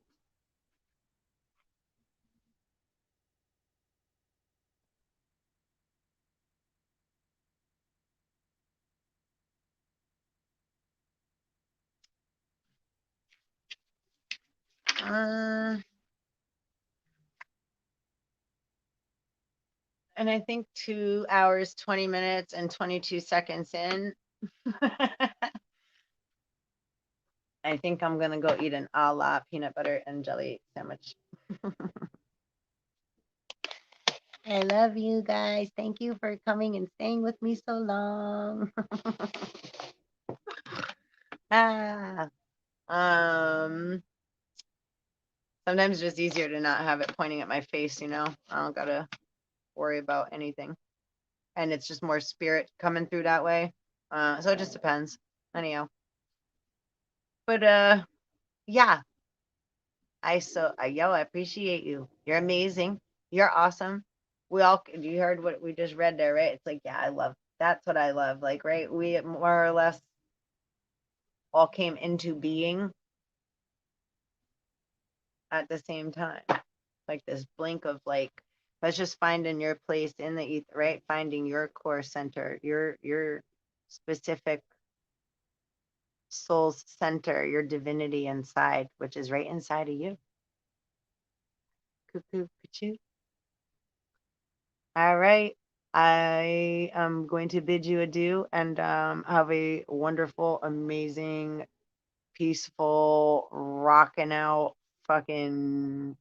And I think 2 hours, 20 minutes, and 22 seconds in, I think I'm going to go eat an a la peanut butter and jelly sandwich. I love you guys. Thank you for coming and staying with me so long. ah. Sometimes it's just easier to not have it pointing at my face, you know? I don't gotta worry about anything. And it's just more spirit coming through that way. So it just depends. Anyhow. But yeah. I appreciate you. You're amazing. You're awesome. You heard what we just read there, right? It's like, yeah, that's what I love. Like, right? We more or less all came into being at the same time. Like this blink of like, let's just finding your place in the ether, right? Finding your core center, your specific soul's center, your divinity inside, which is right inside of you. Cuckoo, cuckoo. All right. I am going to bid you adieu and have a wonderful, amazing, peaceful, rocking out, fucking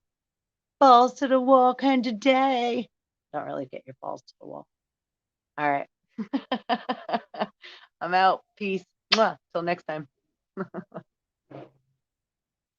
balls to the wall kind of day. Don't really get your balls to the wall. All right. I'm out. Peace. Mwah. Till next time.